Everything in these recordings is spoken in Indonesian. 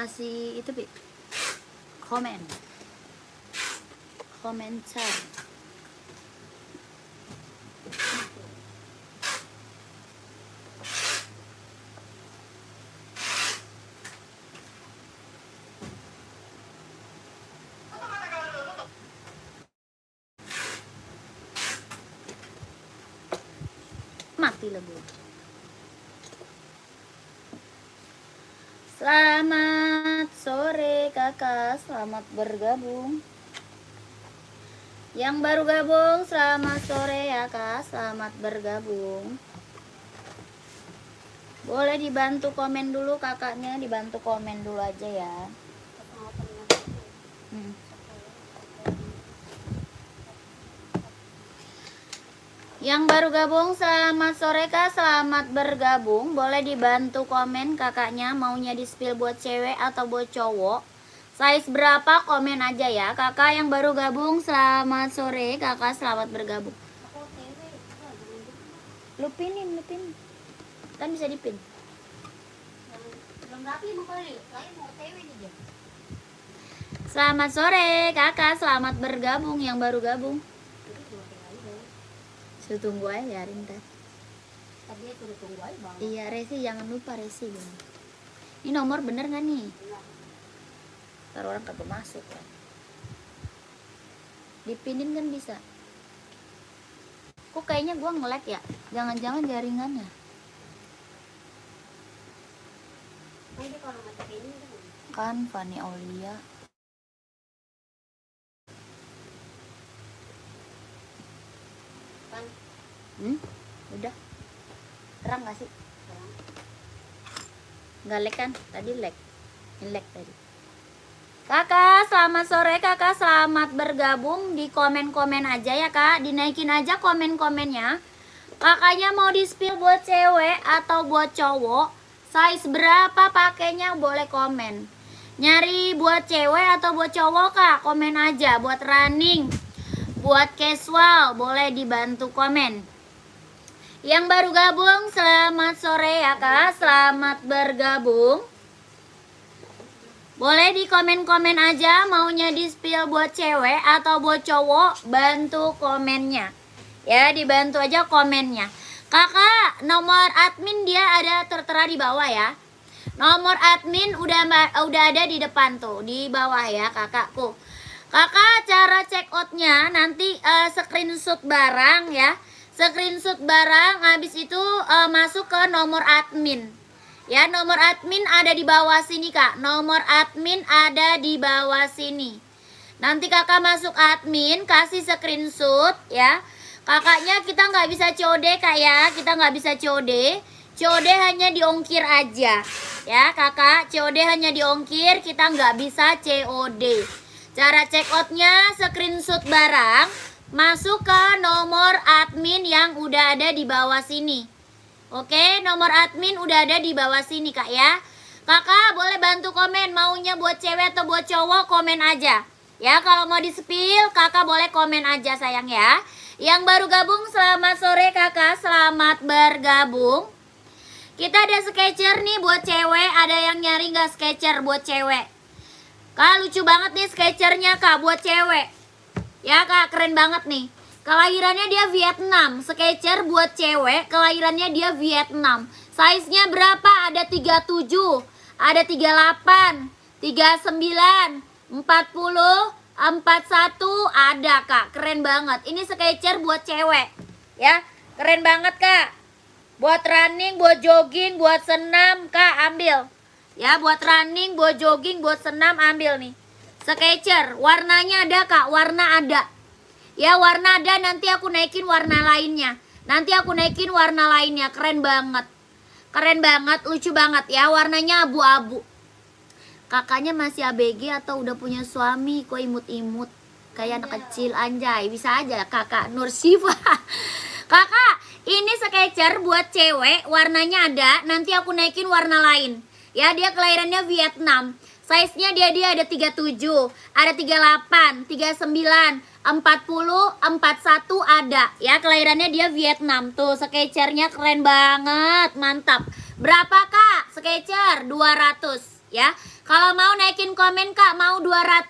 kasih itu Pi. Komentar. Mati lagu. Selamat sore kakak, selamat bergabung. Yang baru gabung, selamat sore ya kak, selamat bergabung. Boleh dibantu komen dulu kakaknya, dibantu komen dulu aja ya. Yang baru gabung, selamat sore kak, selamat bergabung. Boleh dibantu komen kakaknya, maunya di spill buat cewek atau buat cowok. Size berapa, komen aja ya. Kakak yang baru gabung, selamat sore kakak, selamat bergabung. Lu pinin. Kan bisa dipin. Selamat sore kakak, selamat bergabung yang baru gabung. Suruh tunggu aja ya Rinta. Iya Resi, jangan lupa Resi. Ini nomor bener gak nih? Ntar orang kagak masuk kan. Dipinin kan bisa. Kok kayaknya gua nge-lag ya? Jangan-jangan jaringannya. Kan Fani Aulia. Udah. Terang gak sih? Nggak lag kan? Tadi lag. Ini lag tadi. Kakak, selamat sore kakak, selamat bergabung. Di komen-komen aja ya kak. Dinaikin aja komen-komennya. Kakaknya mau di spill buat cewek atau buat cowok. Size berapa pakainya boleh komen. Nyari buat cewek atau buat cowok kak, komen aja. Buat running, buat casual, boleh dibantu komen. Yang baru gabung, selamat sore ya kak, selamat bergabung. Boleh di komen-komen aja, maunya di spill buat cewek atau buat cowok, bantu komennya. Ya, dibantu aja komennya. Kakak, nomor admin dia ada tertera di bawah ya. Nomor admin udah ada di depan tuh, di bawah ya kakakku. Kakak, cara check outnya nanti screenshot barang ya. Screenshot barang, habis itu masuk ke nomor admin. Ya, nomor admin ada di bawah sini kak. Nomor admin ada di bawah sini. Nanti kakak masuk admin, kasih screenshot ya. Kakaknya kita nggak bisa COD kak ya. Kita nggak bisa COD. COD hanya diongkir aja. Ya kakak, COD hanya diongkir, kita nggak bisa COD. Cara check outnya screenshot barang. Masuk ke nomor admin yang udah ada di bawah sini. Oke, nomor admin udah ada di bawah sini kak ya. Kakak boleh bantu komen, maunya buat cewek atau buat cowok, komen aja. Ya, kalau mau di spill kakak boleh komen aja sayang ya. Yang baru gabung, selamat sore kakak, selamat bergabung. Kita ada sketcher nih buat cewek, ada yang nyari gak sketcher buat cewek? Kak lucu banget nih sketchernya kak buat cewek. Ya kak, keren banget nih. Kelahirannya dia Vietnam. Sketcher buat cewek, kelahirannya dia Vietnam. Size-nya berapa? Ada 37, ada 38, 39, 40, 41 ada kak. Keren banget. Ini sketcher buat cewek. Ya, keren banget kak. Buat running, buat jogging, buat senam kak, ambil. Ya, buat running, buat jogging, buat senam, ambil nih. Sketcher, warnanya ada kak, warna ada. Ya warna ada, nanti aku naikin warna lainnya. Keren banget. Keren banget, lucu banget ya, warnanya abu-abu. Kakaknya masih ABG atau udah punya suami? Kok imut-imut kayak anak kecil, anjay. Bisa aja kakak Nur Siva. Kakak, ini sketcher buat cewek, warnanya ada, nanti aku naikin warna lain. Ya, dia kelahirannya Vietnam. Size-nya dia ada 37, ada 38, 39, 40, 41 ada. Ya, kelahirannya dia Vietnam. Tuh, sketchernya keren banget, mantap. Berapa kak? Sketcher 200. ya. Kalau mau naikin komen Kak, mau 200,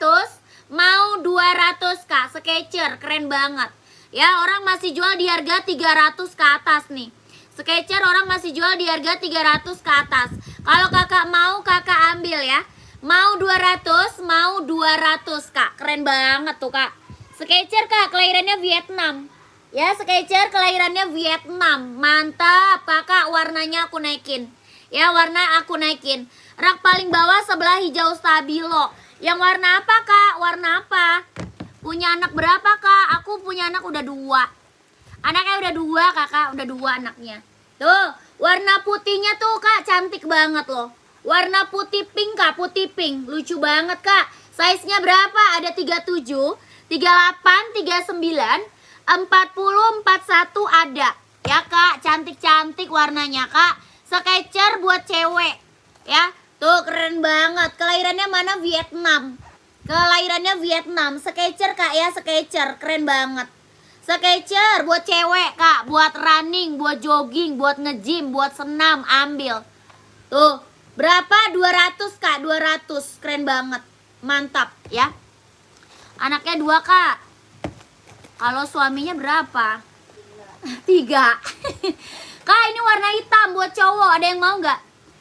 mau 200 Kak, Skechers keren banget. Ya, orang masih jual di harga 300 ke atas nih. Skechers orang masih jual di harga 300 ke atas. Kalau Kakak mau, Kakak ambil ya. Mau 200, mau 200 Kak. Keren banget tuh Kak. Skechers Kak, kelahirannya Vietnam. Ya, Skechers kelahirannya Vietnam. Mantap Kakak, warnanya aku naikin. Ya, warna aku naikin. Rak paling bawah sebelah hijau stabilo. Yang warna apa Kak? Warna apa? Punya anak berapa Kak? Aku punya anak udah 2. Anaknya udah 2 Kakak, udah 2 anaknya. Tuh, warna putihnya tuh Kak, cantik banget loh. Warna putih pink Kak, putih pink. Lucu banget Kak. Size-nya berapa? Ada 37, 38, 39, 40, 41 ada. Ya Kak, cantik-cantik warnanya Kak. Skechers buat cewek. Ya, tuh keren banget. Kelahirannya mana? Vietnam. Kelahirannya Vietnam. Skechers Kak ya, Skechers keren banget. Skechers buat cewek Kak, buat running, buat jogging, buat nge-gym, buat senam, ambil. Tuh, berapa? 200 Kak, 200. Keren banget. Mantap ya. Anaknya 2 Kak. Kalau suaminya berapa? 3. Kak, ini warna hitam buat cowok. Ada yang mau nggak?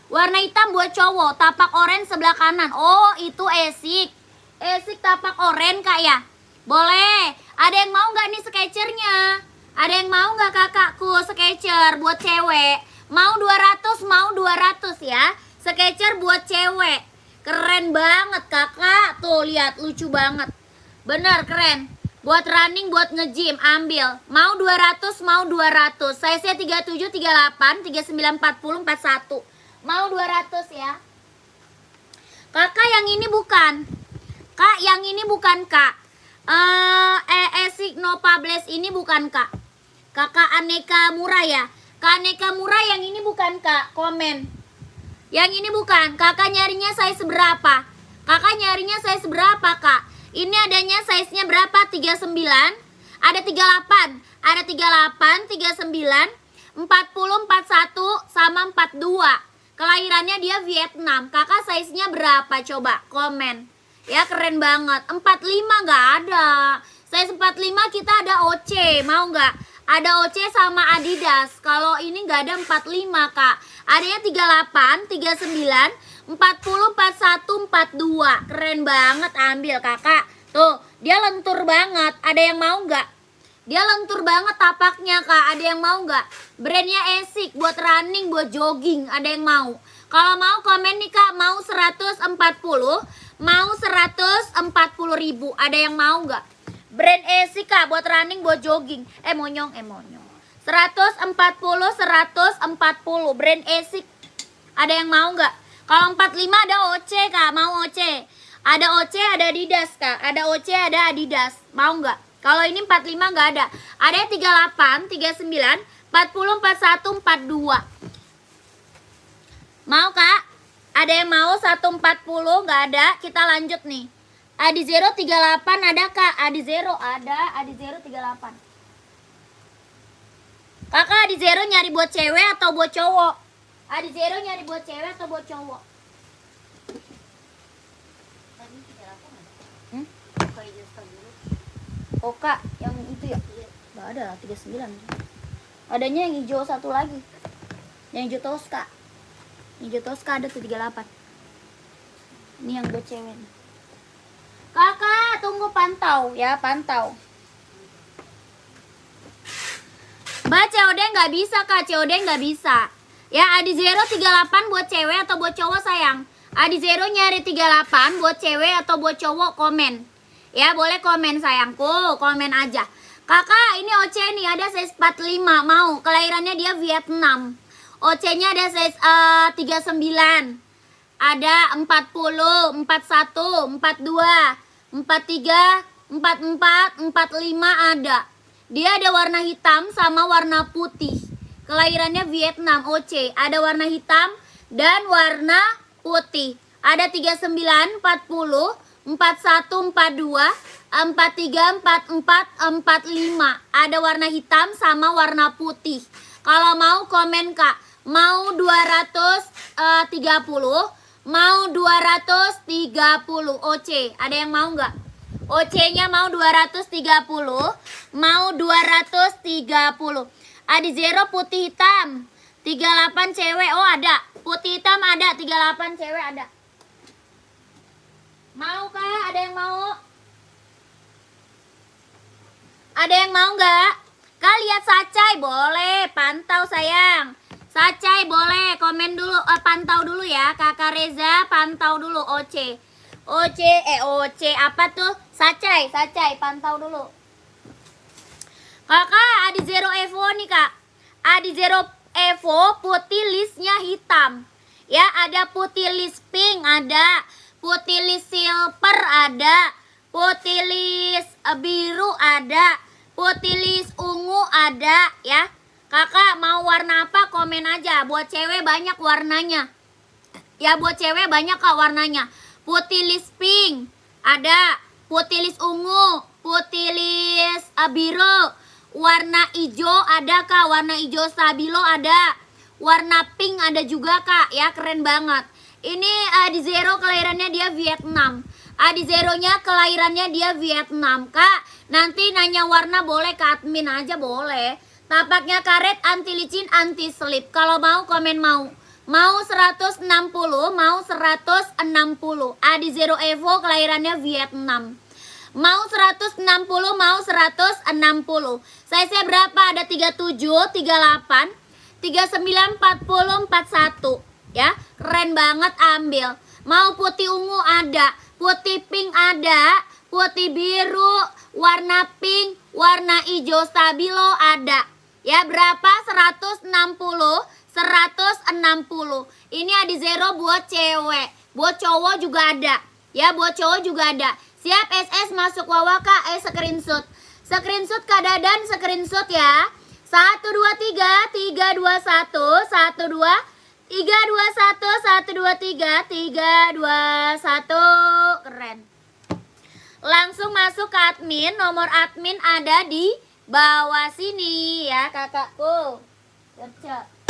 Warna hitam buat cowok, tapak oranye sebelah kanan. Oh, itu Esik. Esik tapak oranye Kak ya? Boleh. Ada yang mau nggak nih Skechers-nya? Ada yang mau nggak kakakku Skechers buat cewek? Mau 200, mau 200 ya. Skechers buat cewek. Keren banget kakak. Tuh lihat, lucu banget. Bener keren. Buat running, buat nge-gym, ambil. Mau 200, mau 200. Size-nya 37, 38, 39, 40, 41. Mau 200 ya. Kakak yang ini bukan. Kak, yang ini bukan Kak. Esik Nova Blast ini bukan Kak. Kakak Aneka Murah ya. Kak Aneka Murah yang ini bukan Kak. Komen. Yang ini bukan. Kakak nyarinya size berapa? Kakak nyarinya size berapa Kak? Ini adanya size-nya berapa? 39. Ada 38. Ada 38, 39, 40, 41 sama 42. Kelahirannya dia Vietnam. Kakak size-nya berapa? Coba komen. Ya keren banget. 45 nggak ada. Size 45 kita ada OC. Mau nggak? Ada OC sama Adidas. Kalau ini nggak ada 45 Kak. Adanya 38, 39, 40, 41, 42. Keren banget, ambil Kakak. Tuh, dia lentur banget. Ada yang mau nggak? Dia lentur banget tapaknya Kak. Ada yang mau nggak? Brandnya Esik, buat running, buat jogging. Ada yang mau? Kalau mau komen nih Kak. Mau 140, mau 140 ribu. Ada yang mau nggak? Brand Esik Kak, buat running, buat jogging. Monyong. 140, 140. Brand Esik. Ada yang mau nggak? Kalau 45 ada OC Kak. Mau OC? Ada OC, ada Adidas Kak. Ada OC, ada Adidas. Mau nggak? Kalau ini 45 nggak ada. Ada 38, 39, 40, 41, 42. Mau Kak? Ada yang mau 140? Nggak ada. Kita lanjut nih. Adi Zero 38 ada Kak. Adi Zero ada. Adi Zero 38. Kakak Adi Zero nyari buat cewek atau buat cowok? Adi Zero nyari buat cewek atau buat cowok? Oh Kak, yang itu ya? Nggak ada lah, 39. Adanya yang hijau satu lagi. Yang hijau Tosca. Hijau Tosca ada tuh 38. Ini yang buat cewek. Kakak, tunggu pantau ya, pantau. Mbak, COD nggak bisa Kak, COD nggak bisa. Ya, Adi Zero 38 buat cewek atau buat cowok sayang? Adi Zero nyari 38 buat cewek atau buat cowok, komen. Ya, boleh komen sayangku, komen aja. Kakak, ini OC nih, ada size 45, mau. Kelahirannya dia Vietnam. OC-nya ada size 39. Ada 40, 41, 42, 43, 44, 45 ada. Dia ada warna hitam sama warna putih. Kelahirannya Vietnam, OC. Ada warna hitam dan warna putih. Ada 39, 40, 41, 42, 43, 44, 45. Ada warna hitam sama warna putih. Kalau mau komen Kak. Mau 230, mau 230 OC. Ada yang mau nggak? OC-nya mau 230, mau 230. Adi Zero putih hitam 38 cewek. Oh ada, putih hitam ada, 38 cewek ada. Mau kah? Ada yang mau? Ada yang mau nggak? Kak lihat Sacai boleh, pantau sayang. Sacai boleh, komen dulu, pantau dulu ya. Kakak Reza pantau dulu OC. OC apa tuh? Sacai, pantau dulu. Kakak Adi Zero Evo nih kak. Adi Zero Evo putih listnya hitam. Ya ada putih list pink, ada putih list silver, ada putih list biru, ada putih list ungu, ada ya. Kakak mau warna apa komen aja. Buat cewek banyak warnanya. Ya buat cewek banyak kak warnanya. Putih list pink ada, putih list ungu, putih list biru, warna hijau ada kak, warna hijau stabilo ada, warna pink ada juga kak ya, keren banget. Ini Adi Zero kelahirannya dia Vietnam. Adi Zeronya kelahirannya dia Vietnam kak. Nanti nanya warna boleh ke admin aja boleh. Tapaknya karet, anti licin, anti slip. Kalau mau komen mau. Mau 160, mau 160. Adi Zero Evo kelahirannya Vietnam. Mau 160, mau 160. Size-nya berapa? Ada 37, 38, 39, 40, 41. Ya, keren banget ambil. Mau putih ungu ada, putih pink ada, putih biru, warna pink, warna hijau stabilo ada. Ya, berapa? 160. 160. Ini Adi Zero buat cewek, buat cowok juga ada. Ya, buat cowok juga ada. Siap SS masuk Wawa kak, screenshot. Screenshot Kak Dadan, screenshot ya. 1 2 3 3 2 1 1 2 3 2 1 1 2 3 3 2 1. Keren. Langsung masuk ke admin. Nomor admin ada di bawah sini ya kakakku. Cek.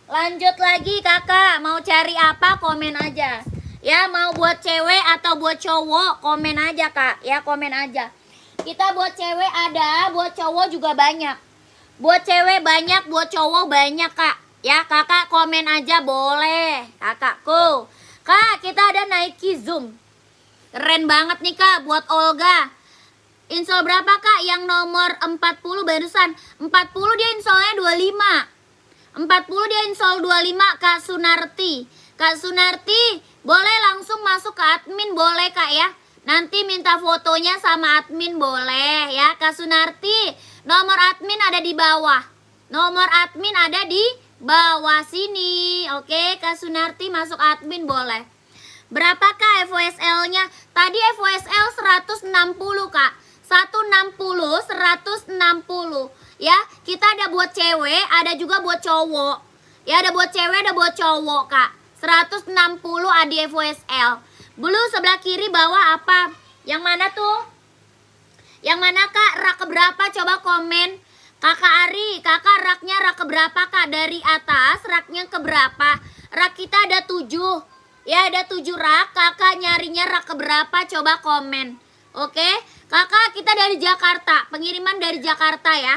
Lanjut lagi kakak, mau cari apa komen aja. Ya mau buat cewek atau buat cowok komen aja kak. Ya komen aja. Kita buat cewek ada, buat cowok juga banyak. Buat cewek banyak, buat cowok banyak kak. Ya kakak komen aja boleh kakakku. Kak kita ada Nike Zoom. Keren banget nih kak buat Olga. Install berapa kak? Yang nomor 40 barusan. 40 dia installnya 25. 40 dia install 25 Kak Sunarti. Kak Sunarti boleh langsung masuk ke admin boleh kak ya. Nanti minta fotonya sama admin boleh ya Kak Sunarti. Nomor admin ada di bawah. Nomor admin ada di bawah sini. Oke Kak Sunarti masuk admin boleh. Berapakah FOSL nya? Tadi FOSL 160 kak. 160, 160. Ya, kita ada buat cewek, ada juga buat cowok. Ya, ada buat cewek, ada buat cowok, Kak. 160 AD FOSL. Blue sebelah kiri bawah apa? Yang mana tuh? Yang mana, Kak? Rak keberapa? Coba komen. Kakak Ari, Kakak raknya rak keberapa, Kak? Dari atas, raknya keberapa? Rak kita ada 7. Ya, ada 7 rak. Kakak nyarinya rak keberapa? Coba komen. Oke? Kakak, kita dari Jakarta. Pengiriman dari Jakarta ya.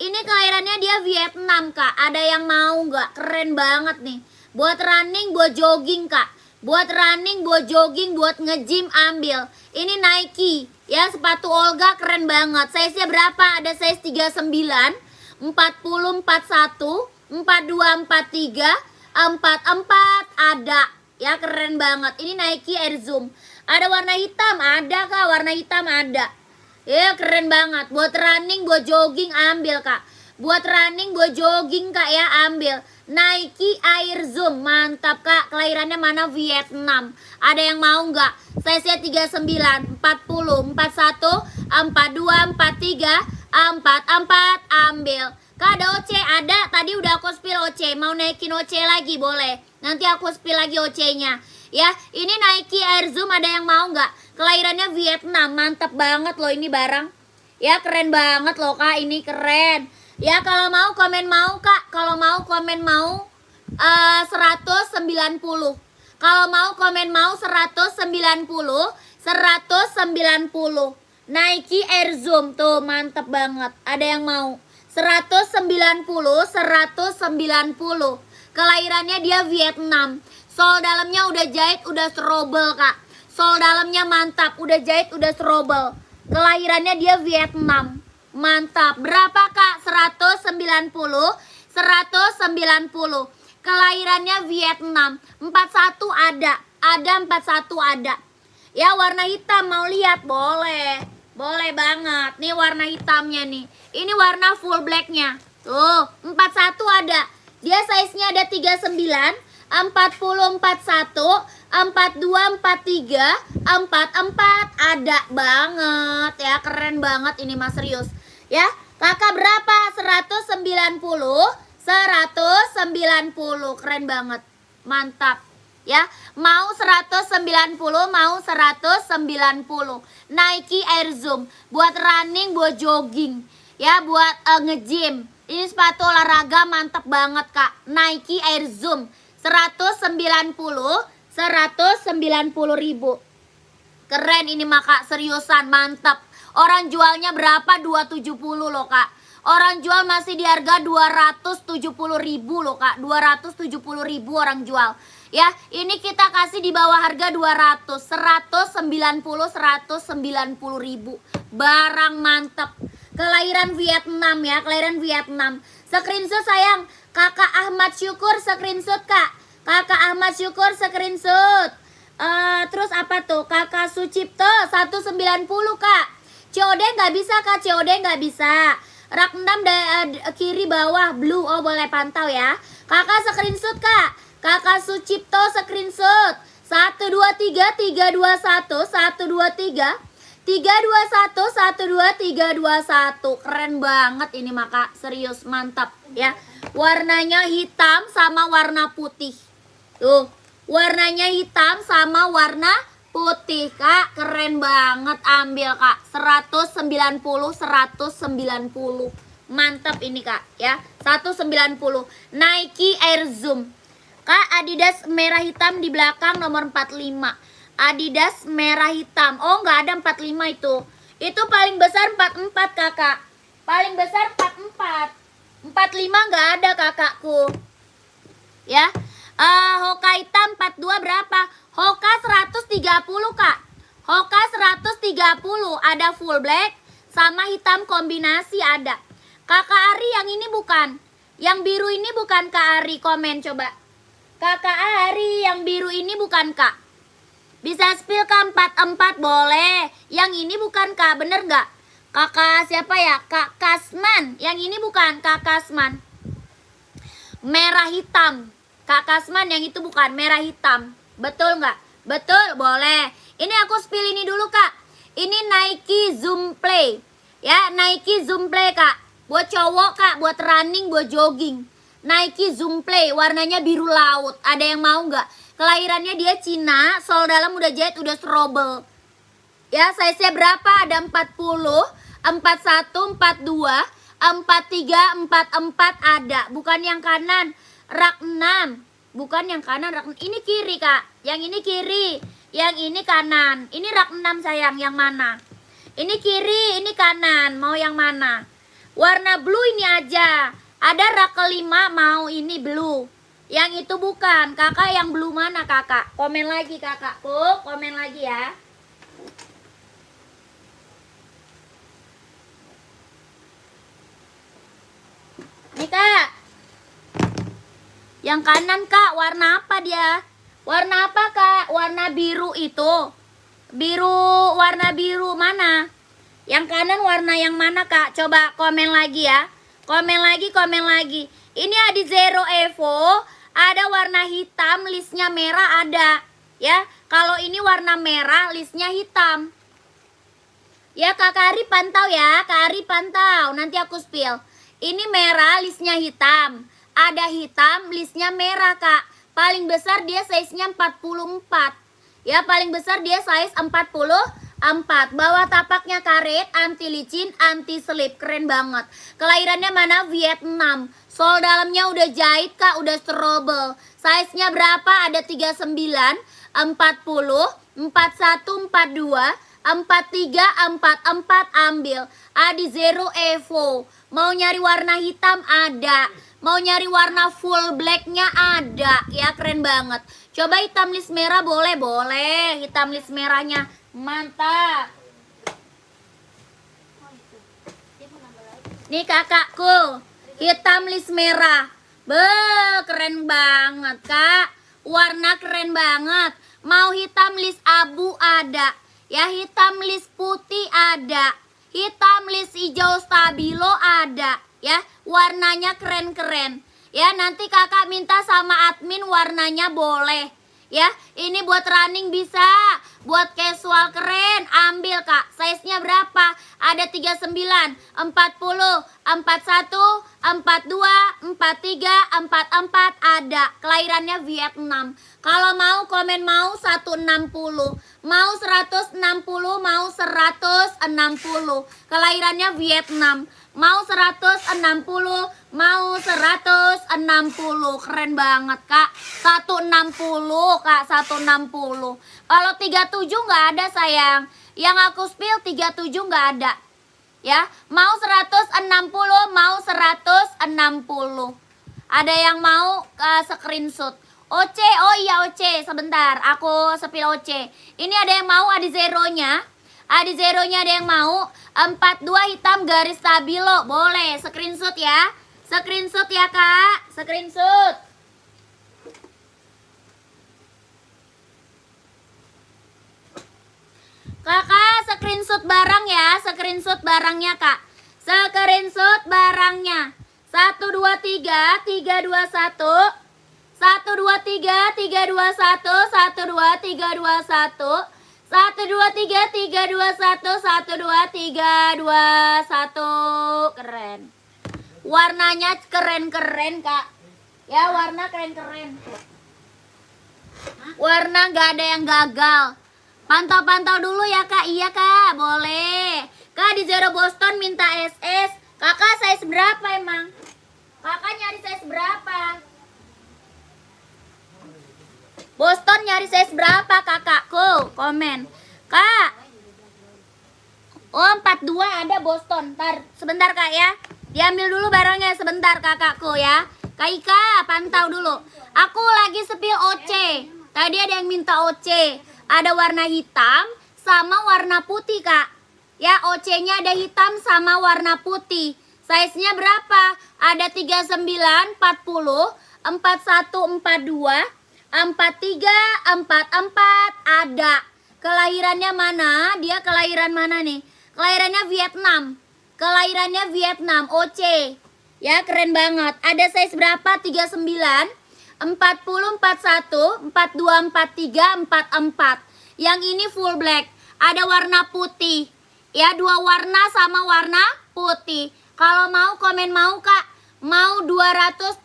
Ini kelahirannya dia Vietnam kak. Ada yang mau nggak? Keren banget nih. Buat running, buat jogging kak. Buat running, buat jogging, buat nge-gym ambil. Ini Nike. Ya sepatu Olga keren banget. Size-nya berapa? Ada size 39, 40, 41, 42, 43, 44 ada. Ya keren banget. Ini Nike Air Zoom. Ada warna hitam? Ada kak. Warna hitam ada. Ya keren banget. Buat running, buat jogging ambil kak. Buat running, buat jogging kak ya ambil. Nike Air Zoom. Mantap kak. Kelahirannya mana? Vietnam. Ada yang mau nggak? Size-nya 39, 40, 41, 42, 43, 44 ambil. Kak ada OC? Ada. Tadi udah aku spill OC. Mau naikin OC lagi boleh. Nanti aku spill lagi OC-nya. Ya, ini Nike Air Zoom ada yang mau nggak? Kelahirannya Vietnam, mantap banget loh ini barang. Ya, keren banget loh kak, ini keren. Ya, kalau mau komen mau kak, kalau mau komen mau. 190. Kalau mau komen mau 190, 190. Nike Air Zoom tuh mantep banget. Ada yang mau? 190, 190. Kelahirannya dia Vietnam. Sol dalamnya udah jahit, udah strobel, Kak. Sol dalamnya mantap, udah jahit, udah strobel. Kelahirannya dia Vietnam. Mantap. Berapa, Kak? 190, 190. Kelahirannya Vietnam. 41 ada. Ada 41 ada. Ya, warna hitam mau lihat boleh. Boleh banget. Nih warna hitamnya nih. Ini warna full blacknya. Tuh, 41 ada. Dia size-nya ada 39, 40, 41, 42, 43, 44 ada banget ya. Keren banget ini Mas, serius. Ya, Kakak berapa? 190, 190. Keren banget. Mantap. Ya, mau 190, mau 190. Nike Air Zoom buat running, buat jogging, ya, buat nge-gym. Ini sepatu olahraga mantap banget, Kak. Nike Air Zoom 190, 190 ribu. Keren ini mah, Kak, seriusan mantap. Orang jualnya berapa? 270 loh, Kak. Orang jual masih di harga 270 ribu loh, Kak. 270 ribu orang jual. Ya, ini kita kasih di bawah harga 200, 190, 190 ribu. Barang mantep. Kelahiran Vietnam ya, kelahiran Vietnam. Screenshot sayang. Kakak Ahmad Syukur screenshot, Kak. Kakak Ahmad Syukur screenshot. Terus apa tuh? Kakak Sucipto 190, Kak. COD nggak bisa, Kak. COD nggak bisa. Rak 6 kiri bawah blue. Oh, boleh pantau ya. Kakak screenshot, Kak. Kakak Sucipto screenshot 123 321 123 321 123 321. Keren banget ini maka, serius mantap ya. Warnanya hitam sama warna putih. Tuh, warnanya hitam sama warna putih, Kak. Keren banget, ambil, Kak. 190 190. Mantap ini, Kak, ya. 190. Nike Air Zoom. Kak, Adidas merah hitam di belakang nomor 45. Adidas merah hitam. Oh, nggak ada 45 itu. Itu paling besar 44, Kakak. Paling besar 44. 45 nggak ada, Kakakku. Ya. Hoka hitam 42 berapa? Hoka 130, Kak. Hoka 130. Ada full black sama hitam kombinasi ada. Kakak Ari yang ini bukan. Yang biru ini bukan, Kak Ari. Komen coba. Kakak Ari yang biru ini bukan, Kak. Bisa spill, Kak. 44 boleh. Yang ini bukan, Kak, bener nggak? Kakak siapa ya? Kak Kasman. Yang ini bukan, Kak Kasman. Merah hitam. Kak Kasman yang itu bukan, merah hitam. Betul nggak? Betul, boleh. Ini aku spill ini dulu, Kak. Ini Nike Zoom Play. Ya, Nike Zoom Play, Kak. Buat cowok, Kak, buat running, buat jogging. Nike Zoom Play, warnanya biru laut. Ada yang mau nggak? Kelahirannya dia Cina, sol dalam udah jahit, udah strobel. Ya, size-nya berapa? Ada 40, 41, 42, 43, 44 ada. Bukan yang kanan, rak 6. Bukan yang kanan, rak 6. Ini kiri, Kak. Yang ini kiri, yang ini kanan. Ini rak 6 sayang, yang mana? Ini kiri, ini kanan. Mau yang mana? Warna blue ini aja. Ada rak kelima, mau ini blue. Yang itu bukan. Kakak yang blue mana, Kakak? Komen lagi, Kakakku. Komen lagi ya. Nih, Kak. Yang kanan, Kak. Warna apa dia? Warna apa, Kak? Warna biru itu. Biru, warna biru mana? Yang kanan warna yang mana, Kak? Coba komen lagi ya. Komen lagi, komen lagi. Ini Adi Zero Evo, ada warna hitam, listnya merah ada. Ya, kalau ini warna merah, listnya hitam. Ya, Kak Ari pantau ya, Kak Ari pantau. Nanti aku spill. Ini merah, listnya hitam. Ada hitam, listnya merah, Kak. Paling besar dia size-nya 44. Ya, paling besar dia size 44. 4. Bawah tapaknya karet, anti licin, anti selip. Keren banget. Kelahirannya mana? Vietnam. Sol dalamnya udah jahit kak, udah strobel. Size-nya berapa? Ada 39, 40, 41, 42, 43, 44 ambil. Adi Zero Evo. Mau nyari warna hitam ada. Mau nyari warna full blacknya ada. Ya keren banget. Coba hitam list merah boleh? Boleh. Hitam list merahnya. Mantap. Nih kakakku. Hitam list merah. Keren banget kak. Warna keren banget. Mau hitam list abu ada. Ya hitam list putih ada. Hitam list hijau stabilo ada. Ya warnanya keren-keren. Ya nanti kakak minta sama admin warnanya boleh. Ya ini buat running bisa. Buat casual keren, ambil kak. Size-nya berapa? Ada 39, 40, 41, 42, 43, 44 ada. Kelahirannya Vietnam. Kalau mau komen mau 160. Mau 160, mau 160. Kelahirannya Vietnam. Mau 160, mau 160. Keren banget kak. 160 kak, 160. Kalau 37 nggak ada sayang. Yang aku spill 37 nggak ada. Ya, mau 160, mau 160. Ada yang mau screenshot. OC, oh iya OC, sebentar. Aku spill OC. Ini ada yang mau, ada zeronya. Ada zeronya, ada yang mau. 42 hitam garis stabilo. Boleh, screenshot ya. Screenshot ya kak, screenshot. Kakak screenshot barang ya, screenshot barangnya kak. Screenshot barangnya. 1 2 3 3 2 1. 1 2 3 3 2 1. 1 2 3 2 1. 1 2 3 3 2 1. 1 2 3 2 1. Keren. Warnanya keren-keren kak. Ya warna keren-keren. Warna gak ada yang gagal. Pantau-pantau dulu ya kak. Iya kak, boleh. Kak di Zero Boston minta SS. Kakak size berapa emang? Kakak nyari size berapa? Boston nyari size berapa kakakku? Komen. Kak. Oh 42 ada Boston. Ntar sebentar kak ya. Diambil dulu barangnya sebentar kakakku ya. Kak Ika pantau dulu. Aku lagi spill OC. Tadi ada yang minta OC. Ada warna hitam sama warna putih kak. Ya OC-nya ada hitam sama warna putih. Size-nya berapa? Ada 39, 40, 41, 42, 43, 44 ada. Kelahirannya mana? Dia kelahiran mana nih? Kelahirannya Vietnam. Kelahirannya Vietnam, OC. Ya, keren banget. Ada size berapa? 39, 40, 41, 42, 43, 44. Yang ini full black. Ada warna putih. Ya, 2 warna sama warna putih. Kalau mau komen mau kak. Mau 230,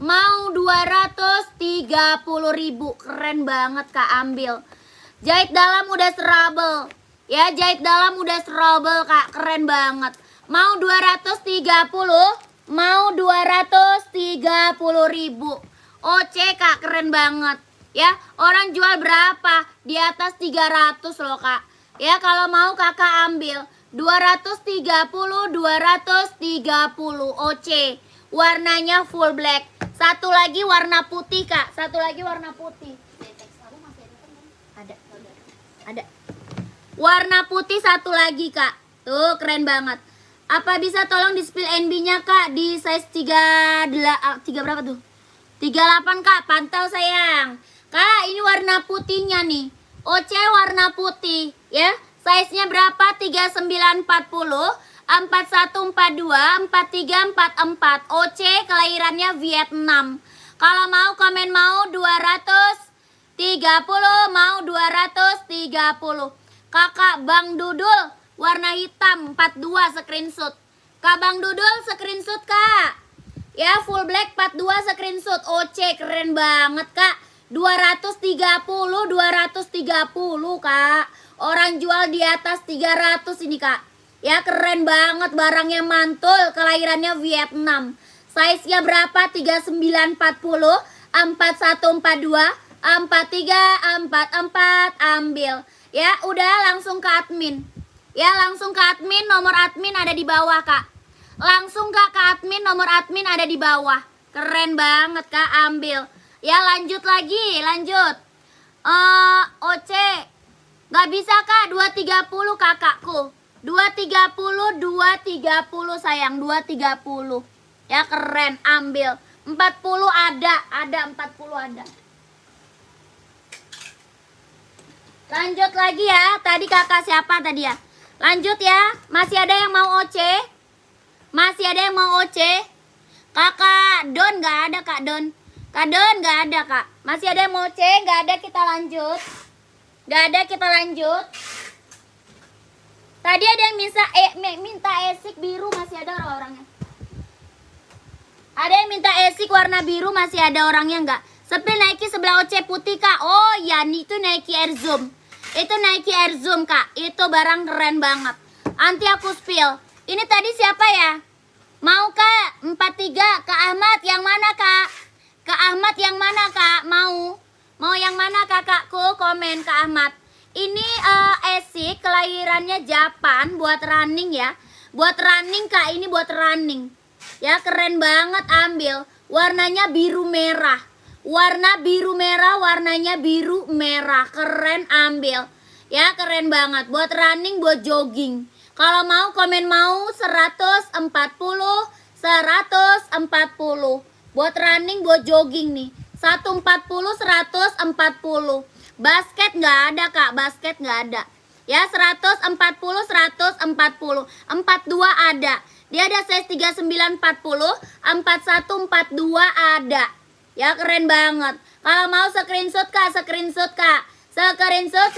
mau 230 ribu. Keren banget kak, ambil. Jahit dalam udah serabel. Ya, jahit dalam udah serobel kak, keren banget. Mau 230, mau 230 ribu. OC kak, keren banget. Ya, orang jual berapa? Di atas 300 loh kak. Ya, kalau mau kakak ambil. 230, 230 OC. Warnanya full black. Satu lagi warna putih kak. Satu lagi warna putih. Ada. Warna putih satu lagi kak. Tuh keren banget. Apa bisa tolong di spill NB-nya kak di size 3 berapa tuh? 38 kak, pantau sayang. Kak ini warna putihnya nih. OC warna putih ya. Size-nya berapa? 39, 40, 41, 42, 43, 44. OC kelahirannya Vietnam. Kalau mau komen mau 230, mau 230. Kakak Bang Dudul warna hitam 42 screenshot. Kak Bang Dudul screenshot kak. Ya full black 42 screenshot. OC keren banget kak. 230 kak. Orang jual di atas 300 ini Kak. Ya keren banget, barangnya mantul, kelahirannya Vietnam. Size-nya berapa? 3940, 4142, 4344, ambil. Ya udah langsung ke admin. Ya langsung ke admin, nomor admin ada di bawah Kak. Langsung Kak ke admin, nomor admin ada di bawah. Keren banget Kak, ambil. Ya lanjut lagi, lanjut. OC gak bisa Kak, 230 kakakku. 230, 230 sayang, 230. Ya keren, ambil. 40 ada 40 ada. Lanjut lagi ya, tadi kakak siapa tadi ya? Lanjut ya, masih ada yang mau OC? Masih ada yang mau OC? Kakak Don gak ada Kak Don. Kak Don gak ada Kak. Masih ada yang mau OC? Gak ada, kita lanjut. Gak ada, kita lanjut. Tadi ada yang minta esik biru, masih ada orangnya. Ada yang minta esik warna biru, masih ada orangnya nggak? Spill Nike sebelah OC putih Kak. Oh ya, itu Nike Air Zoom. Itu Nike Air Zoom Kak. Itu barang keren banget. Nanti aku spill. Ini tadi siapa ya? Mau Kak? 43 Kak Ahmad, yang mana Kak? Kak Ahmad yang mana Kak? Mau yang mana kakakku? Komen Kak Ahmad. Ini esik kelahirannya Japan, buat running ya. Buat running Kak, ini buat running. Ya keren banget, ambil. Warnanya biru merah. Warna biru merah, warnanya biru merah. Keren, ambil. Ya keren banget, buat running, buat jogging. Kalau mau komen mau 140, 140. Buat running, buat jogging nih. 140, 140. Basket nggak ada Kak, basket nggak ada. Ya 140, 140. 42 ada. Dia ada size 3940, 4142 ada. Ya keren banget. Kalau mau screenshot Kak, screenshot Kak. Screenshot.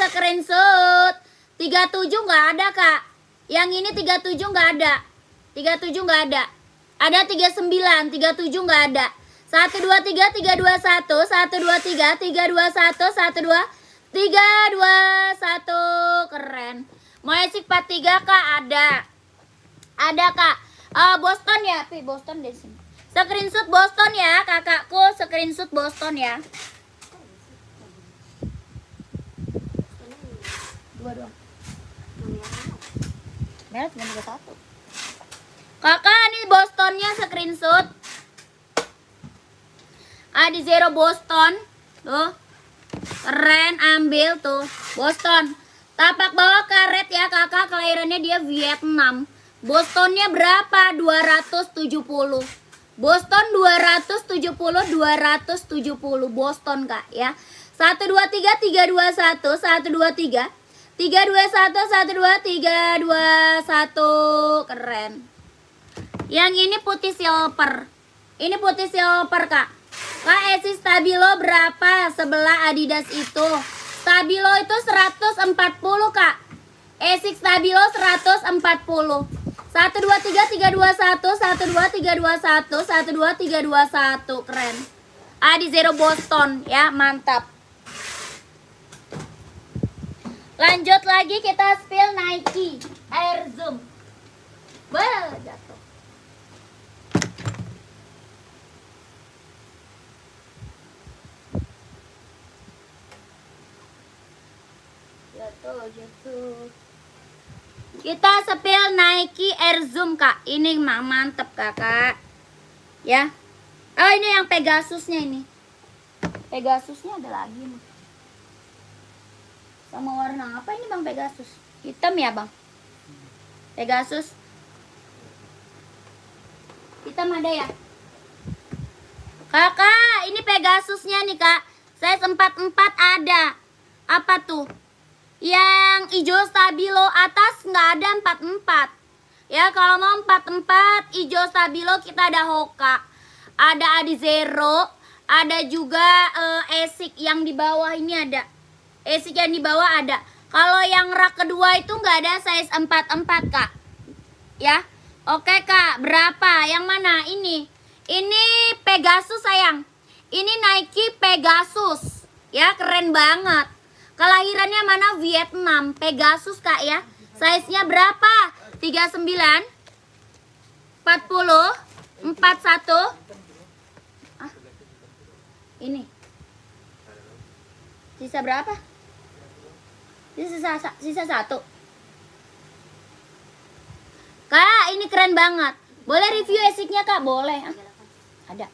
37 nggak ada Kak. Yang ini 37 nggak ada. 37 nggak ada. Ada 39, 37 nggak ada. 123, 321, 123, 321, 12, 321. Keren. Mau esik 43 Kak? Ada. Ada Kak. Boston ya, Boston di sini. Screenshot Boston ya, kakakku. Screenshot Boston ya. Dua doang. Merah cuma 21. Kakak, ini Bostonnya screenshot. Di Zero Boston. Tuh. Keren, ambil tuh. Boston. Tapak bawah karet ya kakak, kelahirannya dia Vietnam. Bostonnya berapa? 270. Boston 270, 270 Boston Kak ya. 123, 321, 123, 321, 123, 321. Keren. Yang ini putih silver. Ini putih silver Kak. Kak, esi Stabilo berapa sebelah Adidas itu? Stabilo itu 140 Kak. Esi Stabilo 140. 123, 321, 123, 321, 123, 321. Keren. Di Zero Boston ya, mantap. Lanjut lagi, kita spill Nike Air Zoom. Jatuh. Jatuh. Kita spill Nike Air Zoom Kak. Ini mantep Kakak. Ya. Oh ini yang Pegasusnya ini. Pegasusnya ada lagi nih. Sama warna apa ini Bang Pegasus? Hitam ya Bang? Pegasus. Hitam ada ya? Kakak, ini Pegasusnya nih Kak. Size 44 ada. Apa tuh? Yang hijau Stabilo atas nggak ada 44. Ya kalau mau 44 hijau Stabilo kita ada Hoka, ada Adizero, ada juga Esik yang di bawah ini ada. Esik yang di bawah ada. Kalau yang rak kedua itu nggak ada size 44 Kak. Ya. Oke Kak, berapa? Yang mana? Ini. Ini Pegasus sayang. Ini Nike Pegasus. Ya, keren banget. Kelahirannya mana? Vietnam. Pegasus kak ya. Size-nya berapa? 39 40 41. Ini sisa berapa? Sisa 1. Kak, ini keren banget. Boleh review esiknya kak? Boleh. Ada.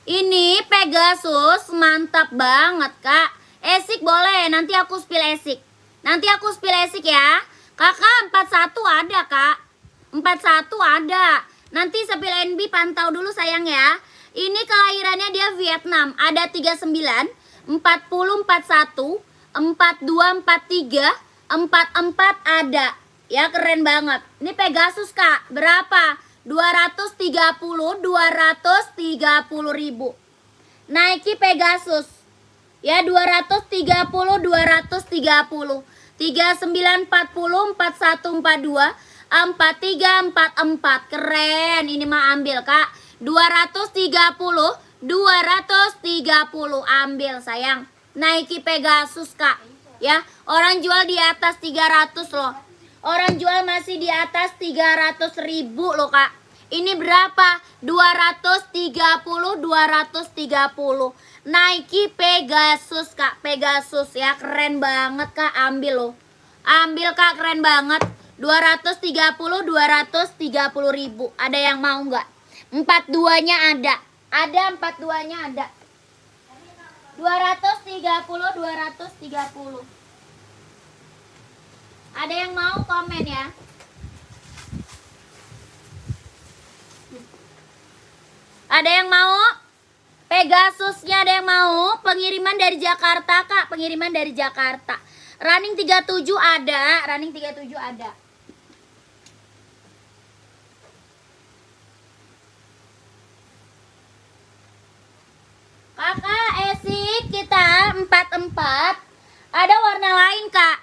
Ini Pegasus, mantap banget kak. Esik boleh, nanti aku spill esik. Ya. Kakak 41 ada kak. 41 ada. Nanti spill NB pantau dulu sayang ya. Ini kelahirannya dia Vietnam. Ada 39 40 41 42 43 44 ada. Ya keren banget. Ini Pegasus kak. Berapa? 230 ribu. Nike Pegasus. Ya 230 39 40 41 42 43 44. Keren. Ini mah ambil kak. 230 ambil sayang. Nike Pegasus kak. Ya, orang jual di atas 300 loh. Orang jual masih di atas 300 ribu loh kak. Ini berapa? 230 Nike Pegasus kak. Pegasus ya, keren banget kak. Ambil loh. Ambil kak, keren banget. 230 ribu. Ada yang mau nggak? 42-nya ada. Ada 42-nya ada. 230. Ada yang mau komen ya? Ada yang mau? Pegasusnya ada yang mau? Pengiriman dari Jakarta kak. Pengiriman dari Jakarta. Running 37 ada. Running 37 ada. Kakak esik kita 44. Ada warna lain kak.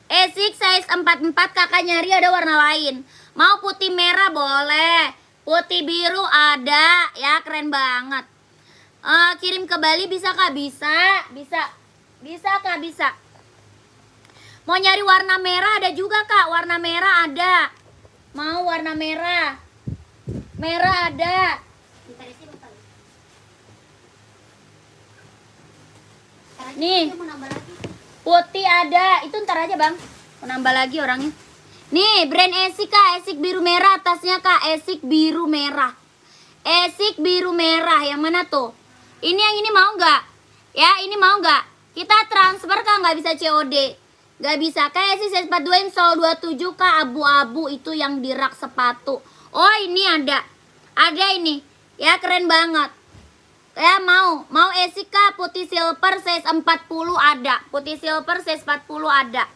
Esik size 44 kakak nyari ada warna lain. Mau putih merah boleh. Putih biru ada. Ya keren banget. Kirim ke Bali bisa kak? Bisa. Bisa kak, bisa. Mau nyari warna merah ada juga kak. Warna merah ada. Mau warna merah? Merah ada. Nih, putih ada. Itu ntar aja bang. Mau nambah lagi orangnya. Nih, brand Esik kak. Esik biru merah atasnya kak. Esik biru merah. Esik biru merah. Yang mana tuh? Ini yang ini mau nggak? Ya, ini mau nggak? Kita transfer kak, nggak bisa COD. Nggak bisa. Kayak Esik 42 Sol 27 kak. Abu-abu itu yang di rak sepatu. Oh, ini ada. Ada ini. Ya, keren banget. Ya mau Esik kak, putih silver size 40 ada. Putih silver size 40 ada.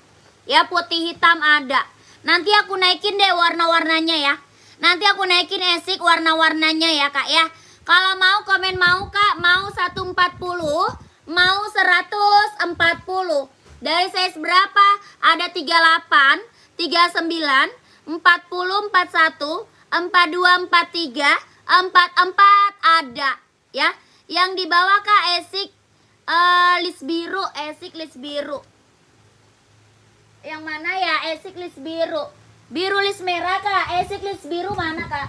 Ya putih hitam ada. Nanti aku naikin deh warna-warnanya ya. Nanti aku naikin Esik warna-warnanya ya kak ya. Kalau mau komen mau kak, mau 140, mau 140. Dari size berapa? Ada 38, 39, 40, 41, 42, 43, 44 ada ya. Yang di bawah kak Esik list biru, Esik list biru. Yang mana ya? Esik list biru. Biru list merah kak. Esik list biru mana kak?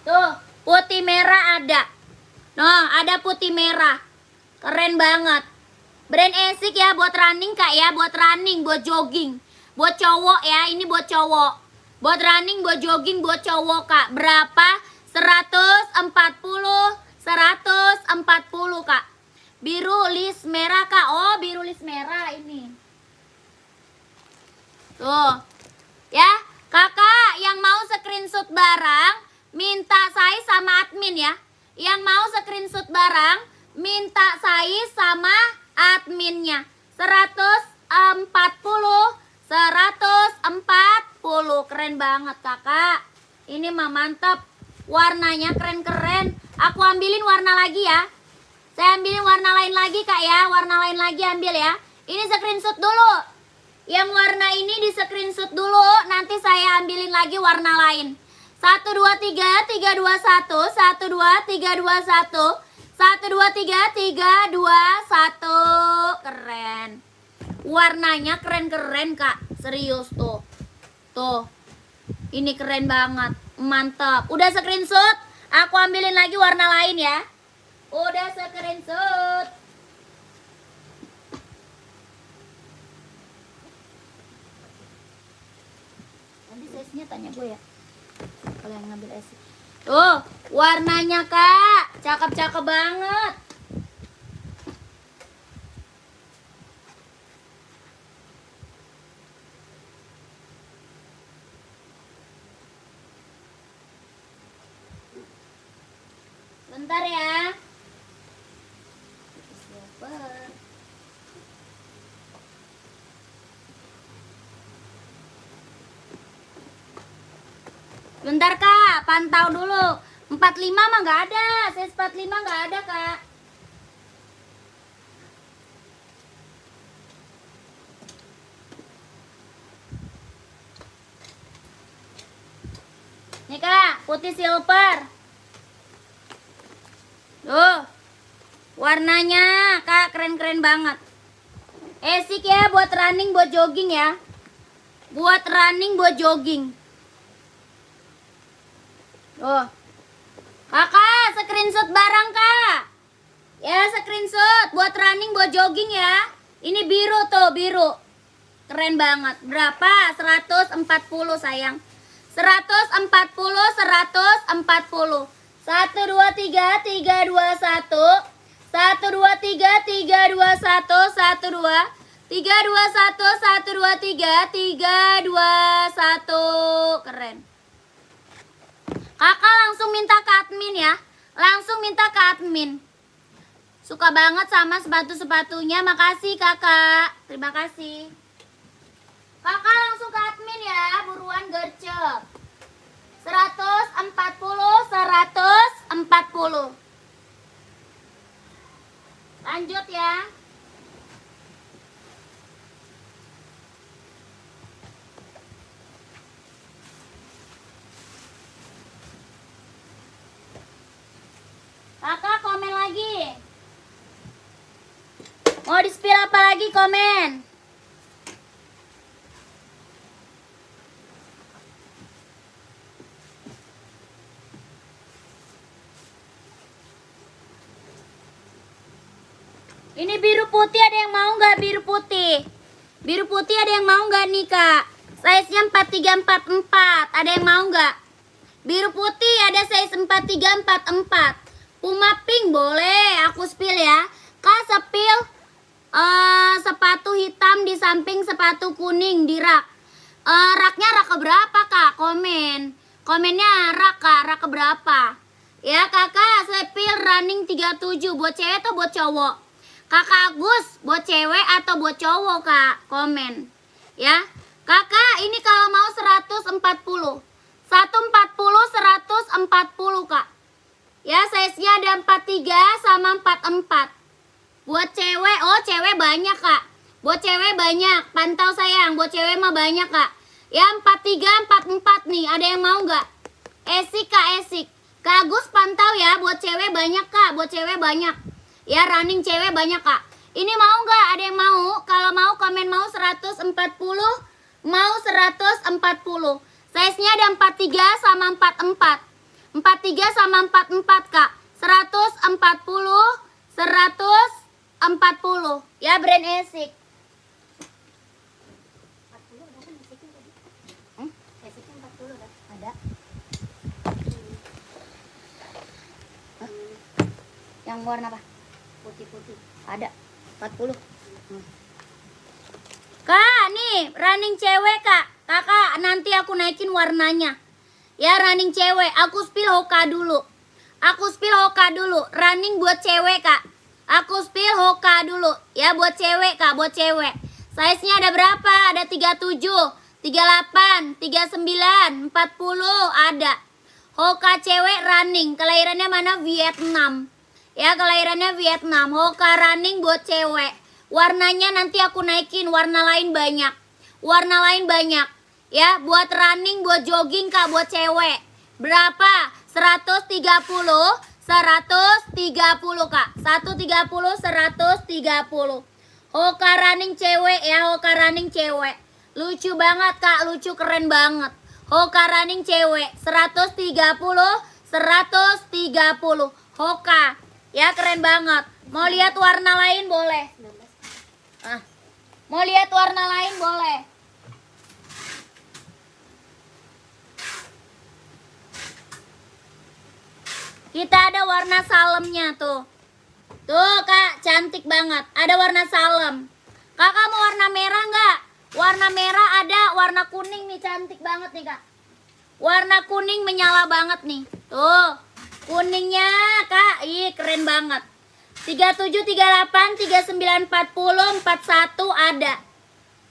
Tuh, putih merah ada. Nah, ada putih merah. Keren banget. Brand Esik ya, buat running kak ya, buat running, buat jogging. Buat cowok ya, ini buat cowok. Buat running, buat jogging, buat cowok kak. Berapa? 140 kak. Biru list merah kak. Oh biru list merah ini. Tuh. Ya kakak yang mau screenshot barang minta saya sama admin ya. Yang mau screenshot barang minta saya sama adminnya. 140. Keren banget kakak. Ini mah mantap. Warnanya keren-keren. Aku ambilin warna lagi ya. Saya ambilin warna lain lagi kak ya. Warna lain lagi ambil ya. Ini screenshot dulu. Yang warna ini di screenshot dulu. Nanti saya ambilin lagi warna lain. 1, 2, 3, 3, 2, 1. 1, 2, 3, 2, 1. 1, 2, 3, 3, 2, 1. Keren. Warnanya keren-keren kak. Serius tuh. Tuh. Ini keren banget. Mantap. Udah screenshot? Aku ambilin lagi warna lain ya. Udah screenshot. Nanti size-nya tanya gue ya. Kalian ngambil esi. Tuh, warnanya kak, cakep-cakep banget. Bentar ya. Bentar kak, pantau dulu. 45 mah nggak ada, size 45 nggak ada kak. Nih kak, putih silver. Tuh, warnanya kak keren-keren banget. Esik ya buat running, buat jogging ya. Buat running, buat jogging. Tuh. Kakak, screenshot barang kak. Ya, screenshot buat running, buat jogging ya. Ini biru tuh, biru. Keren banget. Berapa? 140 sayang. 140, 140. 1, 2, 3, 3, 2, 1. 1, 2, 3, 3, 2, 1. 1, 2, 3, 2, 1. 1, 2, 3, 3, 2, 1. Keren. Kakak langsung minta ke admin ya. Langsung minta ke admin. Suka banget sama sepatu-sepatunya. Makasih kakak. Terima kasih. Kakak langsung ke admin ya. Buruan gercep. 140, 140. Lanjut ya. Kakak komen lagi. Mau di-spill apa lagi komen? Ini biru putih, ada yang mau nggak biru putih? Biru putih ada yang mau nggak nih kak? Size-nya 43, 44. Ada yang mau nggak? Biru putih ada size 43, 44. Puma pink boleh, aku spill ya. Kak spill sepatu hitam di samping sepatu kuning di rak. Raknya rak keberapa kak? Komen. Komennya rak kak, rak keberapa? Ya kakak spill running 37. Buat cewek atau buat cowok? Kakak Agus buat cewek atau buat cowok kak? Komen. Ya kakak ini kalau mau 140. 140, 140 kak. Ya, size-nya ada 43 sama 44. Buat cewek, oh cewek banyak kak. Buat cewek banyak, pantau sayang. Buat cewek mah banyak kak. Ya 43, 44 nih, ada yang mau nggak? Esik kak, esik. Kak Agus pantau ya, buat cewek banyak kak. Buat cewek banyak. Ya running cewek banyak kak. Ini mau nggak? Ada yang mau? Kalau mau komen mau 140, mau 140. Size-nya ada 43 sama 44. 43 sama 44 kak. 140, 140. Ya brand Esik. Esiknya 40 kan? Ada. Yang warna apa? Putih-putih. Ada. 40. Kak, nih running cewek kak. Kakak nanti aku naikin warnanya. Ya running cewek, aku spill Hoka dulu. Aku spill Hoka dulu. Running buat cewek kak. Aku spill Hoka dulu. Ya buat cewek kak, buat cewek. Size-nya ada berapa? Ada 37, 38, 39, 40 ada. Hoka cewek running. Kelahirannya mana? Vietnam. Ya kelahirannya Vietnam. Hoka running buat cewek. Warnanya nanti aku naikin. Warna lain banyak. Warna lain banyak. Ya, buat running, buat jogging kak, buat cewek. Berapa? 130, 130 Kak. 130, 130. Hoka running cewek ya, Hoka running cewek. Lucu banget Kak, lucu keren banget. Hoka running cewek 130, 130. Hoka. Ya keren banget. Mau lihat warna lain boleh. Mau lihat warna lain boleh. Kita ada warna salemnya tuh. Tuh Kak, cantik banget. Ada warna salem. Kakak mau warna merah nggak? Warna merah ada, warna kuning nih cantik banget nih Kak. Warna kuning menyala banget nih. Tuh, kuningnya Kak, ih keren banget. 37, 38, 39, 40, 41 ada.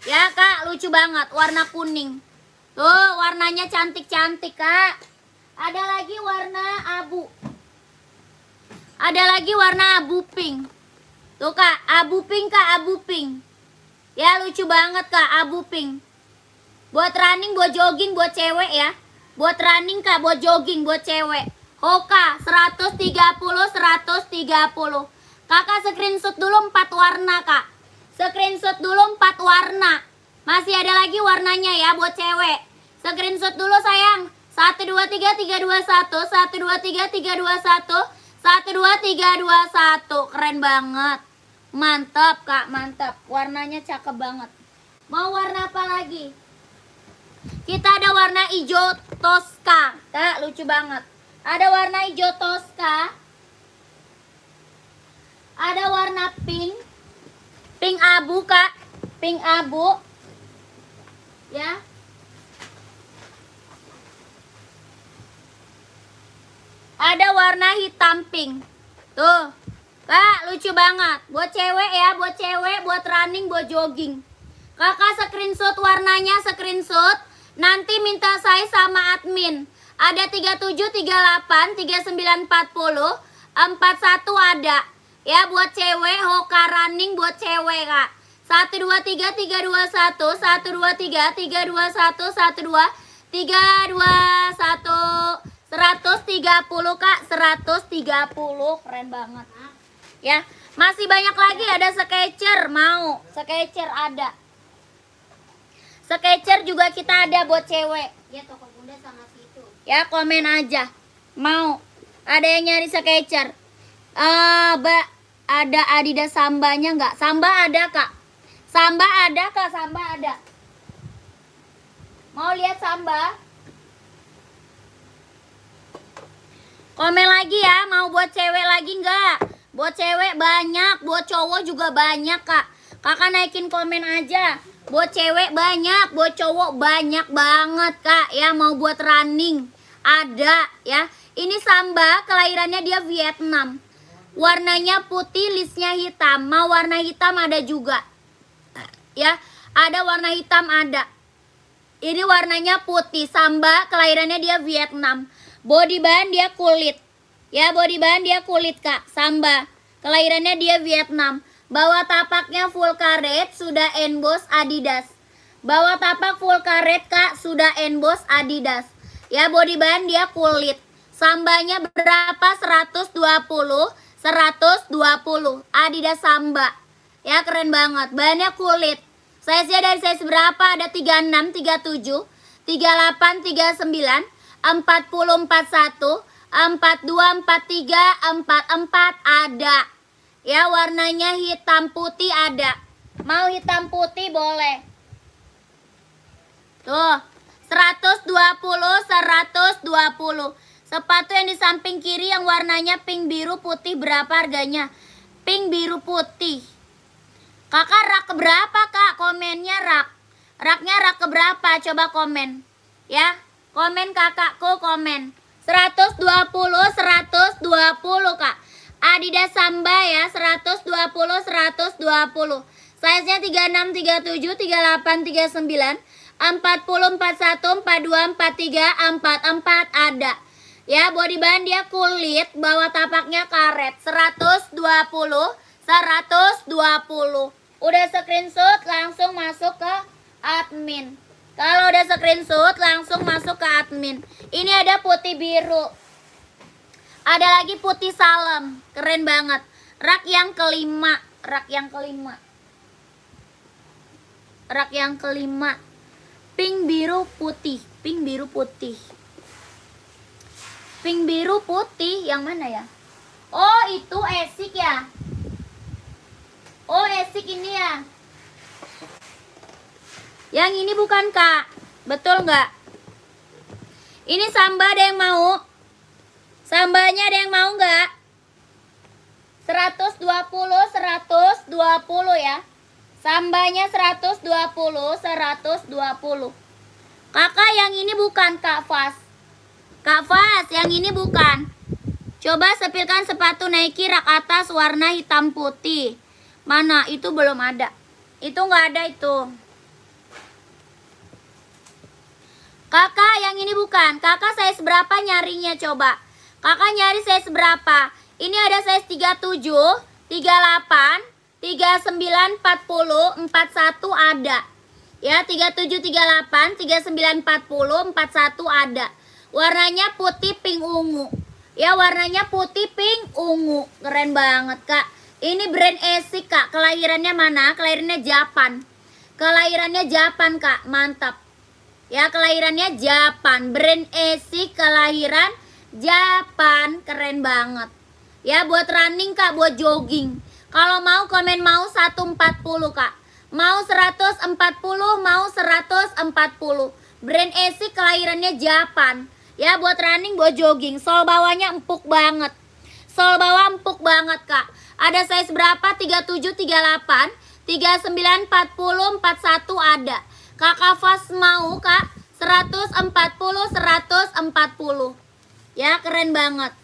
Ya Kak, lucu banget warna kuning. Tuh, warnanya cantik-cantik Kak. Ada lagi warna abu. Ada lagi warna abu pink. Tuh Kak, abu pink Kak, abu pink. Ya lucu banget Kak, abu pink. Buat running, buat jogging, buat cewek ya. Buat running Kak, buat jogging, buat cewek. Hoka 130, 130. Kakak screenshot dulu 4 warna Kak. Screenshot dulu 4 warna. Masih ada lagi warnanya ya buat cewek. Screenshot dulu sayang. 1, 2, 3, 3, 2, 1. 1, 2, 3, 3, 2, 1. 1, 2, 3, 2, 1. Keren banget. Mantap Kak, mantap. Warnanya cakep banget. Mau warna apa lagi? Kita ada warna hijau Tosca. Kak, lucu banget. Ada warna hijau Tosca. Ada warna pink. Pink abu Kak. Pink abu. Ya. Ada warna hitam pink. Tuh. Kak, lucu banget. Buat cewek ya, buat cewek, buat running, buat jogging. Kakak screenshot warnanya, screenshot. Nanti minta saya sama admin. Ada 37, 38, 39, 40, 41 ada. Ya buat cewek, Hoka running buat cewek Kak. 1, 2, 3, 3, 2, 1. 1, 2, 3, 3, 2, 1. 1, 2, 3, 2, 1. 130 Kak, 130. Keren banget. Ya, masih banyak lagi, ada Skechers mau. Skechers ada. Skechers juga kita ada buat cewek. Ya toko bunda sama situ. Ya komen aja. Mau. Ada yang nyari Skechers. Ada Adidas Sambanya nggak? Samba ada Kak. Samba ada Kak, Samba ada. Mau lihat Samba? Komen lagi ya, mau buat cewek lagi nggak? Buat cewek banyak, buat cowok juga banyak Kak. Kakak naikin komen aja. Buat cewek banyak, buat cowok banyak banget Kak. Ya mau buat running ada ya. Ini Samba, kelahirannya dia Vietnam. Warnanya putih, listnya hitam. Mau warna hitam ada juga. Ya, ada warna hitam ada. Ini warnanya putih. Samba, kelahirannya dia Vietnam. Body bahan dia kulit. Ya, body bahan dia kulit Kak. Samba, kelahirannya dia Vietnam. Bawah tapaknya full karet, sudah emboss Adidas. Bawah tapak full karet Kak, sudah emboss Adidas. Ya, body bahan dia kulit. Sambanya berapa? 120. 120 Adidas Samba. Ya keren banget. Bahannya kulit. Size-nya dari size berapa? Ada 36, 37, 38, 39, 40, 41, 42, 43, 44 ada. Ya warnanya hitam putih ada. Mau hitam putih boleh. Tuh 120, 120. Sepatu yang di samping kiri yang warnanya pink biru putih berapa harganya? Pink biru putih. Kakak rak berapa Kak? Komennya rak. Raknya rak keberapa? Coba komen. Ya, komen kakakku komen. 120, 120 Kak. Adidas Samba ya, 120, 120. Size-nya 36, 37, 38, 39, 40, 41, 42, 43, 44 ada. Ya, body bahan dia kulit, bawah tapaknya karet. 120, 120. Udah screenshot langsung masuk ke admin. Kalau udah screenshot langsung masuk ke admin. Ini ada putih biru. Ada lagi putih salem, keren banget. Rak yang kelima, rak yang kelima. Rak yang kelima. Pink biru putih, pink biru putih. Pink biru putih yang mana ya? Oh, itu esik ya. Oh, esik ini ya. Yang ini bukan, Kak. Betul nggak? Ini samba ada yang mau? Sambanya ada yang mau nggak? 120 ya. Sambanya 120. Kakak yang ini bukan, Kak Fas. Kak Fas, yang ini bukan. Coba sepilkan sepatu Nike rak atas warna hitam putih. Mana? Itu belum ada. Itu nggak ada itu. Kakak yang ini bukan. Kakak size berapa nyarinya coba? Kakak nyari size berapa? Ini ada size 37, 38, 39, 40, 41 ada. Ya, 37, 38, 39, 40, 41 ada. Warnanya putih pink ungu. Ya, warnanya putih pink ungu. Keren banget, Kak. Ini brand Esik, Kak. Kelahirannya mana? Kelahirannya Japan. Kelahirannya Japan, Kak. Mantap. Ya, kelahirannya Japan. Brand Esik kelahiran Japan. Keren banget. Ya, buat running, Kak, buat jogging. Kalau mau komen mau 140, Kak. Mau 140, mau 140. Brand Esik kelahirannya Japan. Ya, buat running, buat jogging. Sol bawahnya empuk banget. Sol bawah empuk banget, Kak. Ada size berapa? 37, 38, 39, 40, 41 ada. Kakak Fas mau, Kak? 140, 140. Ya, keren banget.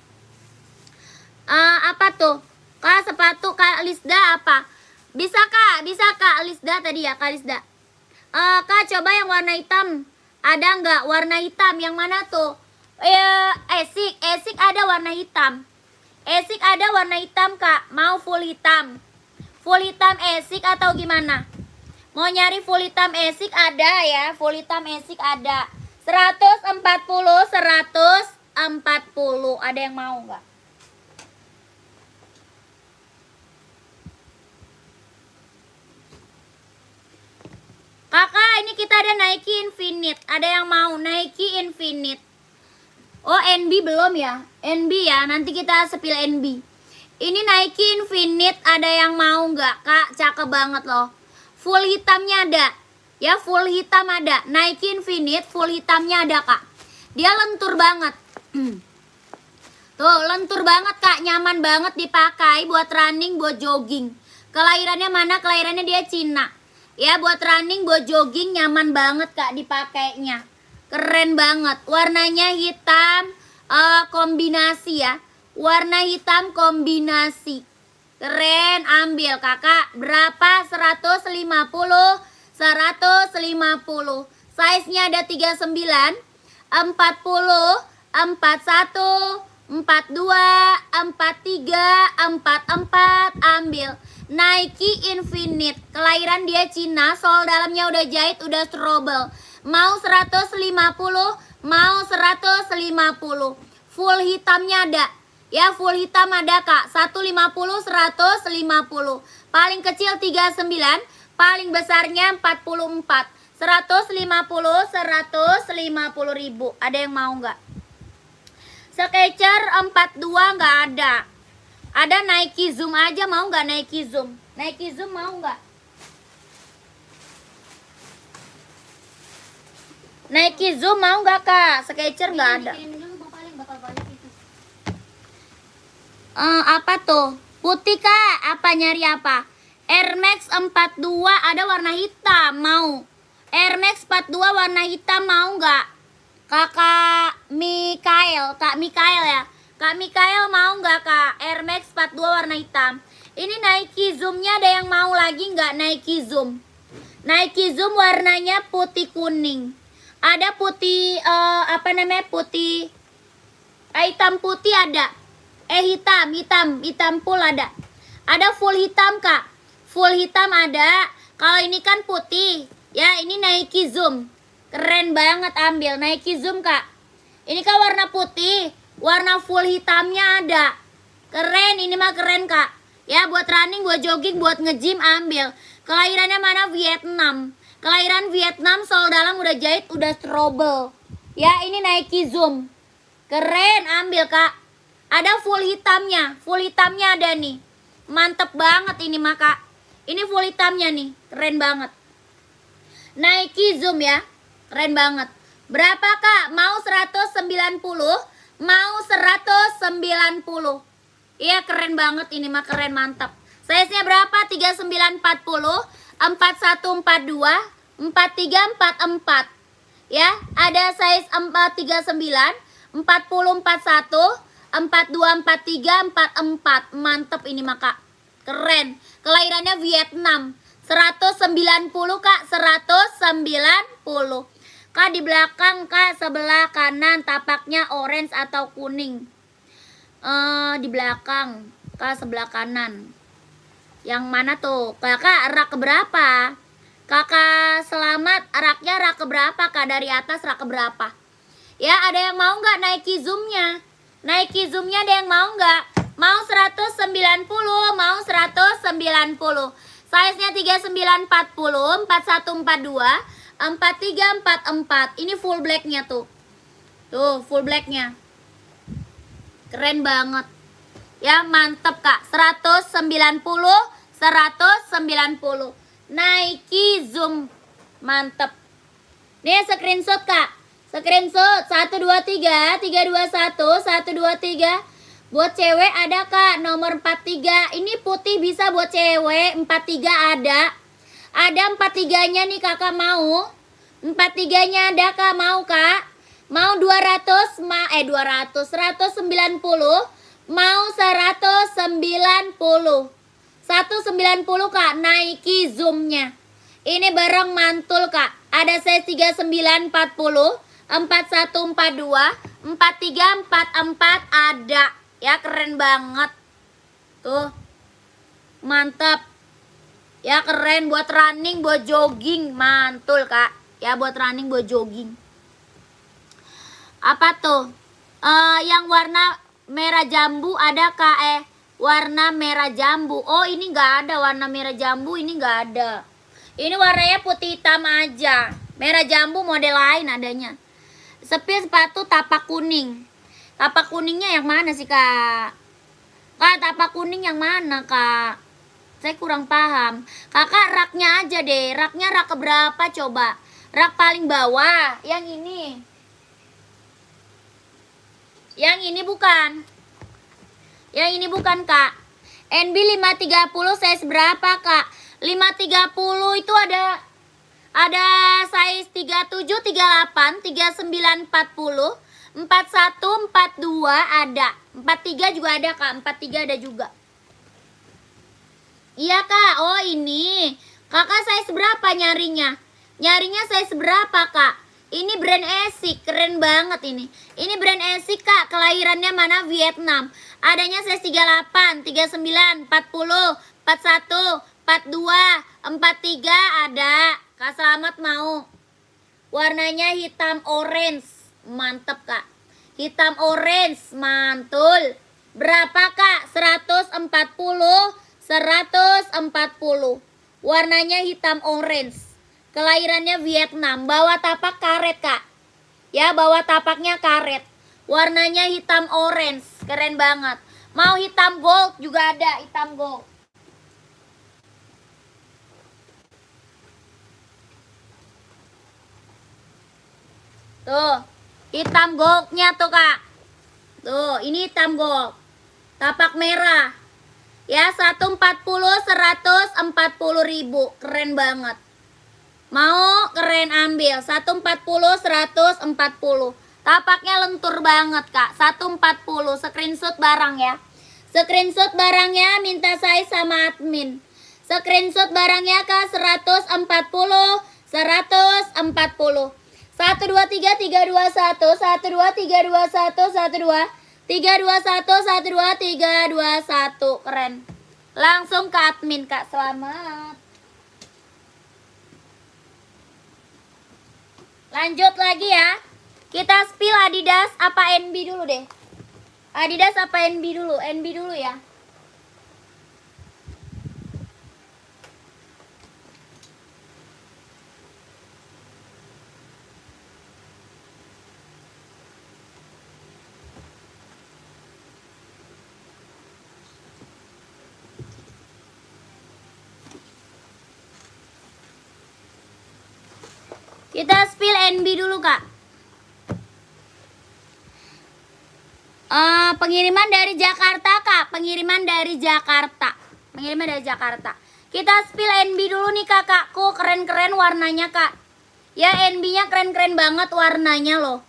Apa tuh? Kak, sepatu Kak Lisda apa? Bisa, Kak? Bisa, Kak Lisda tadi ya, Kak Lisda. Kak, coba yang warna hitam. Ada nggak warna hitam? Yang mana tuh? Esik ada warna hitam. Esik ada warna hitam, Kak. Mau full hitam? Full hitam Esik atau gimana? Mau nyari full hitam Esik ada ya. Full hitam Esik ada. 140, 140. Ada yang mau nggak? Kakak, ini kita ada Nike Infinite. Ada yang mau Nike Infinite? Oh, NB belum ya? NB ya, nanti kita sepil NB. Ini Nike Infinite, ada yang mau nggak, Kak? Cakep banget loh. Full hitamnya ada. Ya, full hitam ada. Nike Infinite, full hitamnya ada, Kak. Dia lentur banget. Tuh, lentur banget, Kak. Nyaman banget dipakai buat running, buat jogging. Kelahirannya mana? Kelahirannya dia Cina. Ya, buat running, buat jogging nyaman banget, Kak, dipakainya. Keren banget. Warnanya hitam kombinasi ya. Warna hitam kombinasi. Keren, ambil, Kakak. Berapa? 150. 150. Size-nya ada 39, 40, 41, 42, 43, 44. Ambil. Nike Infinite, kelahiran dia Cina, sol dalamnya udah jahit, udah strobel. Mau 150, mau 150. Full hitamnya ada. Ya, full hitam ada, Kak. 150, 150. Paling kecil 39, paling besarnya 44. 150, 150 ribu. Ada yang mau nggak? Skechers 42 nggak ada. Ada Nike Zoom aja, mau nggak Nike Zoom? Nike Zoom mau nggak? Nike Zoom mau nggak, Kak? Skechers nggak ada. Apa tuh? Putih, Kak? Apa nyari apa? Air Max 42 ada warna hitam, mau? Air Max 42 warna hitam mau nggak? Kakak Mikael, Kak Mikael ya? Kak Mikael mau nggak, Kak? Air Max 42 warna hitam. Ini Nike Zoom-nya ada yang mau lagi nggak Nike Zoom? Nike Zoom warnanya putih kuning. Ada putih, putih, hitam putih ada. Hitam full ada. Ada full hitam, Kak. Full hitam ada. Kalau ini kan putih. Ya, ini Nike Zoom. Keren banget, ambil. Nike Zoom, Kak. Ini kan warna putih. Warna full hitamnya ada. Keren, ini mah keren kak. Ya buat running, buat jogging, buat nge-gym ambil. Kelahirannya mana? Vietnam. Kelahiran Vietnam, sol dalam udah jahit, udah trouble. Ya ini Nike Zoom. Keren, ambil kak. Ada full hitamnya. Full hitamnya ada nih. Mantep banget ini mah kak. Ini full hitamnya nih. Keren banget. Nike Zoom ya. Keren banget. Berapa kak? Mau 190? Mau 190. Iya keren banget ini mah, keren, mantap. Size-nya berapa? 3940, 4142, 4344. Ya, ada size 439, 4041, 4243, 44. Mantep ini mah kak. Keren. Kelahirannya Vietnam. 190 kak, 190. Kak di belakang kak, sebelah kanan tapaknya orange atau kuning. Di belakang kak, sebelah kanan. Yang mana tuh? Kakak rak keberapa? Kakak Selamat, raknya rak keberapa kak? Dari atas rak keberapa? Ya ada yang mau nggak Nike Zoom-nya? Nike Zoom-nya ada yang mau nggak? Mau 190, mau 190. Size-nya 3940, 4142, 4344. Ini full black-nya tuh. Tuh, full black-nya. Keren banget. Ya, mantep kak. 190, 190. Nike Zoom. Mantep. Nih screenshot kak. Screenshot 123, 321, 123. Buat cewek ada kak, nomor 43. Ini putih bisa buat cewek, 43 ada. Ada 43-nya nih kakak mau. 43-nya ada kak, mau kak? Mau 200, 190, mau 190. 190 kak, Nike Zoom-nya. Ini barang mantul kak. Ada size 3940, 4142, 4344 ada. Ya keren banget. Tuh. Mantap. Ya keren buat running, buat jogging, mantul kak. Ya buat running, buat jogging. Apa tuh? Yang warna merah jambu ada kak? Warna merah jambu. Oh ini nggak ada warna merah jambu, ini nggak ada. Ini warnanya putih hitam aja. Merah jambu model lain adanya. Sepil sepatu tapak kuning. Tapak kuningnya yang mana sih kak? Kak tapak kuning yang mana kak? Saya kurang paham. Kakak raknya aja deh. Raknya rak keberapa coba? Rak paling bawah. Yang ini. Yang ini bukan. Yang ini bukan kak. NB 530 size berapa kak? 530 itu ada size 37, 38, 39, 40, 41, 42 ada. 43 juga ada kak. 43 ada juga. Iya kak. Oh ini. Kakak size berapa nyarinya? Nyarinya size berapa kak? Ini brand Asics, keren banget ini. Ini brand Asics kak, kelahirannya mana? Vietnam. Adanya size 38, 39, 40, 41, 42, 43 ada. Kak Selamat mau. Warnanya hitam orange. Mantep kak. Hitam orange, mantul. Berapa kak? 140, 140. Warnanya hitam orange. Kelahirannya Vietnam. Bawah tapak karet kak. Ya bawah tapaknya karet. Warnanya hitam orange. Keren banget. Mau hitam gold juga ada. Hitam gold. Tuh. Hitam goldnya tuh kak. Tuh ini hitam gold. Tapak merah. Ya 140, 140 ribu. Keren banget. Mau keren ambil 140, 140. Tapaknya lentur banget kak. 140. Screenshot barang ya. Screenshot barangnya minta saya sama admin. Screenshot barangnya kak 140, 140. 1, 2, 3, 3, 2, 1. 1, 2, 3, 2, 1. 1, 2, 3, 2, 1. 1, 2, 3, 2, 1. 1, 2, 3, 2, 1. Keren. Langsung ke admin kak. Selamat. Lanjut lagi ya. Kita spill Adidas apa NB dulu deh. Adidas apa NB dulu? NB dulu ya. Kita spill NB dulu, Kak. Pengiriman dari Jakarta, Kak. Pengiriman dari Jakarta. Pengiriman dari Jakarta. Kita spill NB dulu nih, Kakakku. Keren-keren warnanya, Kak. Ya, NB-nya keren-keren banget warnanya loh.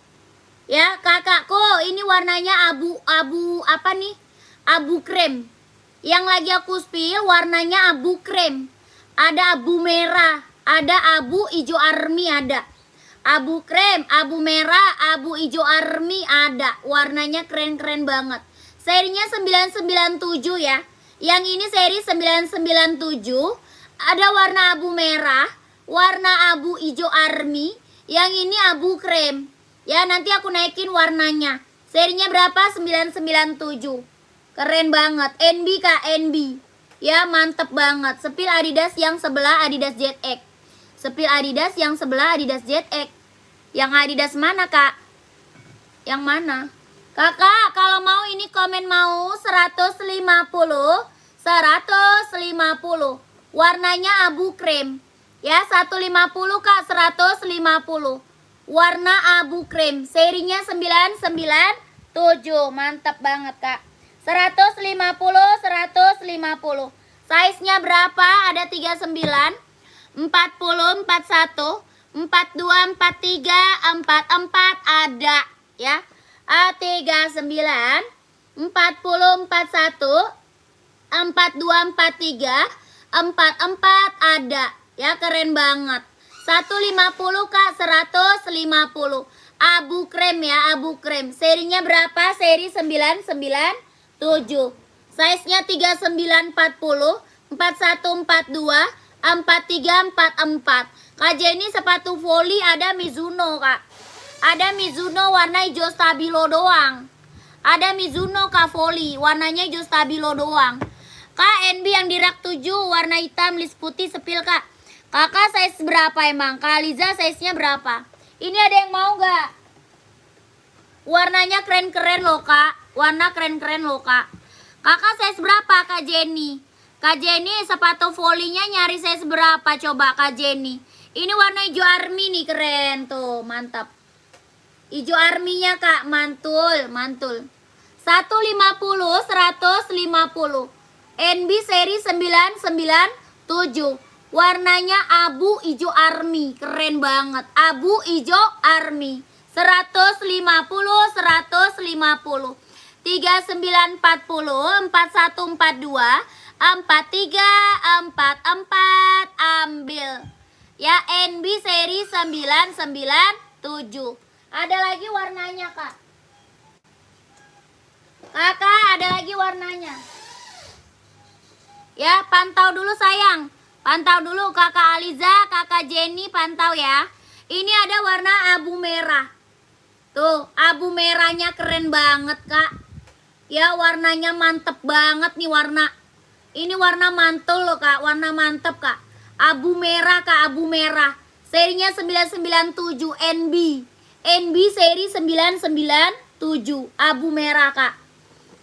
Ya, Kakakku, ini warnanya abu apa nih? Abu krem. Yang lagi aku spill warnanya abu krem. Ada abu merah, ada abu hijau army ada. Abu krem, abu merah, abu hijau army ada. Warnanya keren-keren banget. Serinya 997 ya. Yang ini seri 997. Ada warna abu merah, warna abu hijau army. Yang ini abu krem. Ya, nanti aku naikin warnanya. Serinya berapa? 997. Keren banget. NB, Kak, NB. Ya, mantep banget. Sepil Adidas yang sebelah Adidas ZX. Sepil Adidas yang sebelah Adidas ZX. Yang Adidas mana, Kak? Yang mana? Kakak, kalau mau ini komen mau 150. 150. Warnanya abu krem. Ya, 150, Kak, 150. Warna abu krem. Serinya 997. Mantap banget, Kak. 150, 150. Size-nya berapa? Ada 39, 40, 41, 42, 43, 44 ada ya. A39, 40, 41, 42, 43, 44 ada ya, keren banget. 150, Kak, 150. Abu krem ya, abu krem. Serinya berapa? Seri 997. Size-nya 39, 40, 41, 42, 43, 44. Kak Jenny sepatu voli ada Mizuno, Kak. Ada Mizuno warna hijau stabilo doang. Ada Mizuno, Kak, voli. Warnanya hijau stabilo doang. Kak, NB yang di rak 7 warna hitam list putih sepil, Kak. Kakak size berapa emang? Kak Liza size-nya berapa? Ini ada yang mau gak? Warnanya keren-keren loh, Kak. Warna keren-keren loh, Kak. Kakak size berapa, Kak Jenny? Kak Jenny sepatu volinya nyari size berapa coba, Kak Jenny? Ini warna hijau army nih, keren tuh, mantap. Hijau arminya, Kak, mantul, mantul. 150, 150. NB seri 997. Warnanya abu hijau army, keren banget. Abu hijau army. 150, 150. 3940, 4142, 43, 44 ambil. Ya, NB seri 997. Ada lagi warnanya, Kak. Kakak, ada lagi warnanya. Ya, pantau dulu sayang. Pantau dulu Kakak Aliza, Kakak Jenny, pantau ya. Ini ada warna abu merah. Tuh, abu merahnya keren banget, Kak. Ya, warnanya mantep banget nih warna. Ini warna mantul loh, Kak. Warna mantep, Kak. Abu merah, Kak, abu merah. Serinya 997 NB. NB seri 997. Abu merah, Kak.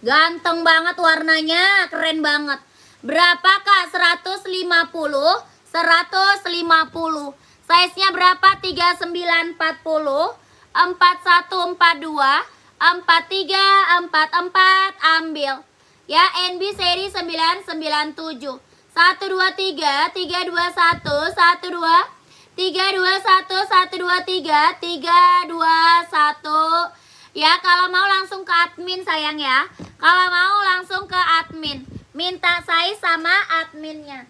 Ganteng banget warnanya, keren banget. Berapa, Kak? 150, 150. Size-nya berapa? 3940, 4142, 43, 44 ambil. Ya, NB seri 997. 123, 321, 12, 321, 123, 321. Ya, kalau mau langsung ke admin sayang ya. Kalau mau langsung ke admin. Minta size sama adminnya.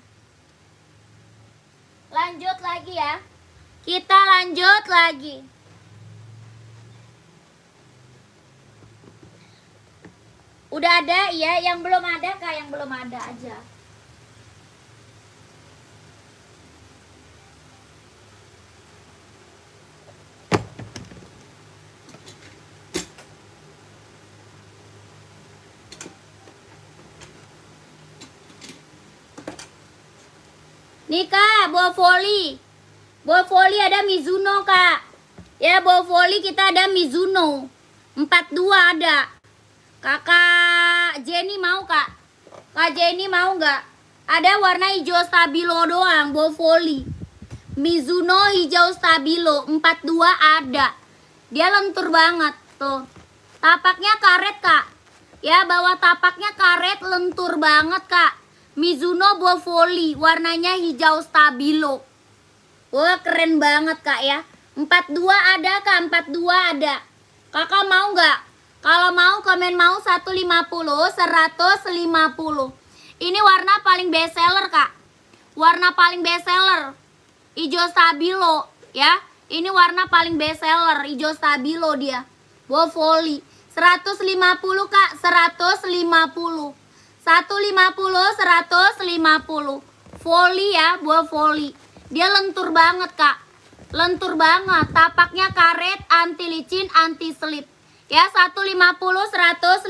Lanjut lagi ya. Kita lanjut lagi. Udah ada ya, yang belum ada, Kak, yang belum ada aja. Nih kak, bola voli. Bola voli ada Mizuno kak. Ya bola voli kita ada Mizuno 42 ada. Kakak Jenny mau kak? Kak Jenny mau nggak? Ada warna hijau stabilo doang, bola voli. Mizuno hijau stabilo 42 ada. Dia lentur banget tuh. Tapaknya karet kak. Ya bawah tapaknya karet, lentur banget kak. Mizuno bola voli, warnanya hijau stabilo. Wah keren banget kak ya. 42 ada kak, 42 ada. Kakak mau nggak? Kalau mau komen mau 150, 150. Ini warna paling best seller kak. Warna paling best seller. Hijau stabilo ya. Ini warna paling best seller, hijau stabilo dia. Bola voli 150 kak, 150. 150, 150. Voli ya, bola voli. Dia lentur banget kak. Lentur banget. Tapaknya karet, anti licin, anti slip. Ya 150, 150.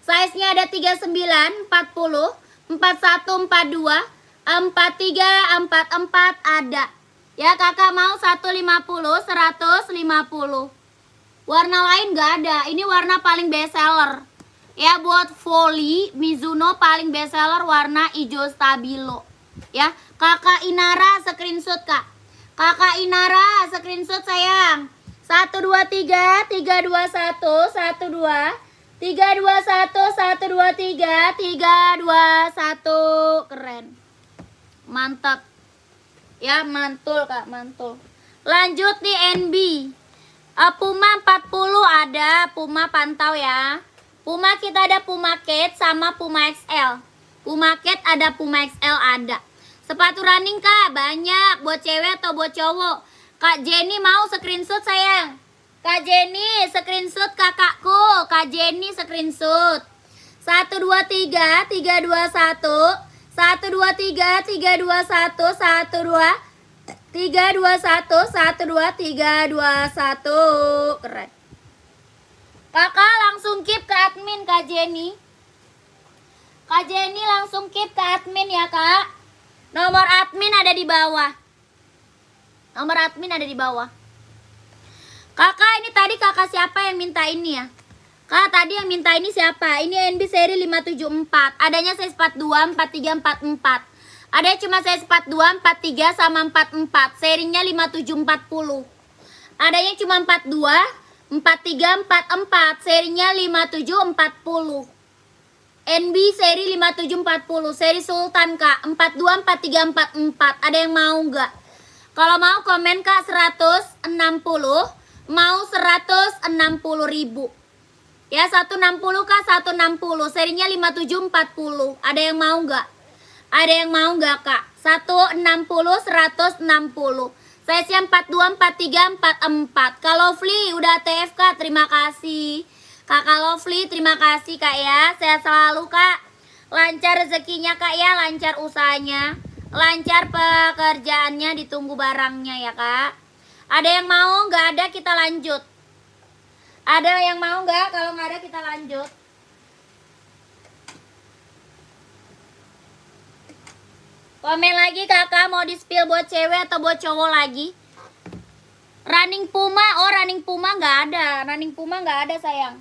Size-nya ada 39, 40, 41, 42, 43, 44 ada. Ya kakak mau 150, 150. Warna lain nggak ada. Ini warna paling best seller. Ya buat voli Mizuno paling best seller warna hijau stabilo. Ya kakak Inara screenshot kak. Kakak Inara screenshot sayang. 123 321 12 321 123 321. Keren. Mantap. Ya mantul kak, mantul. Lanjut di NB. Puma 40 ada, Puma pantau ya. Puma kita ada Puma Kate sama Puma XL. Puma Kate ada, Puma XL ada. Sepatu running kak, banyak. Buat cewek atau buat cowok. Kak Jenny mau screenshot sayang. Kak Jenny screenshot kakakku. Kak Jenny screenshot. 123 321 123 321 12 321 12321. Keren. Kakak langsung keep ke admin Kak Jenny. Kak Jenny langsung keep ke admin ya kak. Nomor admin ada di bawah. Nomor admin ada di bawah. Kakak ini tadi kakak siapa yang minta ini ya? Kak tadi yang minta ini siapa? Ini NB seri 574. Adanya size 42, 43, 44. Ada cuma size 42, 43 sama 44. Serinya 5740. Adanya cuma 42, 43, 44. Serinya 5740. NB seri 5740. Seri Sultan kak. 42, 43, 44. Ada yang mau nggak? Kalau mau komen kak 160, mau 160 ribu. Ya 160 kak, 160. Serinya 5740. Ada yang mau nggak? Ada yang mau nggak kak? 160, 160. Size-nya 42, 43, 44. Kak Lovely udah TFK, terima kasih. Kakak Lovely terima kasih kak ya. Sehat selalu kak. Lancar rezekinya kak ya, lancar usahanya. Lancar pekerjaannya, ditunggu barangnya ya kak. Ada yang mau? Nggak ada kita lanjut. Ada yang mau nggak? Kalau nggak ada kita lanjut. Komen lagi kakak mau di spill buat cewek atau buat cowok lagi. Running Puma, oh running Puma nggak ada. Running Puma nggak ada sayang.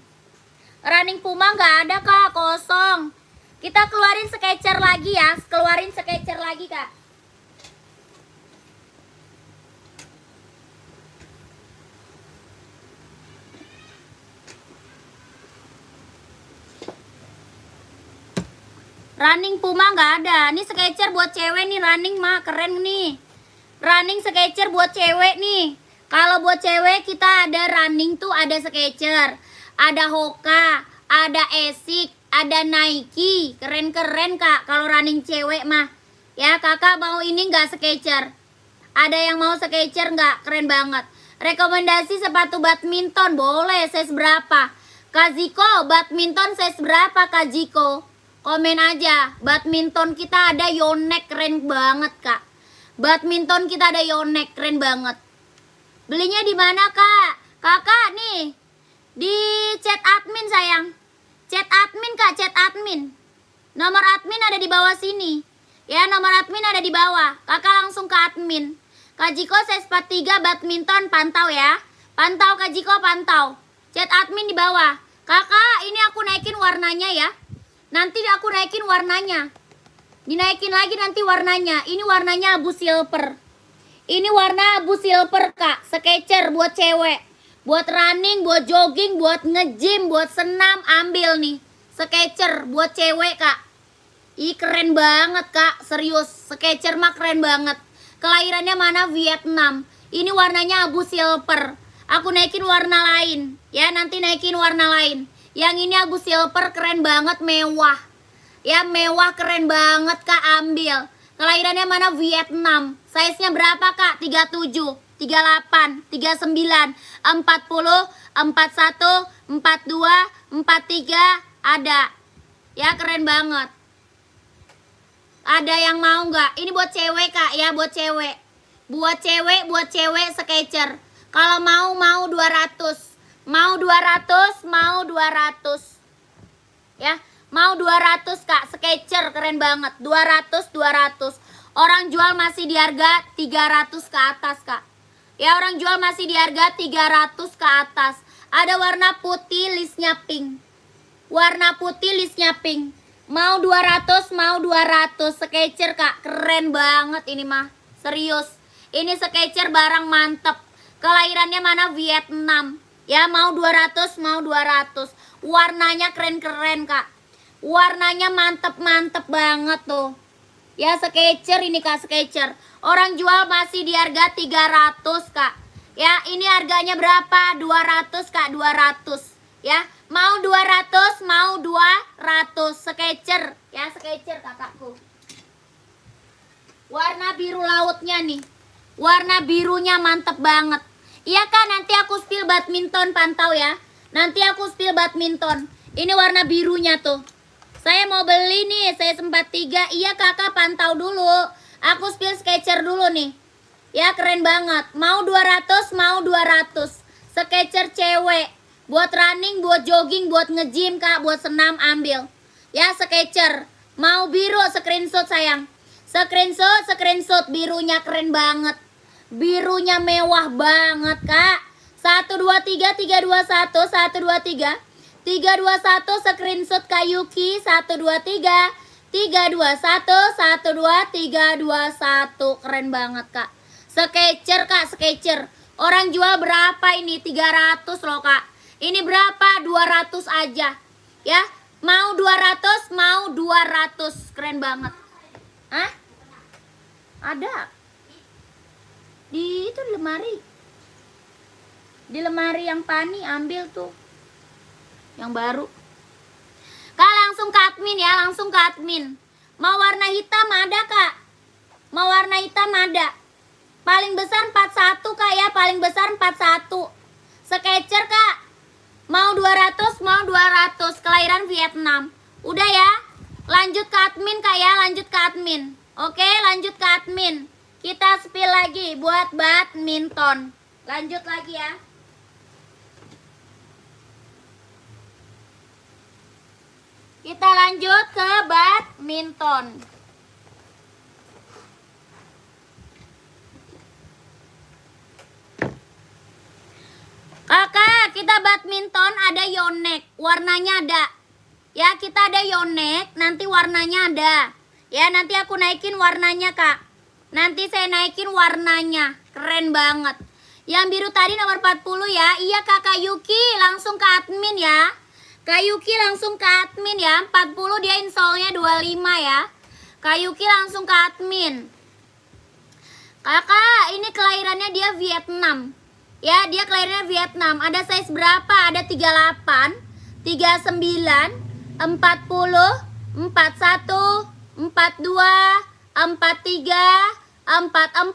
Running Puma nggak ada kak, kosong. Kita keluarin Skechers lagi ya, keluarin Skechers lagi kak. Running Puma nggak ada. Ini Skechers buat cewek nih, running mah keren nih. Running Skechers buat cewek nih. Kalau buat cewek kita ada running tuh ada Skechers, ada Hoka, ada Asics, ada Nike. Keren-keren kak kalau running cewek mah. Ya kakak mau ini nggak Skechers? Ada yang mau Skechers nggak? Keren banget. Rekomendasi sepatu badminton boleh, size berapa? Kak Ziko, badminton size berapa Kak Ziko? Komen aja. Badminton kita ada Yonex, keren banget kak. Badminton kita ada Yonex, keren banget. Belinya di mana kak? Kakak nih di chat admin sayang. Chat admin kak, chat admin. Nomor admin ada di bawah sini. Ya, nomor admin ada di bawah. Kakak langsung ke admin. Kak Jiko saya 43 badminton, pantau ya. Pantau Kak Jiko, pantau. Chat admin di bawah. Kakak, ini aku naikin warnanya ya. Nanti aku naikin warnanya. Dinaikin lagi nanti warnanya. Ini warnanya abu silver. Ini warna abu silver Kak. Sketcher buat cewek. Buat running, buat jogging, buat nge-gym, buat senam. Ambil nih. Sketcher buat cewek Kak. Ih keren banget Kak. Serius. Sketcher mah keren banget. Kelahirannya mana? Vietnam. Ini warnanya abu silver. Aku naikin warna lain. Ya nanti naikin warna lain. Yang ini abu silver keren banget, mewah. Ya mewah keren banget Kak, ambil. Kelahirannya mana? Vietnam. Size-nya berapa Kak? 37, 38, 39, 40, 41, 42, 43 ada. Ya keren banget. Ada yang mau nggak? Ini buat cewek Kak ya, buat cewek. Buat cewek Sketcher. Kalau mau 200. Mau 200, mau 200. Ya, mau 200 Kak, Sketcher keren banget. 200. Orang jual masih di harga 300 ke atas Kak. Ya, orang jual masih di harga 300 ke atas. Ada warna putih, listnya pink. Warna putih, listnya pink. Mau 200, mau 200. Sketcher Kak, keren banget ini mah. Serius. Ini Sketcher barang mantep. Kelahirannya mana? Vietnam. Ya mau 200, mau 200. Warnanya keren-keren Kak. Warnanya mantep-mantep banget tuh. Ya Sketcher ini Kak, Sketcher. Orang jual masih di harga 300 Kak. Ya ini harganya berapa? 200 Kak, 200. Ya mau 200, mau 200. Sketcher. Ya Sketcher kakakku. Warna biru lautnya nih. Warna birunya mantep banget. Iya Kak, nanti aku spill badminton, pantau ya. Nanti aku spill badminton. Ini warna birunya tuh. Saya mau beli nih, saya 43. Iya Kakak, pantau dulu. Aku spill Sketcher dulu nih. Ya keren banget. Mau 200, mau 200. Sketcher cewek. Buat running, buat jogging, buat nge-gym Kak, buat senam ambil. Ya Sketcher. Mau biru, screenshot sayang. Screenshot birunya keren banget. Birunya mewah banget Kak. 1, 2, 3, 3, 2, 1, 1, 2, 3 3, 2, 1, screenshot Kak Yuki. 1, 2, 3 3, 2, 1, 1, 2, 3, 2, 1. Keren banget Kak. Sketcher Kak, Sketcher. Orang jual berapa ini? 300 loh Kak. Ini berapa? 200 aja. Ya, mau 200, mau 200. Keren banget. Hah? Ada. Di itu lemari. Di lemari yang Pani ambil tuh. Yang baru. Kak langsung ke admin ya, langsung ke admin. Mau warna hitam ada Kak. Mau warna hitam ada. Paling besar 41 Kak ya, paling besar 41. Sketcher Kak. Mau 200, mau 200. Kelahiran Vietnam. Udah ya. Lanjut ke admin Kak ya, lanjut ke admin. Oke, lanjut ke admin. Kita spill lagi buat badminton. Lanjut lagi ya. Kita lanjut ke badminton. Kakak, kita badminton ada yonex. Warnanya ada. Ya, kita ada yonex. Nanti warnanya ada. Ya, nanti aku naikin warnanya Kak. Nanti saya naikin warnanya. Keren banget. Yang biru tadi nomor 40 ya. Iya Kakak Yuki, langsung ke admin ya. Kak Yuki langsung ke admin ya. 40 dia installnya 25 ya. Kak Yuki langsung ke admin. Kakak, ini kelahirannya dia Vietnam. Ya, dia kelahirannya Vietnam. Ada size berapa? Ada 38, 39, 40, 41, 42, 43, 44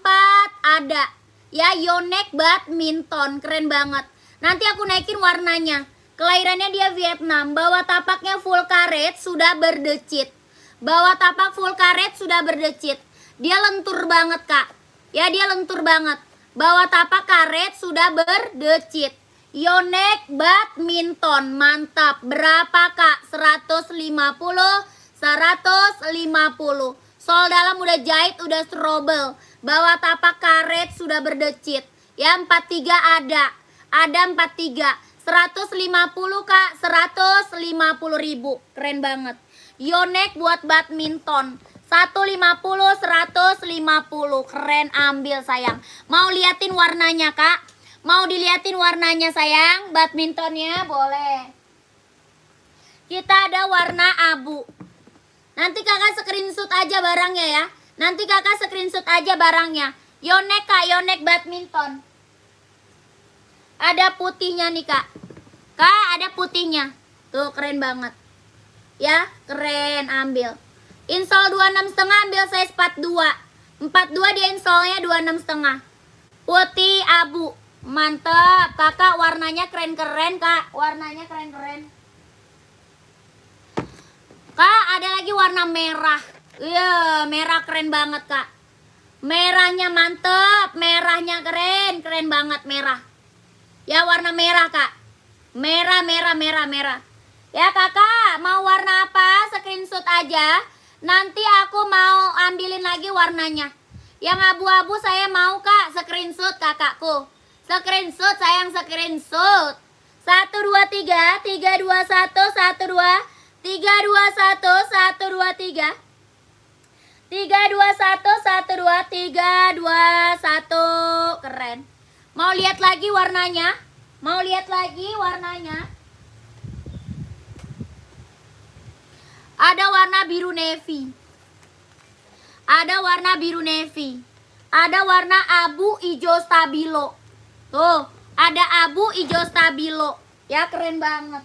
ada. Ya, yonex badminton keren banget. Nanti aku naikin warnanya. Kelahirannya dia Vietnam. Bawah tapaknya full karet sudah berdecit. Bawah tapak full karet sudah berdecit. Dia lentur banget Kak. Ya, dia lentur banget. Bawah tapak karet sudah berdecit. Yonex badminton mantap. Berapa Kak? 150, 150. Sol dalam udah jahit, udah strobel. Bawah tapak karet sudah berdecit. Ya 43 ada. Ada 43. 150 Kak, 150.000. Keren banget. Yonex buat badminton. 150, 150. Keren, ambil sayang. Mau liatin warnanya Kak? Mau diliatin warnanya sayang? Badmintonnya boleh. Kita ada warna abu. Nanti kakak screenshot aja barangnya ya. Nanti kakak screenshot aja barangnya. Yonex Kak, Yonex badminton. Ada putihnya nih Kak. Kak, ada putihnya. Tuh keren banget. Ya, keren, ambil. Insole 26,5 ambil size 42. 42 dia insole-nya 26,5. Putih abu. Mantap. Kakak warnanya keren-keren Kak. Warnanya keren-keren. Kak, ada lagi warna merah. Iya, merah keren banget Kak. Merahnya mantep, merahnya keren, keren banget merah. Ya warna merah Kak. Merah, merah, merah, merah. Ya kakak, mau warna apa? Screenshot aja. Nanti aku mau ambilin lagi warnanya. Yang abu-abu saya mau Kak, screenshot kakakku. Screenshot sayang, screenshot. 1, 2, 3, 3, 2, 1, 1, 2. 3, 2, 1, 1, 2, 3. 3, 2, 1, 1, 2, 3, 2, 1. Keren. Mau lihat lagi warnanya? Mau lihat lagi warnanya? Ada warna biru navy. Ada warna biru navy. Ada warna abu hijau stabilo. Tuh, ada abu hijau stabilo. Ya keren banget.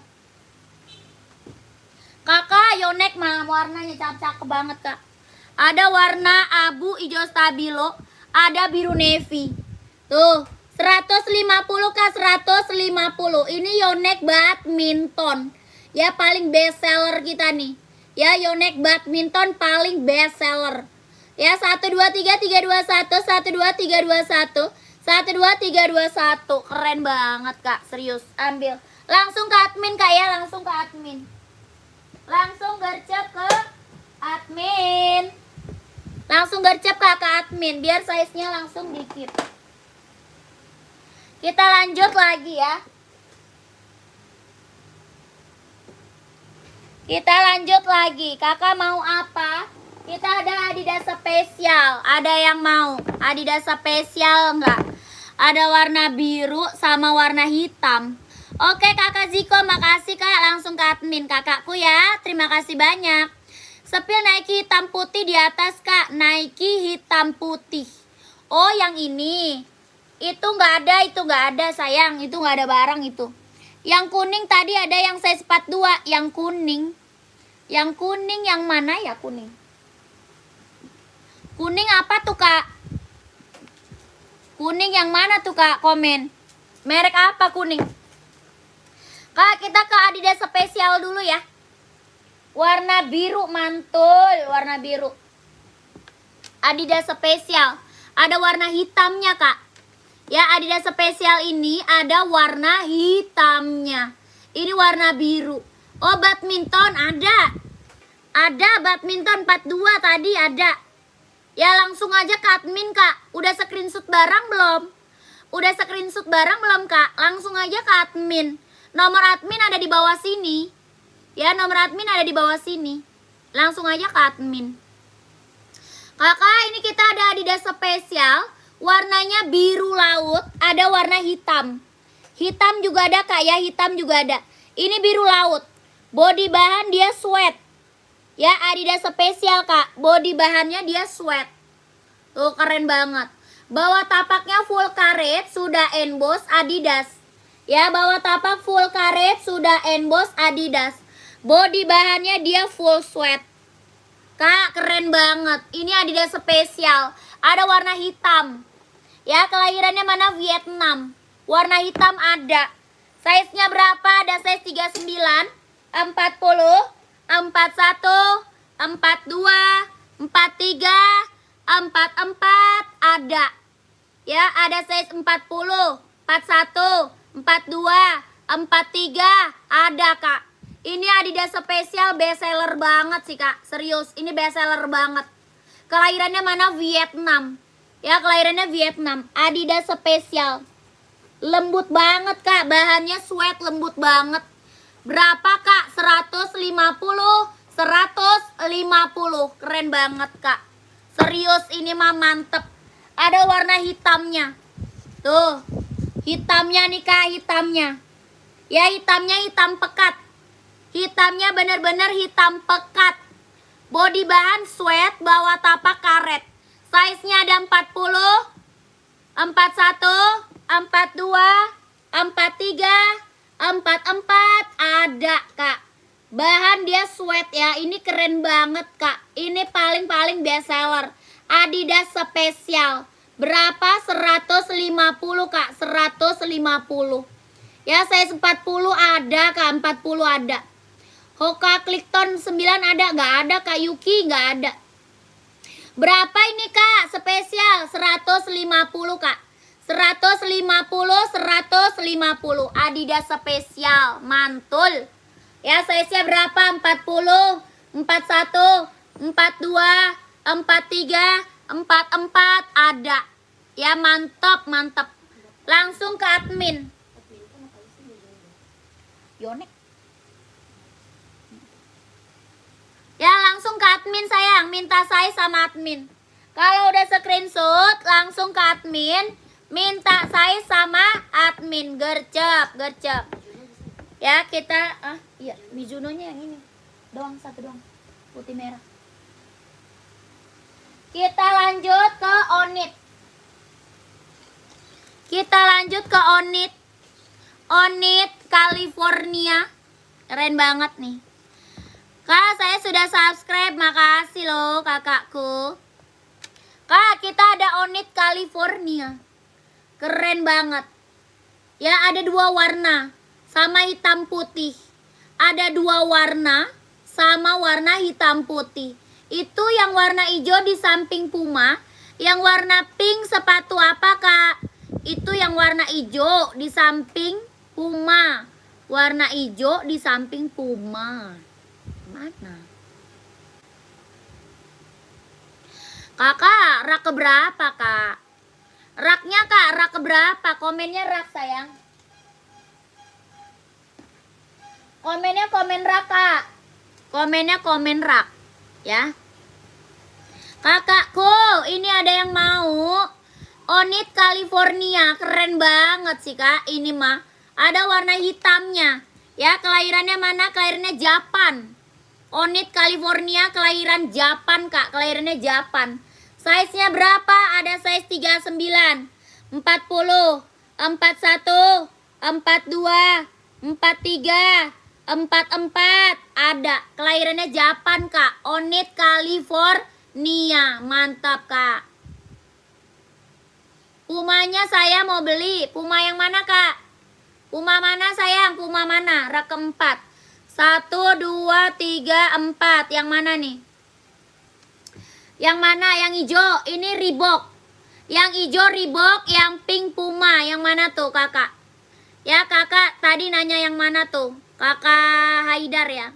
Kakak, Yonex mah warnanya cakep banget Kak. Ada warna abu hijau stabilo, ada biru navy. Tuh, 150 Kak, 150. Ini Yonex badminton. Ya paling best seller kita nih. Ya Yonex badminton paling best seller. Ya 1 2 3 3 2 1 1 2 3 2 1 1 2 3 2 1. Keren banget Kak, serius. Ambil. Langsung ke admin Kak ya, langsung ke admin. Langsung gercep ke admin. Langsung gercep ke admin biar size-nya langsung dikit. Kita lanjut lagi ya. Kita lanjut lagi. Kakak mau apa? Kita ada Adidas spesial. Ada yang mau Adidas spesial enggak? Ada warna biru sama warna hitam. Oke kakak Ziko, makasih Kak. Langsung ke admin kakakku ya. Terima kasih banyak. Sepil Nike hitam putih di atas Kak. Nike hitam putih. Oh yang ini. Itu nggak ada sayang. Itu nggak ada barang itu. Yang kuning tadi ada yang size 42. Yang kuning. Yang kuning yang mana ya kuning? Kuning apa tuh Kak? Kuning yang mana tuh Kak? Komen. Merek apa kuning? Kak, kita ke Adidas spesial dulu ya. Warna biru mantul, warna biru. Adidas spesial. Ada warna hitamnya, Kak. Ya, Adidas spesial ini ada warna hitamnya. Ini warna biru. Oh, badminton ada. Ada badminton 42 tadi ada. Ya, langsung aja ke admin, Kak. Udah screenshot barang belum? Udah screenshot barang belum, Kak? Langsung aja ke admin. Nomor admin ada di bawah sini. Ya, nomor admin ada di bawah sini. Langsung aja ke admin. Kakak, ini kita ada Adidas spesial. Warnanya biru laut. Ada warna hitam. Hitam juga ada Kak ya, hitam juga ada. Ini biru laut. Body bahan dia sweat. Ya, Adidas spesial Kak. Body bahannya dia sweat. Tuh, keren banget. Bawah tapaknya full karet, sudah emboss Adidas. Ya, bawah tapak full karet, sudah emboss Adidas. Body bahannya dia full sweat. Kak, keren banget. Ini Adidas spesial. Ada warna hitam. Ya, kelahirannya mana? Vietnam. Warna hitam ada. Size-nya berapa? Ada size 39, 40, 41, 42, 43, 44 ada. Ya, ada size 40, 41, 42, 43 ada Kak. Ini Adidas spesial best seller banget sih Kak. Serius, ini best seller banget. Kelahirannya mana? Vietnam. Ya, kelahirannya Vietnam. Adidas spesial. Lembut banget kak, bahannya sweat, lembut banget. Berapa kak? 150. 150. Keren banget kak. Serius, ini mah mantep. Ada warna hitamnya. Tuh, hitamnya nih kak, hitamnya. Ya, hitamnya hitam pekat. Hitamnya bener-bener hitam pekat. Body bahan sweat, bawah tapak karet. Size-nya ada 40, 41, 42, 43, 44, ada kak. Bahan dia sweat ya, ini keren banget kak. Ini paling best seller. Adidas spesial. Berapa? 150 kak, 150. Ya, size 40 ada kak, 40 ada. Hoka Clifton 9 ada, nggak ada kak. Yuki nggak ada. Berapa ini kak? Spesial 150 kak. 150, 150. Adidas spesial, mantul. Ya, size-nya berapa? 40, 41, 42, 43, 44 ada. Ya, mantap, mantap. Langsung ke admin. Yonek. Ya, langsung ke admin sayang, minta saya sama admin. Kalau udah screenshot, langsung ke admin, minta saya sama admin. Gercep, gercep. Ya, kita iya, Mizuno-nya yang ini. Doang, satu doang. Putih merah. Kita lanjut ke Onit. Kita lanjut ke Onit. Onit California. Keren banget nih. Kak, saya sudah subscribe. Makasih loh kakakku. Kak, kita ada Onit California. Keren banget. Ya, ada dua warna. Sama hitam putih. Ada dua warna. Sama warna hitam putih. Itu yang warna hijau di samping Puma. Yang warna pink sepatu apa kak? Itu yang warna hijau di samping Puma. Warna hijau di samping Puma. Mana? Kakak, rak keberapa kak? Raknya kak, rak keberapa? Komennya rak sayang. Komennya komen rak kak. Komennya komen rak. Ya. Kakakku, ini ada yang mau Onit California. Keren banget sih kak. Ini mah ada warna hitamnya. Ya, kelahirannya mana? Kelahirannya Japan. Onit California kelahiran Japan kak. Kelahirannya Japan. Size-nya berapa? Ada size 39, 40, 41, 42, 43, 44 ada. Kelahirannya Japan kak. Onit California. Mantap kak. Pumanya saya mau beli. Puma yang mana kak? Puma mana sayang? Puma mana? Rak keempat. 1, 2, 3, 4. Yang mana nih? Yang mana? Yang hijau. Ini Reebok. Yang hijau Reebok. Yang pink Puma. Yang mana tuh kakak? Ya kakak tadi nanya yang mana tuh? Kakak Haidar ya.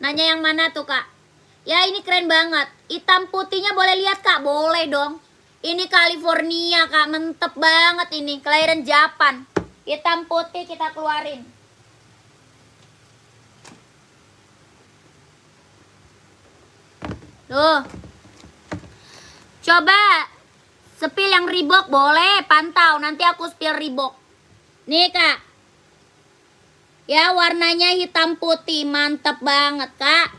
Nanya yang mana tuh kak? Ya, ini keren banget. Hitam putihnya boleh lihat kak? Boleh dong. Ini California kak. Mantep banget ini. Kelahiran Japan. Hitam putih kita keluarin. Tuh. Coba spill yang Reebok boleh, pantau. Nanti aku spill Reebok. Nih kak. Ya, warnanya hitam putih. Mantep banget kak.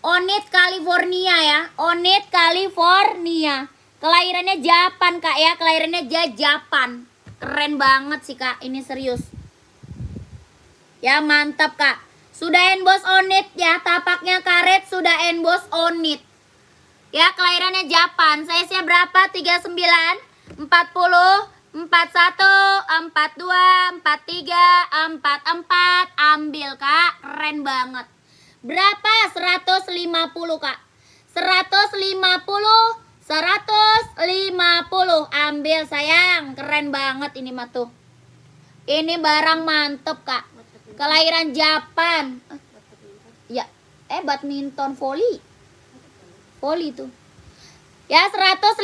Onit California ya. Onit California. Kelahirannya Japan kak ya. Kelahirannya Japan. Keren banget sih kak. Ini serius. Ya, mantap kak. Sudah emboss Onit ya. Tapaknya karet sudah emboss Onit. Ya, kelahirannya Japan. Size-nya berapa? 39, 40, 41, 42, 43, 44. Ambil kak. Keren banget. Berapa? 150 kak. 150, 150. Ambil sayang. Keren banget ini mah tuh. Ini barang mantep kak. Kelahiran Japan. Ya, badminton volley. Volley tuh. Ya 150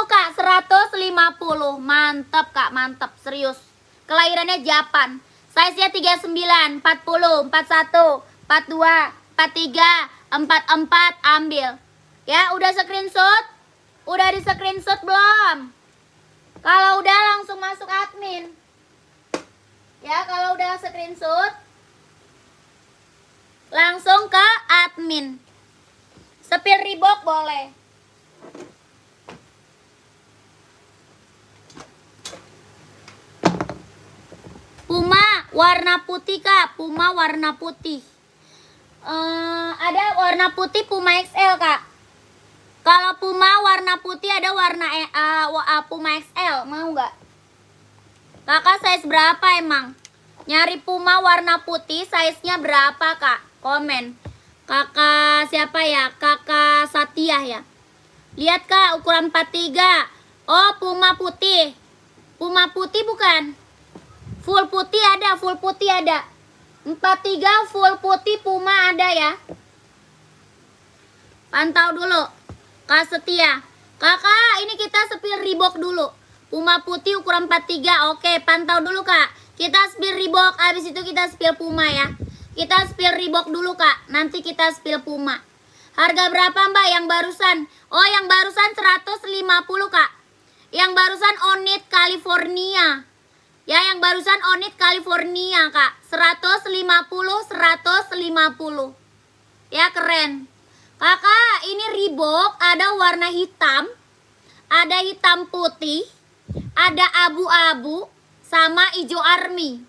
Kak, 150. Mantap Kak, mantap, serius. Kelahirannya Japan. Size-nya 39, 40, 41, 42, 43, 44, ambil. Ya, udah screenshot? Udah di screenshot belum? Kalau udah langsung masuk admin. Ya, kalau udah screenshot langsung ke admin. Sepil Reebok boleh. Puma warna putih Kak, Puma warna putih. Ada warna putih Puma XL Kak. Kalau Puma warna putih ada warna Puma XL, mau nggak? Kakak size berapa emang? Nyari Puma warna putih, size-nya berapa Kak? Komen. Kakak siapa ya? Kakak Satya ya. Lihat Kak, ukuran 43. Oh, Puma putih. Puma putih bukan? Full putih ada, full putih ada. 43 full putih Puma ada ya. Pantau dulu Kak Setia. Kakak, ini kita spill Reebok dulu. Puma putih ukuran 43. Oke, pantau dulu Kak. Kita spill Reebok, habis itu kita spill Puma ya. Kita spill Reebok dulu Kak. Nanti kita spill Puma. Harga berapa Mbak yang barusan? Oh, yang barusan 150 Kak. Yang barusan Onit California. Ya, yang barusan Onit California Kak. 150, 150. Ya, keren. Kakak, ini Reebok ada warna hitam, ada hitam putih, ada abu-abu, sama hijau army.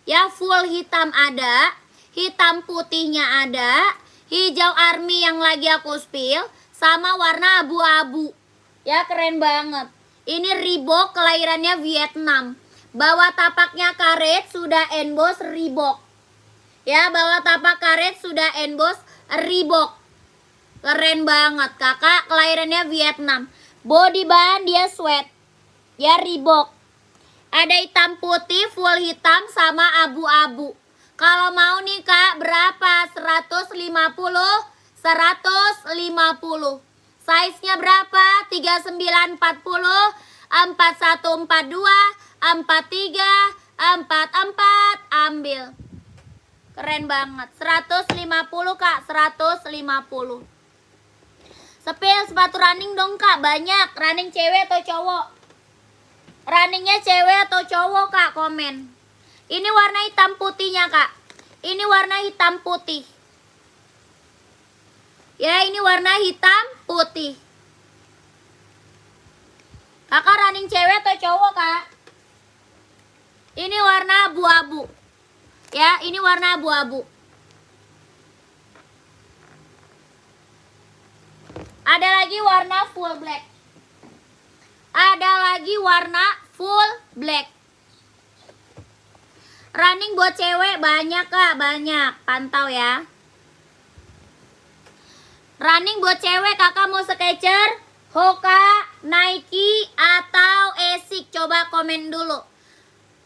Ya, full hitam ada, hitam putihnya ada, hijau army yang lagi aku spill, sama warna abu-abu. Ya, keren banget. Ini Reebok, kelahirannya Vietnam. Bawah tapaknya karet sudah emboss Reebok. Ya, bawah tapak karet sudah emboss Reebok. Keren banget kakak, kelahirannya Vietnam. Body bahan dia sweat. Ya, Reebok. Ada hitam putih, full hitam sama abu-abu. Kalau mau nih kak, berapa? 150, 150. Size-nya berapa? 39, 40, 41, 42, 43, 44, ambil. Keren banget. 150 kak, 150. Spill sepatu running dong kak, banyak. Running cewek atau cowok? Runningnya cewek atau cowok kak, komen. Ini warna hitam putihnya kak. Ini warna hitam putih. Ya, ini warna hitam putih. Kakak running cewek atau cowok kak? Ini warna abu-abu. Ya, ini warna abu-abu. Ada lagi warna full black. Ada lagi warna full black. Running buat cewek banyak kak, banyak. Pantau ya. Running buat cewek, kakak mau Skechers, Hoka, Nike, atau Asics? Coba komen dulu.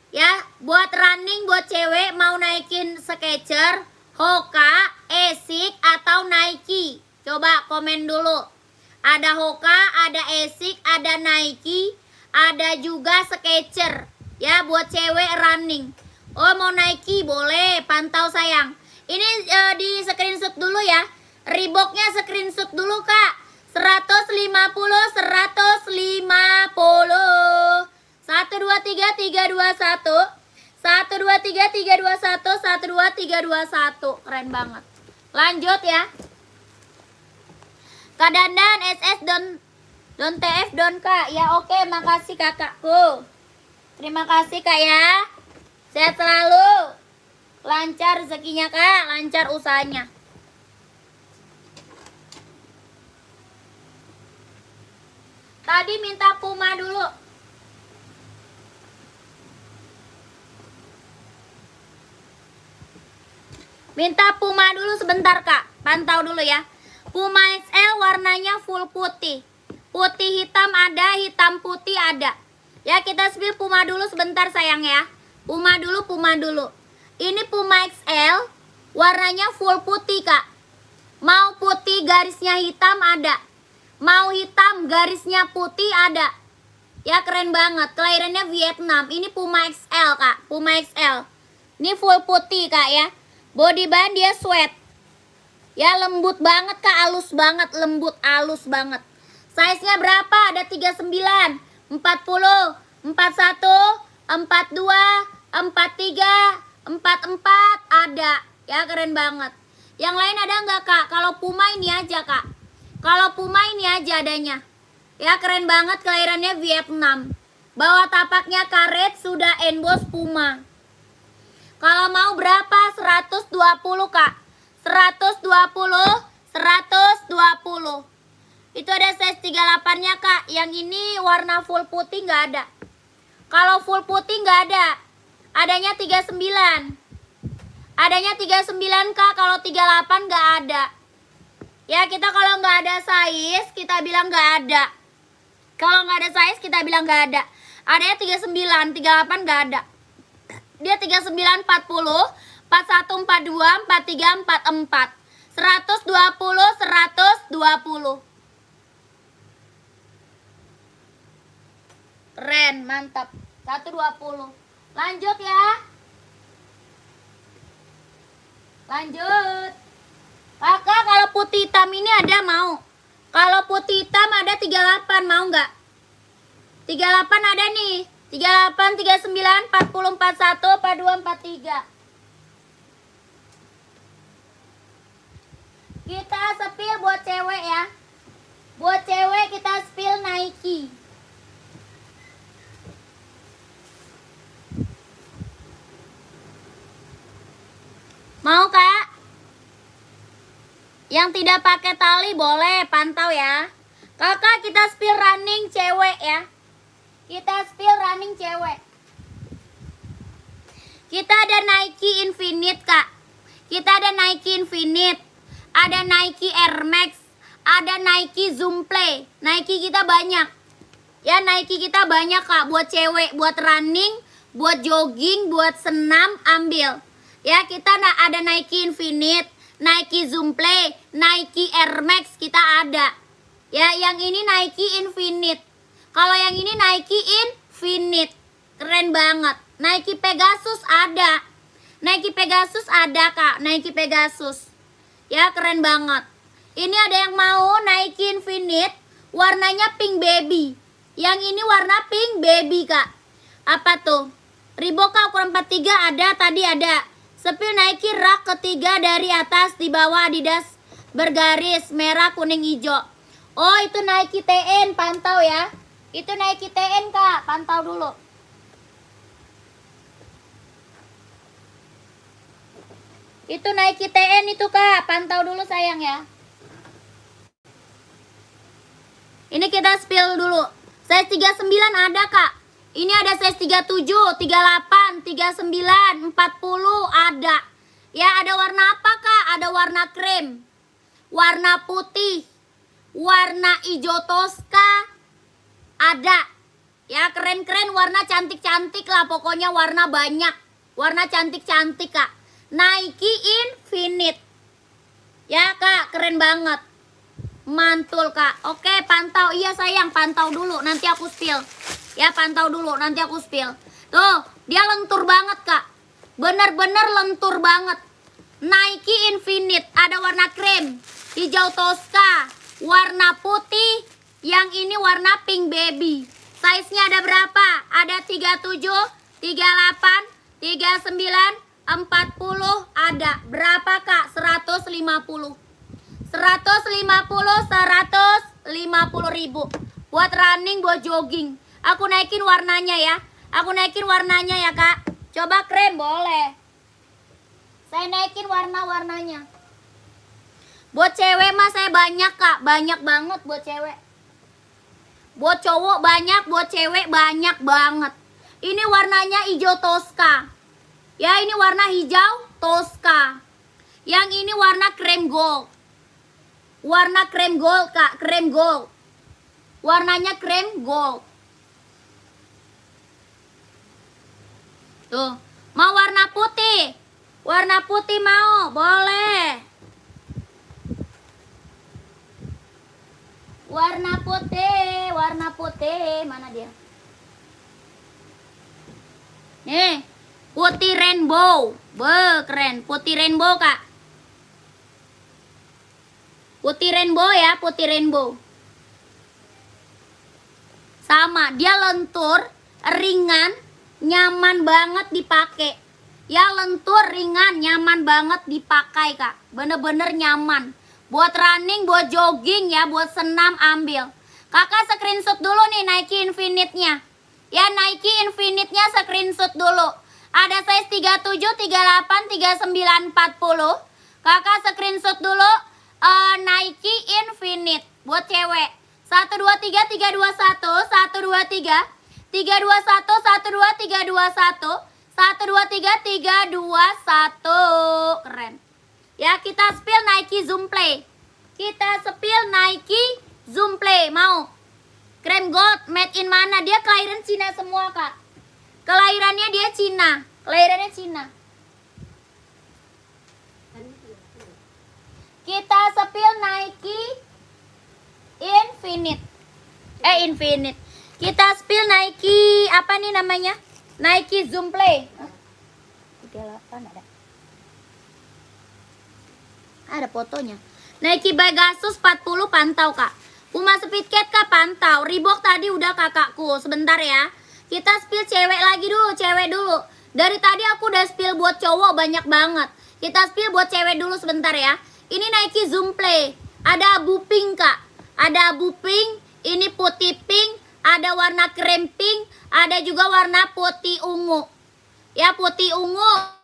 Ya, buat running buat cewek mau naikin Skechers, Hoka, Asics, atau Nike? Coba komen dulu. Ada Hoka, ada Asics, ada Nike, ada juga Skechers. Ya, buat cewek running. Oh, mau Nike boleh, pantau sayang. Ini di screenshot dulu ya. Reeboknya screenshot dulu kak. 150, 150. 1, 2, 3, 3, 2, 1. 1, 2, 3, 3, 2, 1. 1, 2, 3, 2, 1. Keren banget. Lanjut ya. Kak Dandan, SS, Don TF, Don kak. Ya oke, makasih kakakku. Terima kasih kak ya. Sehat selalu. Lancar rezekinya kak, lancar usahanya. Tadi minta Puma dulu. Minta Puma dulu sebentar kak. Pantau dulu ya. Puma XL warnanya full putih. Putih hitam ada, hitam putih ada. Ya, kita spill Puma dulu sebentar sayang ya. Puma dulu, Puma dulu. Ini Puma XL warnanya full putih kak. Mau putih garisnya hitam ada. Mau hitam garisnya putih ada. Ya keren banget. Kelahirannya Vietnam. Ini Puma XL kak. Puma XL. Ini full putih kak ya. Body bahan dia sweat. Ya lembut banget kak. Halus banget. Lembut halus banget. Size nya berapa? Ada 39, 40, 41, 42, 43, 44 ada. Ya keren banget. Yang lain ada nggak kak? Kalau Puma ini aja kak. Kalau Puma ini aja adanya. Ya keren banget, kelahirannya Vietnam. Bawah tapaknya karet, sudah emboss Puma. Kalau mau berapa? 120 kak. 120, 120. Itu ada size 38 nya kak. Yang ini warna full putih nggak ada. Kalau full putih nggak ada. Adanya 39. Adanya 39 kak. Kalau 38 nggak ada. Ya kita kalau nggak ada size kita bilang nggak ada. Kalau nggak ada size kita bilang nggak ada. Adanya 39, 38 nggak ada. Dia 39, 40, 41, 42, 43, 44. 120, 120. Keren, mantap. 120. Lanjut ya. Lanjut. Kakak kalau putih hitam ini ada mau? Kalau putih hitam ada 38, mau nggak? 38 ada nih. 38, 39, 40, 41, 42, 43. Kita spill buat cewek ya. Buat cewek kita spill Nike. Mau kak? Yang tidak pakai tali boleh, pantau ya. Kakak kita spill running cewek ya. Kita spill running cewek. Kita ada Nike Infinite kak. Kita ada Nike Infinite. Ada Nike Air Max. Ada Nike Zoom Play. Nike kita banyak. Ya Nike kita banyak kak. Buat cewek, buat running, buat jogging, buat senam, ambil. Ya kita ada Nike Infinite, Nike Zoom Play, Nike Air Max kita ada. Ya, yang ini Nike Infinite. Kalau yang ini Nike Infinite. Keren banget. Nike Pegasus ada. Nike Pegasus ada, Kak. Nike Pegasus. Ya, keren banget. Ini ada yang mau Nike Infinite, warnanya pink baby. Yang ini warna pink baby, Kak. Apa tuh? Reeboka ukuran 43 ada, tadi ada. Spill Nike rak ketiga dari atas, di bawah Adidas bergaris merah kuning hijau. Oh itu Nike TN, pantau ya. Itu Nike TN kak, pantau dulu. Itu Nike TN itu kak, pantau dulu sayang ya. Ini kita spill dulu. Size 39 ada kak. Ini ada size 37, 38, 39, 40 ada. Ya ada warna apa kak? Ada warna krem, warna putih, warna hijau toska ada. Ya keren-keren, warna cantik-cantik lah. Pokoknya warna banyak. Warna cantik-cantik kak. Nike Infinite. Ya kak, keren banget. Mantul kak. Oke pantau. Iya sayang, pantau dulu. Nanti aku spill. Ya pantau dulu, nanti aku spill. Tuh, dia lentur banget kak. Bener-bener lentur banget. Nike Infinite, ada warna krem, hijau toska, warna putih, yang ini warna pink baby. Size-nya ada berapa? Ada 37, 38, 39, 40 ada. Berapa kak? 150. 150, 150 ribu. Buat running, buat jogging. Aku naikin warnanya ya. Aku naikin warnanya ya kak. Coba krem boleh. Saya naikin warna-warnanya. Buat cewek mah saya banyak kak. Banyak banget buat cewek. Buat cowok banyak, buat cewek banyak banget. Ini warnanya hijau toska. Ya ini warna hijau toska. Yang ini warna krem gold. Warna krem gold kak. Krem gold. Warnanya krem gold. Tuh, mau warna putih? Warna putih mau? Boleh. Warna putih, warna putih. Mana dia? Nih, putih rainbow. Be, keren. Putih rainbow, Kak. Putih rainbow ya, putih rainbow. Sama, dia lentur, ringan, nyaman banget dipakai. Ya, lentur, ringan, nyaman banget dipakai, Kak. Bener-bener nyaman. Buat running, buat jogging ya, buat senam ambil. Kakak screenshot dulu nih Nike Infinite-nya. Ya, Nike Infinite-nya screenshot dulu. Ada size 37, 38, 39, 40. Kakak screenshot dulu Nike Infinite buat cewek. 1 2 3 3 2 1 1 2 3 3 2 1 1 2 3 2 1 1 2 3 3 2 1. Keren. Ya, kita spill Nike Zoom Play. Kita spill Nike Zoom Play. Mau? Krem gold made in mana? Dia kelahiran Cina semua, Kak. Kelahirannya dia Cina. Kelahirannya Cina. Kita spill Nike Infinite. Infinite. Kita spill Nike apa nih namanya? Nike Zoom Play. 38 ada. Ada fotonya. Nike Pegasus 40 pantau, Kak. Puma Speedcat, Kak, pantau. Reebok tadi udah kakakku. Sebentar ya. Kita spill cewek lagi dulu, cewek dulu. Dari tadi aku udah spill buat cowok banyak banget. Kita spill buat cewek dulu sebentar ya. Ini Nike Zoom Play. Ada abu pink, Kak. Ada abu pink, ini putih pink, ada warna krem pink, ada juga warna putih ungu. Ya, putih ungu.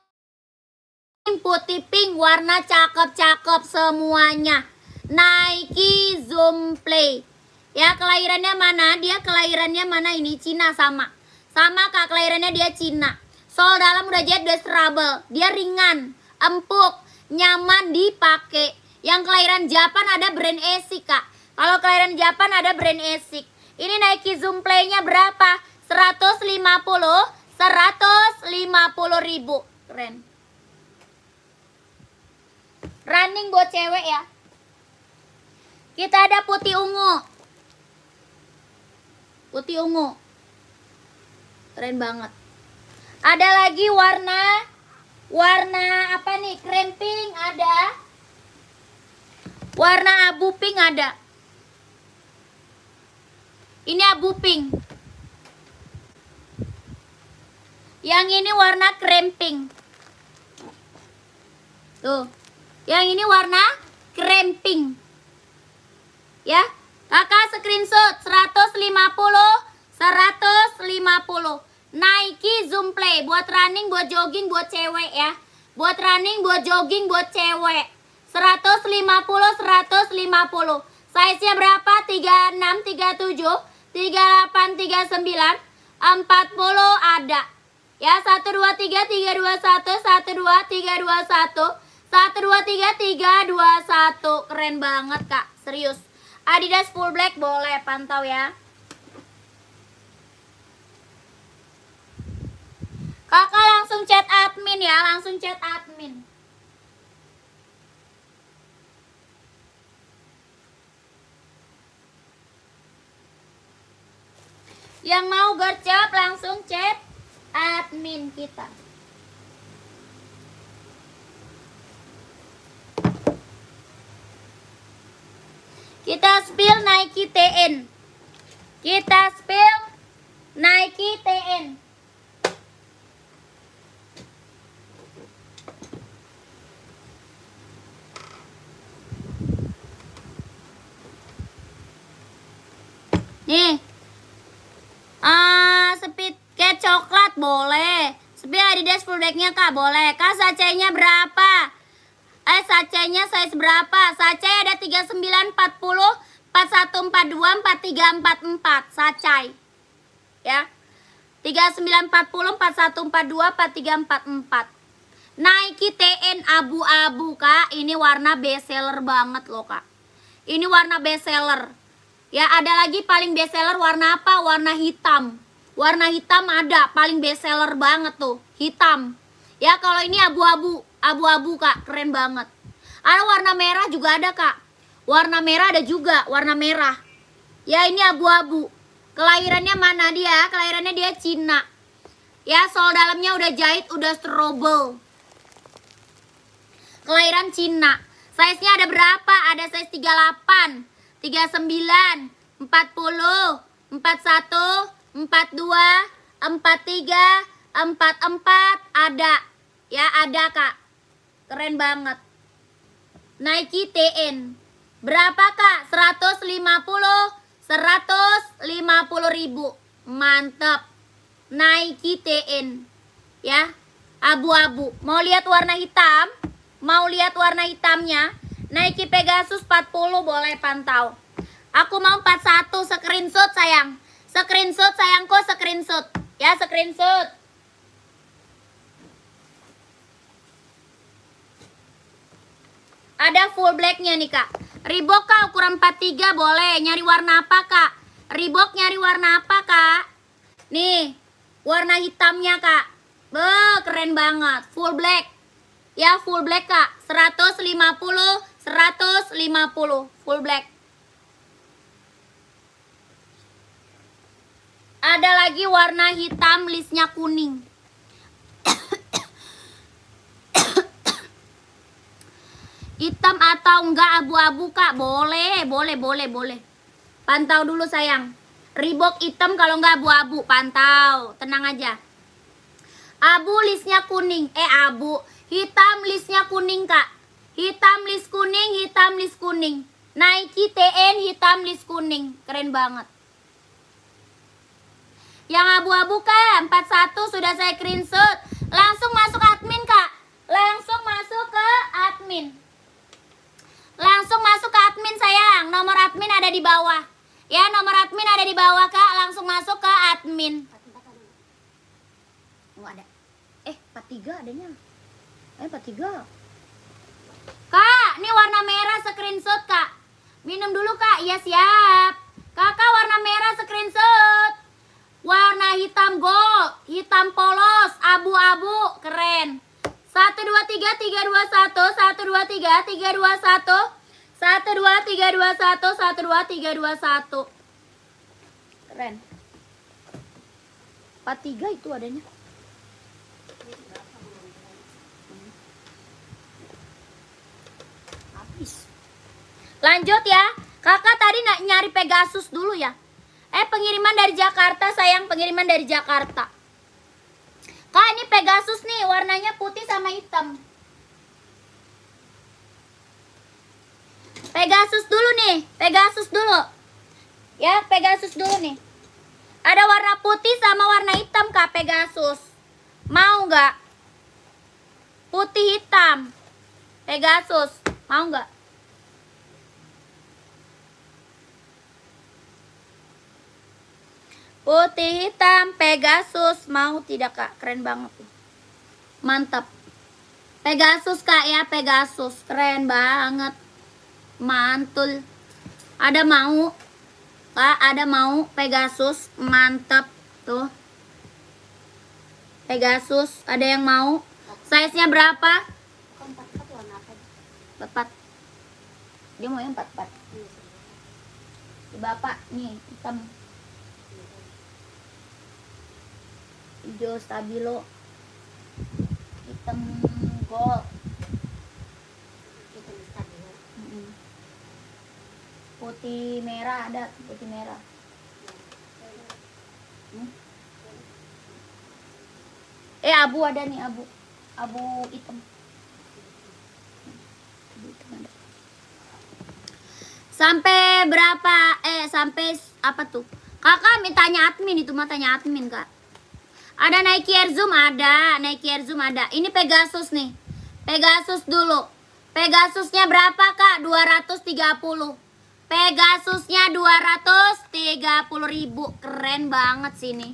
Putih pink, warna cakep-cakep semuanya. Nike Zoom Play. Ya, kelahirannya mana? Dia kelahirannya mana ini? Cina sama. Sama, Kak, kelahirannya dia Cina. Sol dalam udah jahit, udah strabel. Dia ringan, empuk, nyaman dipakai. Yang kelahiran Japan ada brand Asics, Kak. Kalau kelahiran Japan ada brand Asics. Ini Nike Zoom Play-nya berapa? 150 ribu. Keren. Running buat cewek ya. Kita ada putih ungu. Putih ungu. Keren banget. Ada lagi warna apa nih? Krem pink ada. Warna abu pink ada. Ini abu pink. Yang ini warna krem pink. Tuh. Yang ini warna krem pink. Ya, kakak screenshot 150. Nike Zoom Play buat running, buat jogging, buat cewek ya. Buat running, buat jogging, buat cewek. 150. Size-nya berapa? 36, 37, 38, 39, 40 ada. Ya, 1 2 3 3 2 1 1 2 3 2 1 1 2 3 3 2 1. Keren banget, Kak. Serius. Adidas full black boleh pantau ya. Kakak langsung chat admin ya, langsung chat admin. Yang mau gercep langsung chat admin kita. Kita spill Nike TN. Kita spill Nike TN. Nih. Speed kayak coklat boleh. Speed Adidas full black-nya, Kak, boleh. Kak, sacenya berapa? Sacenya size berapa? Sacai ada 39, 40, 41, 42, 43, 44. Sacai. Ya. 39, 40, 41, 42, 43, 44. Nike TN abu-abu, Kak. Ini warna best seller banget loh, Kak. Ini warna best seller. Ya, ada lagi paling best seller warna apa? Warna hitam. Warna hitam ada, paling best seller banget tuh, hitam. Ya, kalau ini abu-abu, Kak, keren banget. Ada warna merah juga ada, Kak. Warna merah ada juga, warna merah. Ya ini abu-abu. Kelahirannya mana dia? Kelahirannya dia Cina. Ya sol dalamnya udah jahit, udah strobel. Kelahiran Cina. Size-nya ada berapa? Ada size 38, 39, 40, 41, 42, 43, 44 ada. Ya ada kak. Keren banget. Nike TN. Berapa kak? 150 ribu. Mantap. Nike TN. Ya. Abu-abu. Mau lihat warna hitam? Mau lihat warna hitamnya? Nike Pegasus 40 boleh pantau. Aku mau 41 screenshot sayang. Screenshot sayangku, screenshot. Ya screenshot. Ada full blacknya nih kak. Reebok kak ukuran 43 boleh. Nyari warna apa kak? Reebok nyari warna apa kak? Nih warna hitamnya kak. Keren banget. Full black. Ya full black kak. 150 full black. Ada lagi warna hitam listnya kuning. Hitam atau enggak abu-abu kak? Boleh. Pantau dulu sayang. Reebok hitam kalau enggak abu-abu. Pantau. Tenang aja. Abu listnya kuning. Abu. Hitam listnya kuning kak. Hitam list kuning. Nike TN hitam list kuning. Keren banget. Yang abu-abu kak 41 sudah saya screenshot. Langsung masuk admin kak. Langsung masuk ke admin sayang. Nomor admin ada di bawah. Ya nomor admin ada di bawah kak. Langsung masuk ke admin. Oh ada. 43 adanya. 43. Kak, ini warna merah screenshot kak. Minum dulu kak. Iya siap. Kakak warna merah screenshot. Warna hitam gold, hitam polos, abu-abu, keren. 1 2 3 3 2 1 1 2 3 3 2 1 1 2 3 2 1 1 2 3 2 1. Keren. 43 itu adanya. Habis. Lanjut ya. Kakak tadi nyari Pegasus dulu ya. Pengiriman dari Jakarta sayang, pengiriman dari Jakarta. Kak ini Pegasus nih, warnanya putih sama hitam. Pegasus dulu nih, Pegasus dulu. Ya, Pegasus dulu nih. Ada warna putih sama warna hitam kak Pegasus. Mau nggak? Putih hitam. Pegasus, mau nggak? Putih hitam Pegasus, mau tidak kak? Keren banget tuh. Mantap. Pegasus kak ya, Pegasus. Keren banget. Mantul. Ada mau? Kak, ada mau Pegasus? Mantap tuh. Pegasus, ada yang mau? Size-nya berapa? 44. Dia mau yang 44. Di bapak nih, hitam. Hijau stabilo, hitam gold, hitam stabilo, putih merah ada, putih merah. Abu ada nih, abu hitam. Sampai berapa? Sampai apa tuh? Kakak tanya admin itu, mah tanya admin kak. Ada Nike Air Zoom ada, Nike Air Zoom ada. Ini Pegasus nih. Pegasus dulu. Pegasusnya berapa kak? 230. Pegasusnya 230.000. Keren banget sini.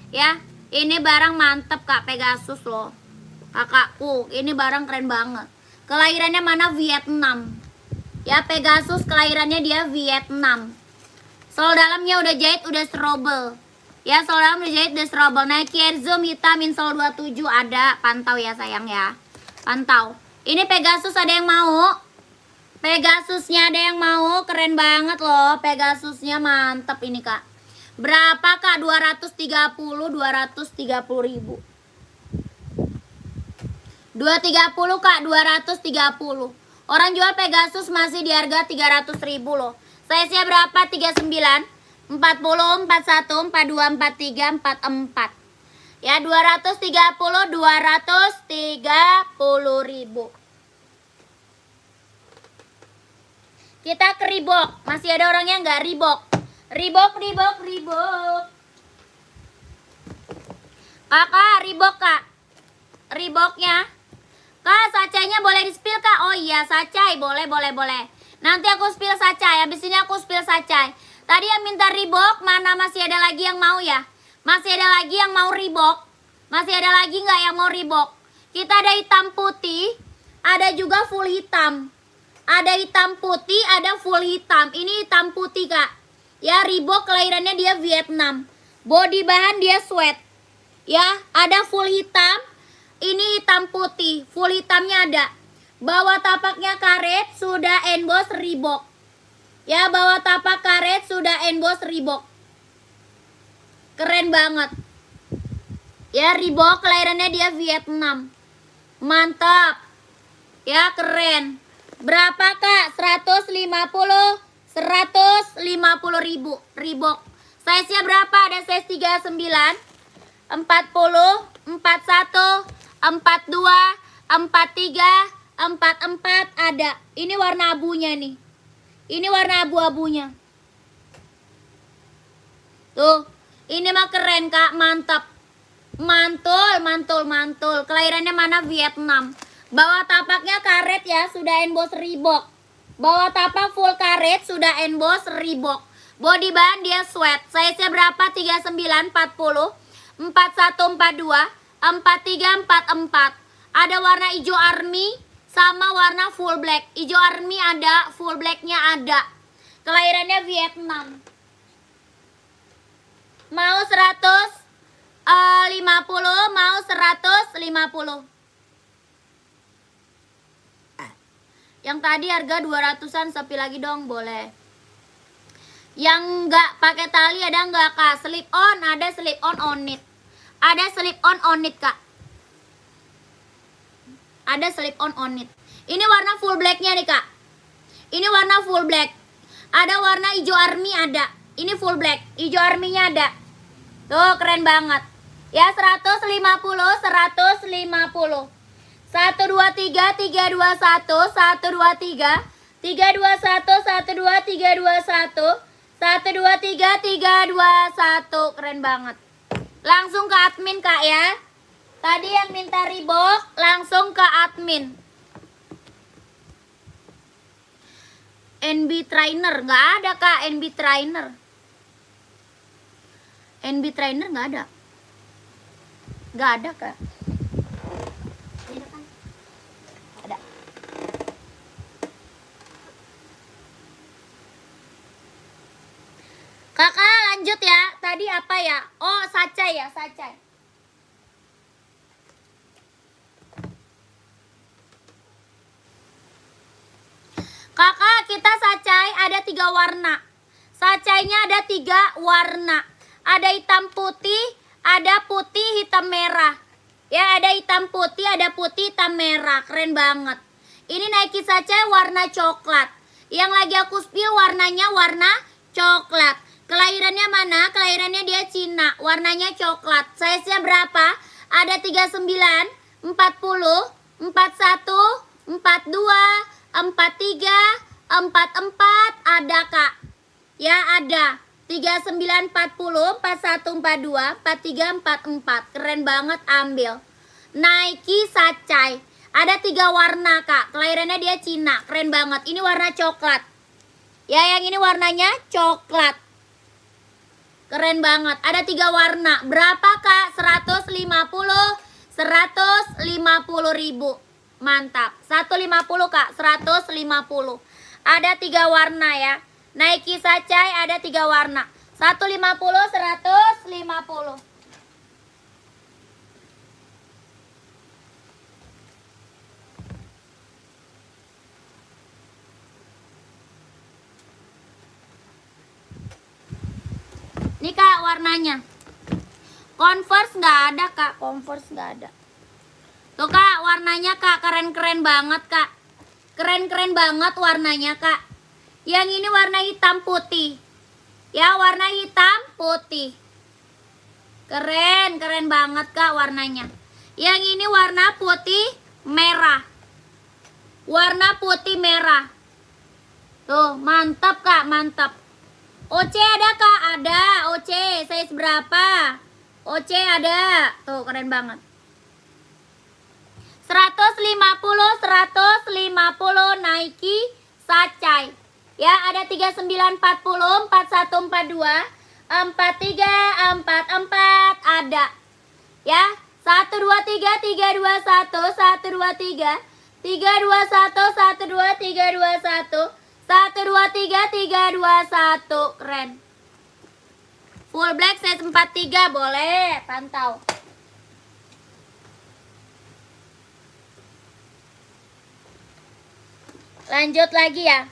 Ya, ini barang mantep kak Pegasus loh. Kakakku, ini barang keren banget. Kelahirannya mana? Vietnam. Ya, Pegasus kelahirannya dia Vietnam. Sol dalamnya udah jahit, udah strobel. Ya, sol dalam udah jahit, udah strobel. Nike Air Zoom hitam insole 27 ada. Pantau ya sayang ya. Pantau. Ini Pegasus ada yang mau? Pegasusnya ada yang mau? Keren banget loh. Pegasusnya mantep ini kak. Berapa kak? 230 ribu. 230 kak, 230. Orang jual Pegasus masih di harga 300 ribu loh. Size-nya berapa? 39, 40, 41, 42, 43, 44. Ya 230 ribu. Kita ke Reebok. Masih ada orang yang nggak Reebok. Reebok. Kakak, Reebok kak. Reeboknya. Kak, sacainya boleh di-spill kak? Oh iya, sacai. Boleh. Nanti aku spill sacai. Habis ini aku spill sacai. Tadi yang minta Reebok, mana masih ada lagi yang mau ya? Masih ada lagi yang mau Reebok? Masih ada lagi nggak yang mau Reebok? Kita ada hitam putih, ada juga full hitam. Ada hitam putih, ada full hitam. Ini hitam putih kak. Ya, Reebok kelahirannya dia Vietnam. Body bahan dia sweat. Ya, ada full hitam. Ini hitam putih. Full hitamnya ada. Bawah tapaknya karet, sudah emboss Reebok. Ya, bawah tapak karet sudah emboss Reebok. Keren banget. Ya, Reebok kelahirannya dia Vietnam. Mantap. Ya, keren. Berapa kak? 150 ribu Reebok. Size-nya berapa? Ada size 39, 40, 41, 42, 43, 44 ada. Ini warna abunya nih. Ini warna abu-abunya. Tuh, ini mah keren kak, mantap. Mantul. Kelahirannya mana? Vietnam. Bawah tapaknya karet ya, sudah emboss Reebok. Bawah tapak full karet, sudah emboss Reebok. Body bahan dia sweat. Size-nya berapa? 39, 40, 41, 42, 43, 44. Ada warna hijau army sama warna full black. Hijau army ada, full blacknya ada. Kelahirannya Vietnam. Mau 150, mau 150. Yang tadi harga 200-an, sepi lagi dong, boleh. Yang enggak pakai tali ada enggak kak? Slip on, ada slip on it. Ada slip on it kak. Ada slip on it. Ini warna full blacknya nih kak. Ini warna full black. Ada warna hijau army ada. Ini full black. Hijau army-nya ada. Tuh keren banget. Ya 150, 150. 1 2 3 3 2 1 1 2 3 3 2 1 1 2 3 2 1 1 2 3 3 2 1. Keren banget. Langsung ke admin kak ya. Tadi yang minta Reebok langsung ke admin. NB trainer nggak ada kak. NB trainer nggak ada. Nggak ada kak. Ada. Kakak lanjut ya. Tadi apa ya? Oh sacai ya, sacai. Kakak kita sacai ada 3 warna. Sacainya ada 3 warna. Ada hitam putih, ada putih hitam merah. Ya ada hitam putih, ada putih hitam merah. Keren banget. Ini Nike sacai warna coklat. Yang lagi aku spill warnanya warna coklat. Kelahirannya mana? Kelahirannya dia Cina. Warnanya coklat. Size-nya berapa? Ada 39, 40, 41, 42, 43, 44 ada kak. Ya ada. 39, 40, 41, 42, 43, 44. Keren banget, ambil. Nike sacai. Ada 3 warna kak. Kelahirannya dia Cina. Keren banget. Ini warna coklat. Ya yang ini warnanya coklat. Keren banget. Ada 3 warna. Berapa kak? 150 ribu. Mantap. 150 kak. 150. Ada 3 warna ya. Nike sacai ada 3 warna. 150, 150. Nih Kak warnanya. Converse nggak ada Kak, Converse nggak ada. Tuh Kak warnanya Kak, keren-keren banget Kak. Keren-keren banget warnanya Kak. Yang ini warna hitam putih. Ya warna hitam putih. Keren, keren banget Kak warnanya. Yang ini warna putih merah. Warna putih merah. Tuh mantap Kak, mantap. OC ada Kak? Ada. OC size berapa? OC ada. Tuh keren banget. 150 Nike Sacai. Ya, ada 3940, 4142, 43, 44 ada. Ya, 123, 321, 123, 321, 12, 321, 123, 321. Keren. Full black size 43 boleh, pantau. Lanjut lagi ya.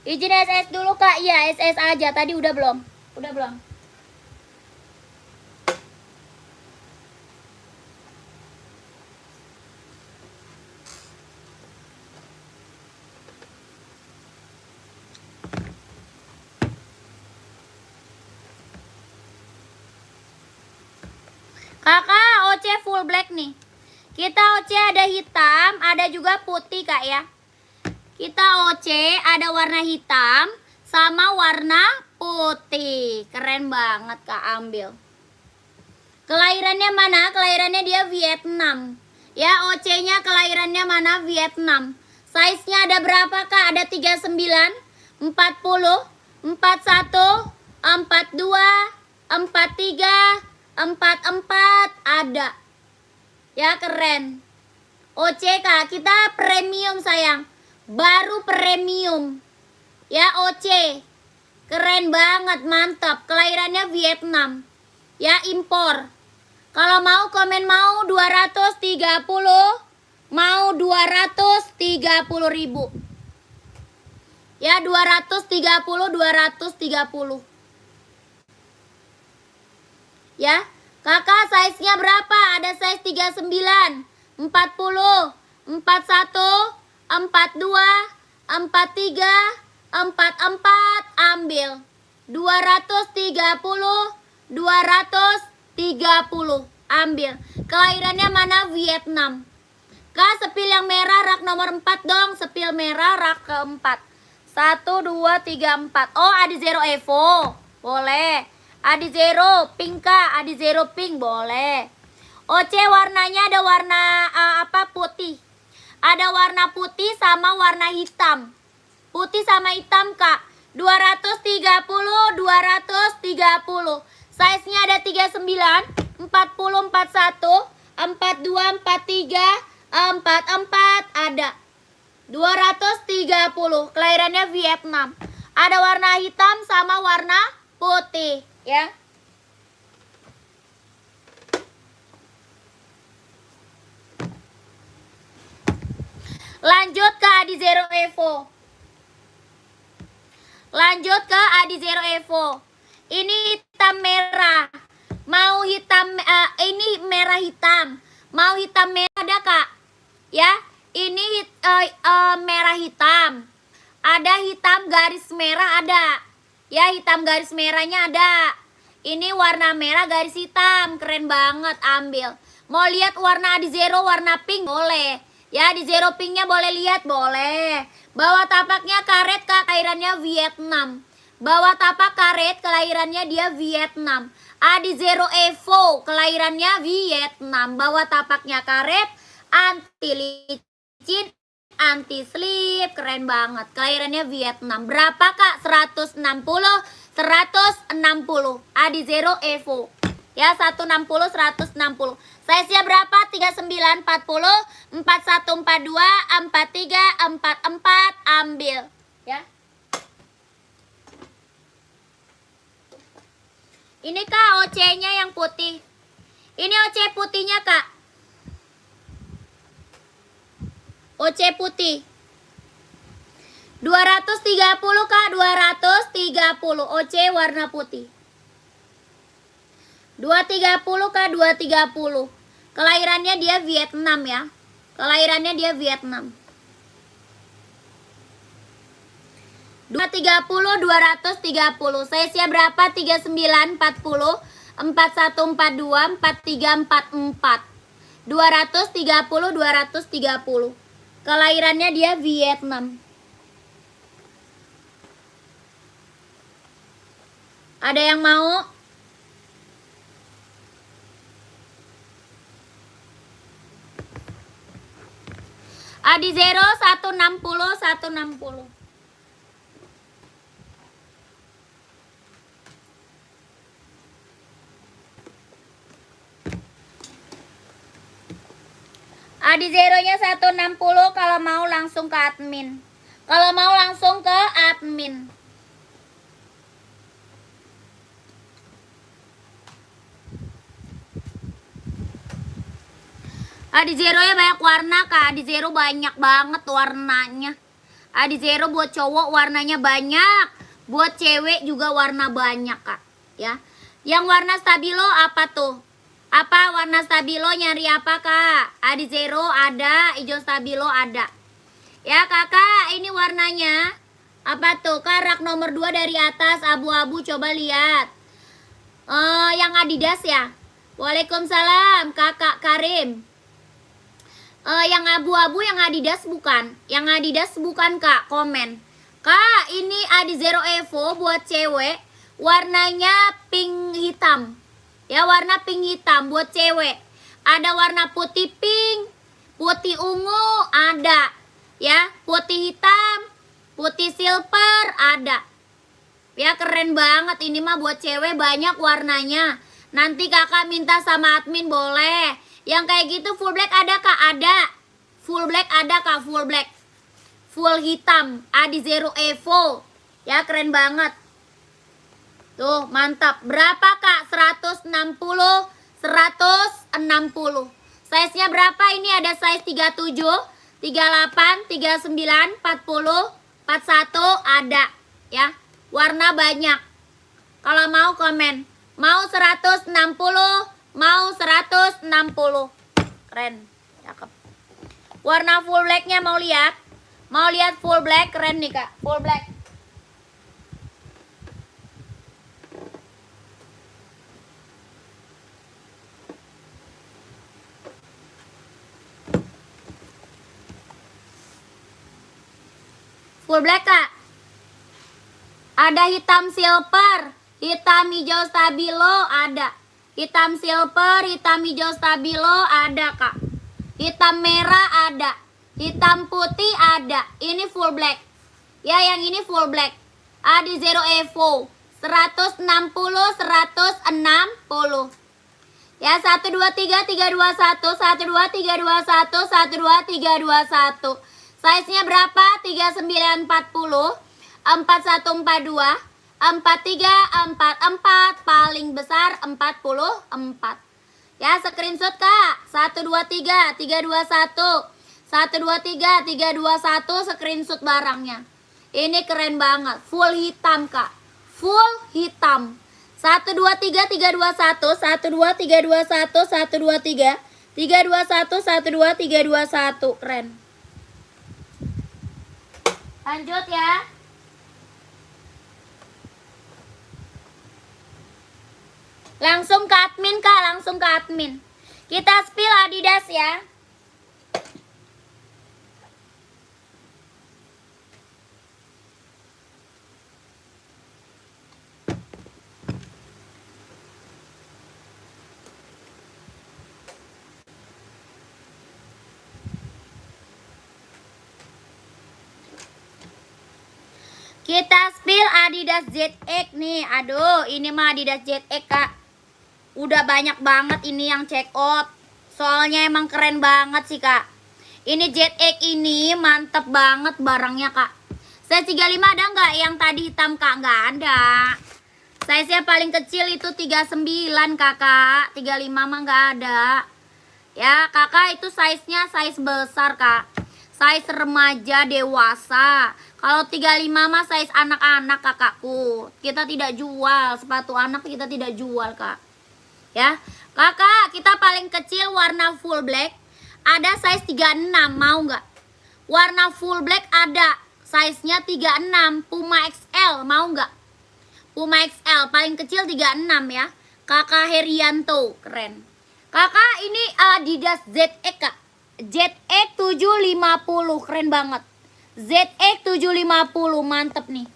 Izin SS dulu Kak. Iya, SS aja. Tadi udah belum? Udah belum? Kakak, OC full black nih. Kita OC ada hitam, ada juga putih Kak ya. Kita OC ada warna hitam sama warna putih. Keren banget Kak, ambil. Kelahirannya mana? Kelahirannya dia Vietnam. Ya, OC-nya kelahirannya mana? Vietnam. Size-nya ada berapa Kak? Ada 39, 40, 41, 42, 43, 44 ada. Ya, keren. OC Kak, kita premium sayang. Baru premium. Ya, OC. Keren banget, mantap. Kelahirannya Vietnam. Ya, impor. Kalau mau komen mau 230, mau 230.000. Ya, 230, 230. Ya, kakak size-nya berapa? Ada size 39, 40, 41, 42, 43, 44 ambil. 230, 230 ambil. Kelahirannya mana? Vietnam. Kak, sepil yang merah rak nomor 4 dong. Sepil merah rak keempat. 1, 2, 3, 4. Oh, Adi Zero Evo. Boleh. Adi Zero pink Kak. Adi Zero pink boleh. OC warnanya ada warna putih. Ada warna putih sama warna hitam. Putih sama hitam Kak. 230, 230. Size-nya ada 39, 40, 41, 42, 43, 44 ada. 230. Kelahirannya Vietnam. Ada warna hitam sama warna putih, ya. Lanjut ke Adi Zero Evo. Lanjut ke Adi Zero Evo. Ini hitam merah. Mau hitam ini merah hitam. Mau hitam merah ada Kak? Ya, ini merah hitam. Ada hitam garis merah ada. Ya, hitam garis merahnya ada. Ini warna merah garis hitam. Keren banget, ambil. Mau lihat warna Adi Zero warna pink boleh. Ya, di Zero pinknya boleh lihat, boleh. Bawah tapaknya karet Kak, kelahirannya Vietnam. Bawah tapak karet, kelahirannya dia Vietnam. Adi Zero Evo, kelahirannya Vietnam. Bawah tapaknya karet, anti licin, anti slip, keren banget. Kelahirannya Vietnam. Berapa Kak? 160, 160. Adi Zero Evo. Ya, 160, 160. Size-nya berapa? 39, 40, 41, 42, 43, 44 ambil. Ya. Ini Kak OC-nya yang putih. Ini OC putihnya Kak. OC putih. 230 Kak, 230. OC warna putih. 230 kak, 230. Kelahirannya dia Vietnam ya. Kelahirannya dia Vietnam. 230, 230. Size-nya berapa? 39, 40, 41, 42, 43, 44. 230, 230. Kelahirannya dia Vietnam. Ada yang mau? Adi Zero 160, 160. Adi Zeronya 160. Kalau mau langsung ke admin. Kalau mau langsung ke admin. Adi Zero ya banyak warna kak. Adi Zero banyak banget warnanya. Adi Zero buat cowok warnanya banyak, buat cewek juga warna banyak kak. Ya, yang warna stabilo apa tuh? Apa warna stabilo, nyari apa kak? Adi Zero ada, hijau stabilo ada. Ya kakak, ini warnanya apa tuh? Kak, rak nomor 2 dari atas abu-abu, coba lihat. Yang Adidas ya. Waalaikumsalam kakak Karim. Yang abu-abu yang Adidas bukan? Yang Adidas bukan kak, komen. Kak, ini Adi Zero Evo buat cewek, warnanya pink hitam. Ya, warna pink hitam buat cewek. Ada warna putih pink, putih ungu ada. Ya, putih hitam, putih silver ada. Ya, keren banget ini mah buat cewek, banyak warnanya. Nanti kakak minta sama admin boleh. Yang kayak gitu full black ada kak? Ada. Full black ada kak, full black. Full hitam, Adi Zero Evo. Ya, keren banget. Tuh, mantap. Berapa kak? 160, 160. Size-nya berapa? Ini ada size 37, 38, 39, 40, 41 ada. Ya, warna banyak. Kalau mau komen. Mau 160, mau 160. Keren, cakep. Warna full blacknya mau lihat? Mau lihat full black? Keren nih kak, full black. Full black kak. Ada hitam silver, hitam hijau stabilo ada. Hitam silver, hitam hijau stabilo ada kak. Hitam merah ada. Hitam putih ada. Ini full black. Ya, yang ini full black. Adi Zero Evo 160, 160. Ya, 1 2 3 3 2 1, 1 2 3 2 1, 1 2 3 2 1. Size-nya berapa? 39 40, 41 42, 43 44, paling besar 44. Ya, screenshot kak. 1 2 3 3 2 1. 1 2 3 3 2 1, screenshot barangnya. Ini keren banget, full hitam kak. Full hitam. 1 2 3 3 2 1, 1 2 3 2 1, 1 2 3 3 2 1, 1 2 3 2 1. Keren. Lanjut ya. Langsung ke admin kak, langsung ke admin. Kita spill Adidas ya. Kita spill Adidas ZX nih. Aduh, ini mah Adidas ZX kak. Udah banyak banget ini yang check out. Soalnya emang keren banget sih kak. Ini ZX ini mantep banget barangnya kak. Size 35 ada nggak yang tadi hitam kak? Nggak ada. Size-nya paling kecil itu 39 kakak. 35 mah nggak ada. Ya kakak, itu size-nya size besar kak. Size remaja dewasa. Kalau 35 mah size anak-anak kakakku. Kita tidak jual sepatu anak, kita tidak jual kak. Ya. Kakak, kita paling kecil warna full black. Ada size 36, mau nggak? Warna full black ada. Size-nya 36, Puma XL, mau nggak? Puma XL, paling kecil 36 ya. Kakak Herianto, keren. Kakak, ini Adidas ZX, Kak. ZX 750, keren banget. ZX 750, mantep nih.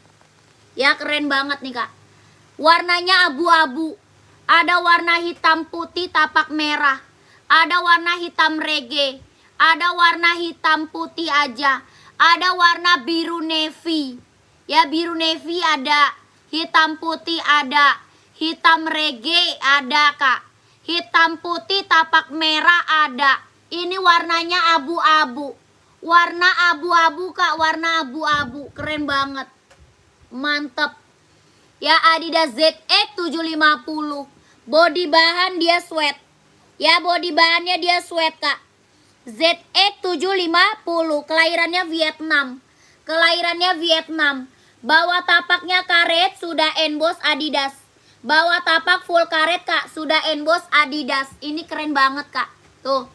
Ya, keren banget nih, Kak. Warnanya abu-abu. Ada warna hitam putih tapak merah. Ada warna hitam reggae. Ada warna hitam putih aja. Ada warna biru navy. Ya, biru navy ada. Hitam putih ada. Hitam reggae ada, Kak. Hitam putih tapak merah ada. Ini warnanya abu-abu. Warna abu-abu, Kak. Warna abu-abu. Keren banget. Mantep. Ya, Adidas ZX 750. Body bahan dia sweat. Ya, body bahannya dia sweat, Kak. ZX 750. Kelahirannya Vietnam. Kelahirannya Vietnam. Bawah tapaknya karet, sudah emboss Adidas. Bawah tapak full karet, Kak, sudah emboss Adidas. Ini keren banget, Kak. Tuh.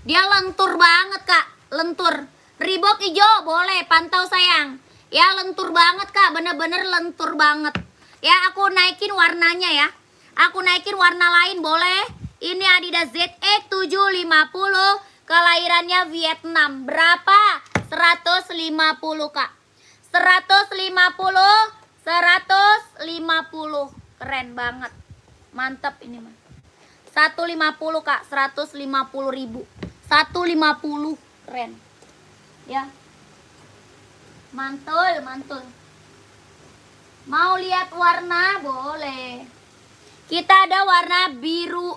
Dia lentur banget, Kak. Lentur. Reebok hijau boleh, pantau sayang. Ya, lentur banget, Kak. Bener-bener lentur banget. Ya, aku naikin warnanya ya. Aku naikin warna lain boleh. Ini Adidas ZX 750. Kelahirannya Vietnam. Berapa? 150, Kak. 150. 150. Keren banget. Mantap ini mah. 150, Kak. 150.000. 150. Keren. Ya. Mantul, mantul. Mau lihat warna? Boleh. Kita ada warna biru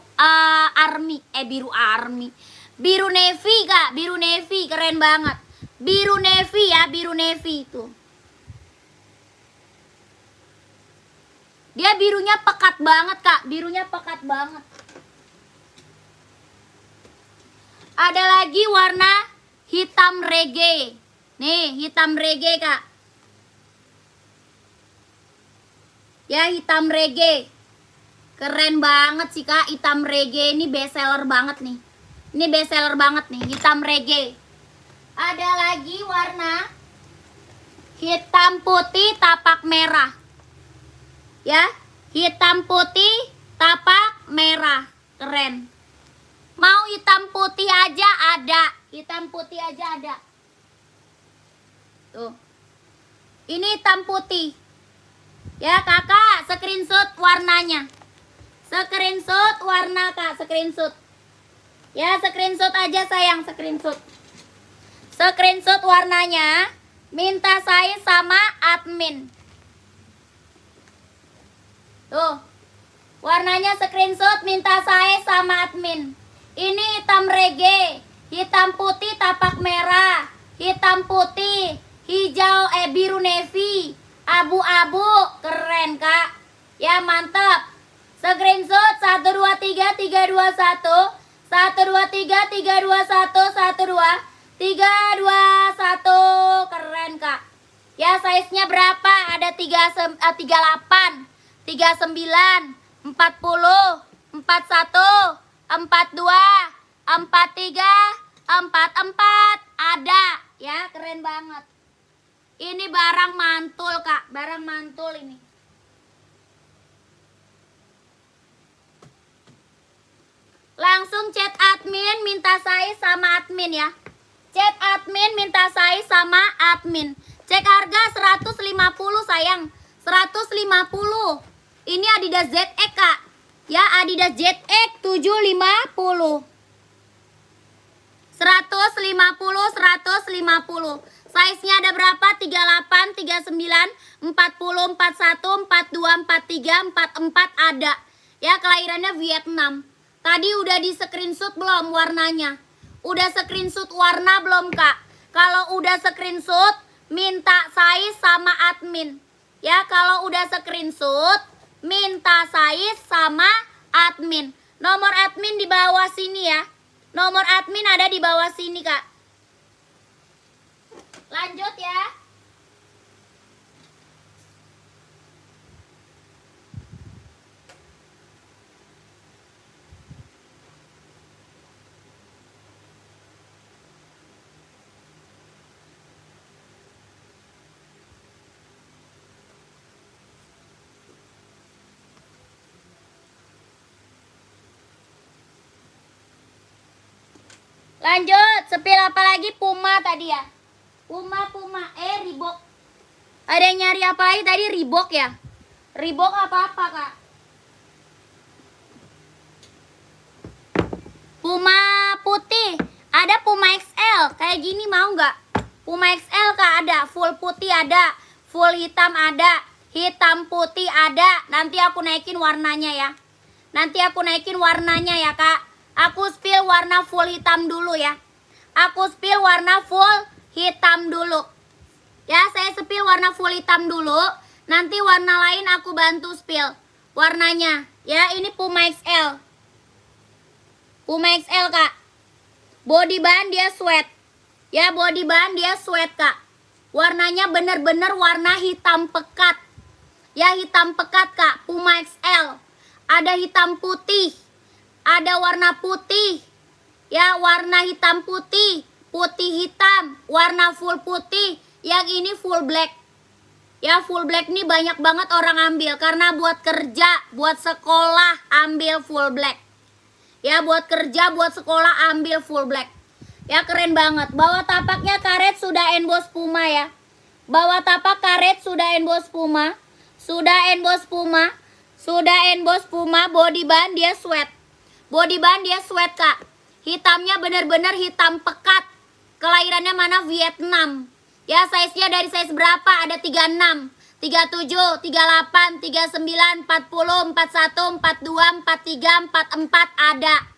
army. Biru army. Biru navy, Kak. Biru navy, keren banget. Biru navy ya, biru navy itu. Dia birunya pekat banget, Kak. Birunya pekat banget. Ada lagi warna hitam reggae. Nih, hitam reggae, Kak. Ya, hitam reggae. Keren banget sih, Kak. Hitam reggae ini best seller banget nih. Ini best seller banget nih, hitam reggae. Ada lagi warna hitam putih tapak merah. Ya, hitam putih tapak merah. Keren. Mau hitam putih aja ada. Hitam putih aja ada. Tuh. Ini hitam putih. Ya, Kakak, screenshot warnanya. Screenshot warna, Kak, screenshot. Ya, screenshot aja sayang, screenshot. Screenshot warnanya. Minta size sama admin. Tuh. Warnanya screenshot, minta size sama admin. Ini hitam reggae, hitam putih tapak merah, hitam putih, hijau biru navy, abu-abu, keren, Kak. Ya, mantap. Screenshot 123 321 123 321 12321, keren, Kak. Ya, size-nya berapa? Ada 38, 39, 40, 41, 42, 43, 44 ada. Ya, keren banget. Ini barang mantul, Kak. Barang mantul ini. Langsung chat admin minta size sama admin ya. Chat admin minta size sama admin. Cek harga 150 sayang. 150. Ini Adidas ZX, Kak. Ya, Adidas ZX 750. 150, 150. Size-nya ada berapa? 38, 39, 40, 41, 42, 43, 44 ada. Ya, kelahirannya Vietnam. Tadi udah di screenshot belum warnanya? Udah screenshot warna belum, Kak? Kalau udah screenshot, minta size sama admin. Ya, kalau udah screenshot, minta size sama admin. Nomor admin di bawah sini ya. Nomor admin ada di bawah sini, Kak. Lanjut ya. Lanjut, spill apa lagi? Puma tadi ya. Puma, Reebok. Ada yang nyari apa lagi tadi? Reebok ya. Reebok apa-apa, Kak? Puma putih. Ada Puma XL. Kayak gini mau nggak? Puma XL, Kak, ada. Full putih ada. Full hitam ada. Hitam putih ada. Nanti aku naikin warnanya ya. Nanti aku naikin warnanya ya, Kak. Aku spill warna full hitam dulu ya. Aku spill warna full hitam dulu. Ya, saya spill warna full hitam dulu. Nanti warna lain aku bantu spill warnanya. Ya, ini Puma XL. Puma XL, Kak. Body bahan dia sweat. Ya, body bahan dia sweat, Kak. Warnanya bener-bener warna hitam pekat. Ya, hitam pekat, Kak. Puma XL. Ada hitam putih. Ada warna putih. Ya, warna hitam putih. Putih hitam. Warna full putih. Yang ini full black. Ya, full black nih banyak banget orang ambil. Karena buat kerja, buat sekolah ambil full black. Ya, buat kerja, buat sekolah ambil full black. Ya, keren banget. Bawah tapaknya karet sudah emboss Puma ya. Bawah tapak karet sudah emboss Puma. Sudah emboss Puma. Sudah emboss Puma. Body bahan dia sweat. Body bahan dia sweat, Kak. Hitamnya bener-bener hitam pekat. Kelahirannya mana? Vietnam. Ya, size-nya dari size berapa? Ada 36, 37, 38, 39, 40, 41, 42, 43, 44 ada.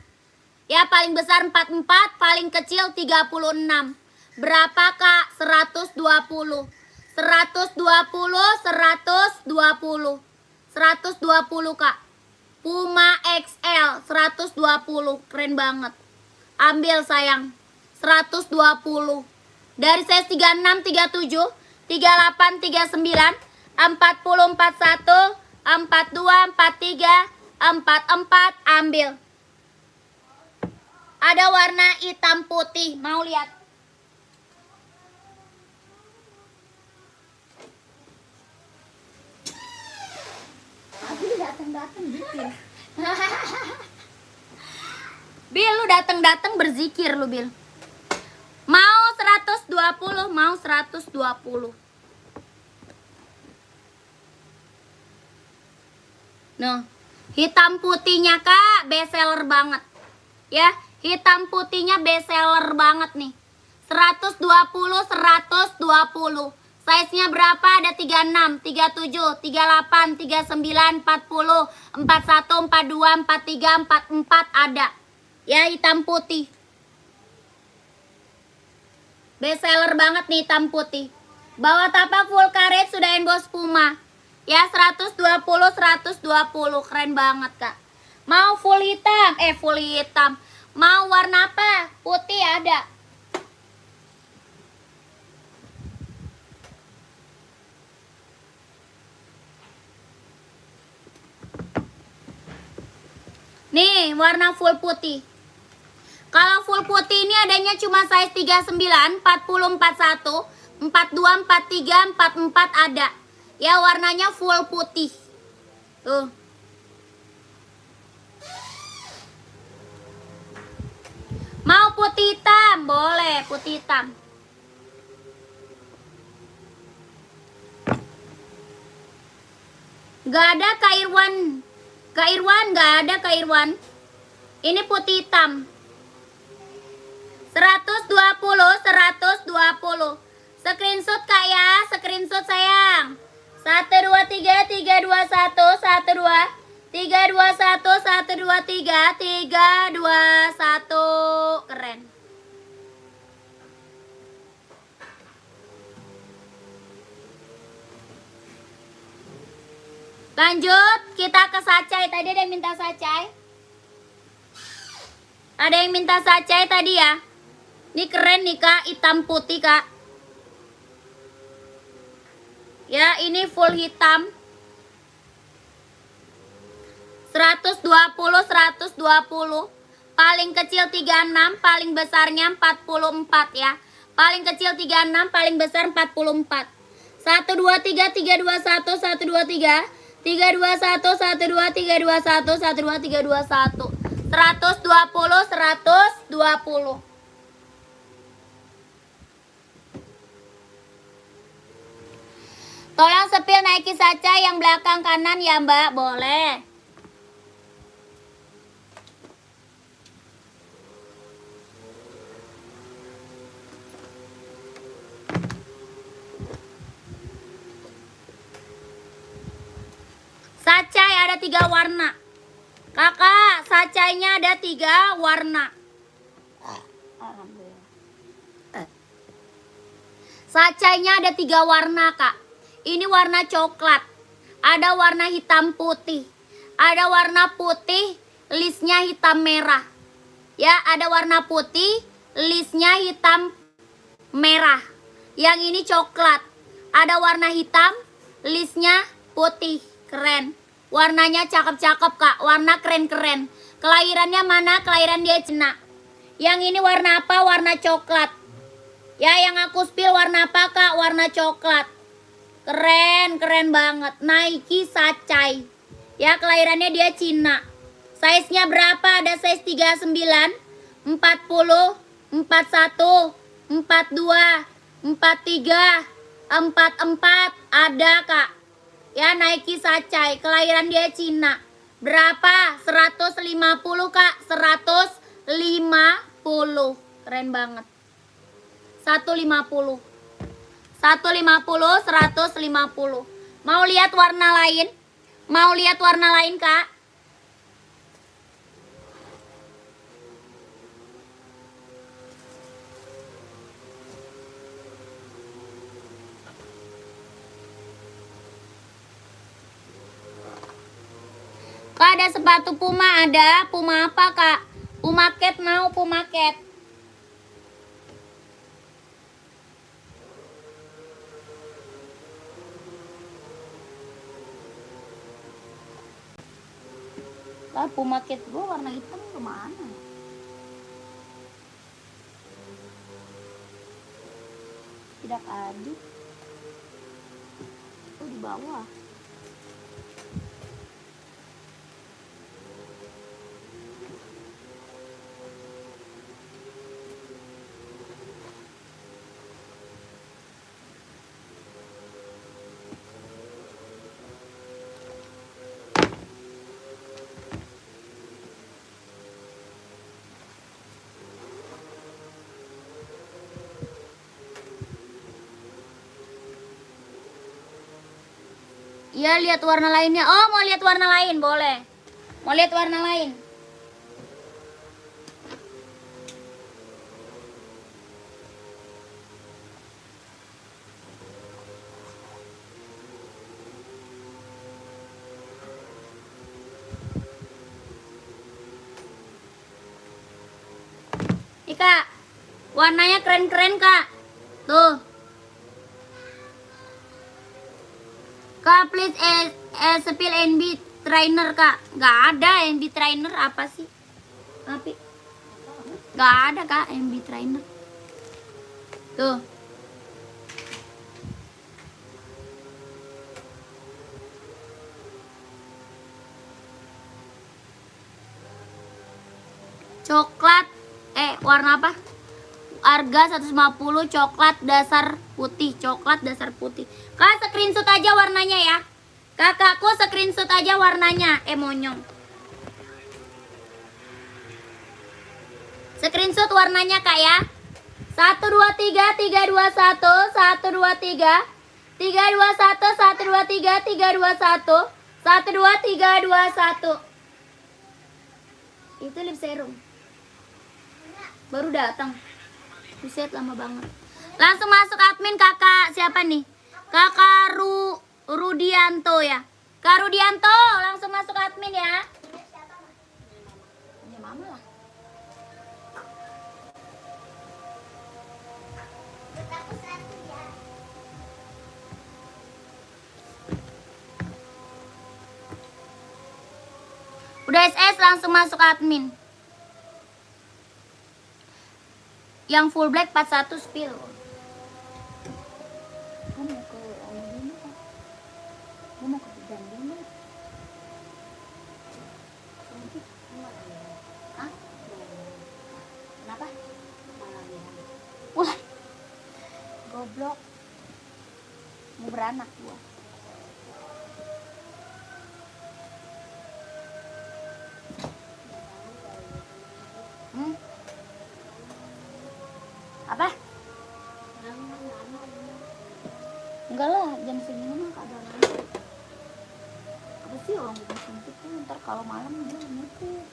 Ya, paling besar 44, paling kecil 36. Berapa, Kak? 120. 120, 120. 120, Kak. Puma XL 120. Keren banget. Ambil sayang. 120. Dari size 36, 37, 38, 39, 40, 41, 42, 43, 44 ambil. Ada warna hitam putih. Mau lihat? Abi datang-datang zikir. Bil, lu datang-datang berzikir lu, Bil. Mau 120, mau 120. Noh, hitam putihnya, Kak, best seller banget. Ya, hitam putihnya best seller banget nih. 120, 120. Size-nya berapa? Ada 36, 37, 38, 39, 40, 41, 42, 43, 44 ada. Ya, hitam putih. Best seller banget nih hitam putih. Bawah tapak full karet sudah emboss Puma. Ya, 120, 120. Keren banget, Kak. Mau full hitam? Full hitam. Mau warna apa? Putih ada. Nih, warna full putih. Kalau full putih ini adanya cuma size 39, 40, 41, 42, 43, 44 ada. Ya, warnanya full putih. Tuh. Mau putih hitam? Boleh, putih hitam. Gak ada Kak Irwan. Kak Irwan, gak ada Kak Irwan. Ini putih hitam. 120, 120. Screenshot, Kak ya, screenshot sayang. 1 2 3 3 2 1 1 2 3 2 1 1 2 3 3 2 1. Keren. Lanjut, kita ke sacai. Tadi ada yang minta sacai. Ada yang minta sacai tadi ya. Ini keren nih, Kak, hitam putih, Kak. Ya, ini full hitam. 120, 120. Paling kecil 36, paling besarnya 44 ya. Paling kecil 36, paling besar 44. 1 2 3 3 2 1 1 2 3 3 2 1 1 2 3 2 1 1 2 3 2 1. 120, 120. Tolong sepil naiki saja yang belakang kanan ya Mbak, boleh. Sacai ada 3 warna. Kakak, sacainya ada 3 warna. Alhamdulillah. Sacainya ada 3 warna kak. Ini warna coklat. Ada warna hitam putih. Ada warna putih, listnya hitam merah. Ya, ada warna putih, listnya hitam merah. Yang ini coklat. Ada warna hitam, listnya putih. Keren. Warnanya cakep-cakep kak. Warna keren-keren. Kelahirannya mana? Kelahiran dia Cina. Yang ini warna apa? Warna coklat. Ya, yang aku spill warna apa kak? Warna coklat. Keren, keren banget. Nike Sacai. Ya, kelahirannya dia Cina. Size-nya berapa? Ada size 39, 40, 41, 42, 43, 44. Ada kak. Ya, Nike Sacai. Kelahiran dia Cina. Berapa? 150 kak. 150. Keren banget. 150. 150, 150. Mau lihat warna lain? Mau lihat warna lain, Kak? Kak, ada sepatu Puma, ada. Puma apa, Kak? Puma Cat mau, Puma Cat. Kak, Puma Cat gue warna hitam kemana? Tidak ada. Oh, di bawah. Iya, lihat warna lainnya. Oh, mau lihat warna lain, boleh. Mau lihat warna lain. Nih, Kak. Warnanya keren-keren, Kak. Tuh. Kak, please spill NB trainer, Kak. Gak ada NB trainer, apa sih? Tapi gak ada, Kak, NB trainer. Tuh. Coklat, warna apa? Harga 150, coklat dasar putih. Coklat dasar putih. Kak, screenshot aja warnanya ya. Kakakku screenshot aja warnanya. Monyong. Screenshot warnanya kak ya. 1, 2, 3, 3, 2, 1. 1, 2, 3. 3, 2, 1. 1, 2, 3. 3, 2, 1. 1, 2, 3, 2, 1. Itu lip serum. Baru datang. Buset, lama banget. Langsung masuk admin kakak. Siapa nih? Kakak Rudianto ya. Kak Rudianto, langsung masuk admin ya. Ya mama lah. Udah SS, langsung masuk admin. Yang full black 41 spill. Gue mau ke dulu kan. Gue mau ke Bidan dulu. Hah? Kenapa? Wah, goblok. Mau beranak gua. Apa? Enggak lah, jam segini mah kagak ngantuk. Apa sih orang bikin suntik tuh ntar kalau malam dia ngantuk.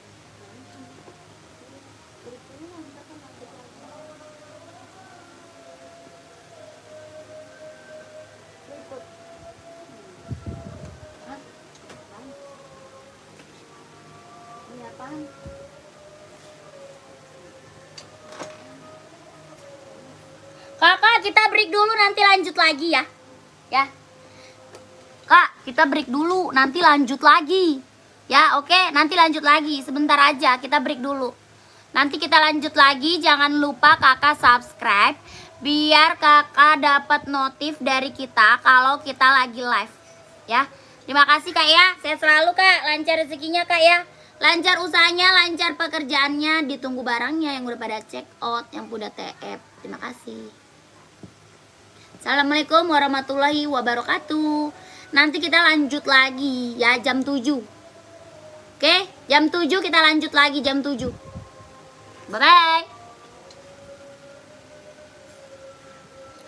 Ini apaan? Kakak, kita break dulu nanti lanjut lagi ya. Ya. Kak, kita break dulu nanti lanjut lagi. Ya, oke, nanti lanjut lagi. Sebentar aja, kita break dulu. Nanti kita lanjut lagi. Jangan lupa Kakak subscribe biar Kakak dapat notif dari kita kalau kita lagi live. Ya. Terima kasih Kak ya. Sehat selalu Kak. Lancar rezekinya Kak ya. Lancar usahanya, lancar pekerjaannya, ditunggu barangnya yang udah pada check out, yang udah TF. Terima kasih. Assalamualaikum warahmatullahi wabarakatuh. Nanti kita lanjut lagi ya jam 7. Oke, jam 7 kita lanjut lagi jam 7. Bye-bye.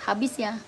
Habis ya.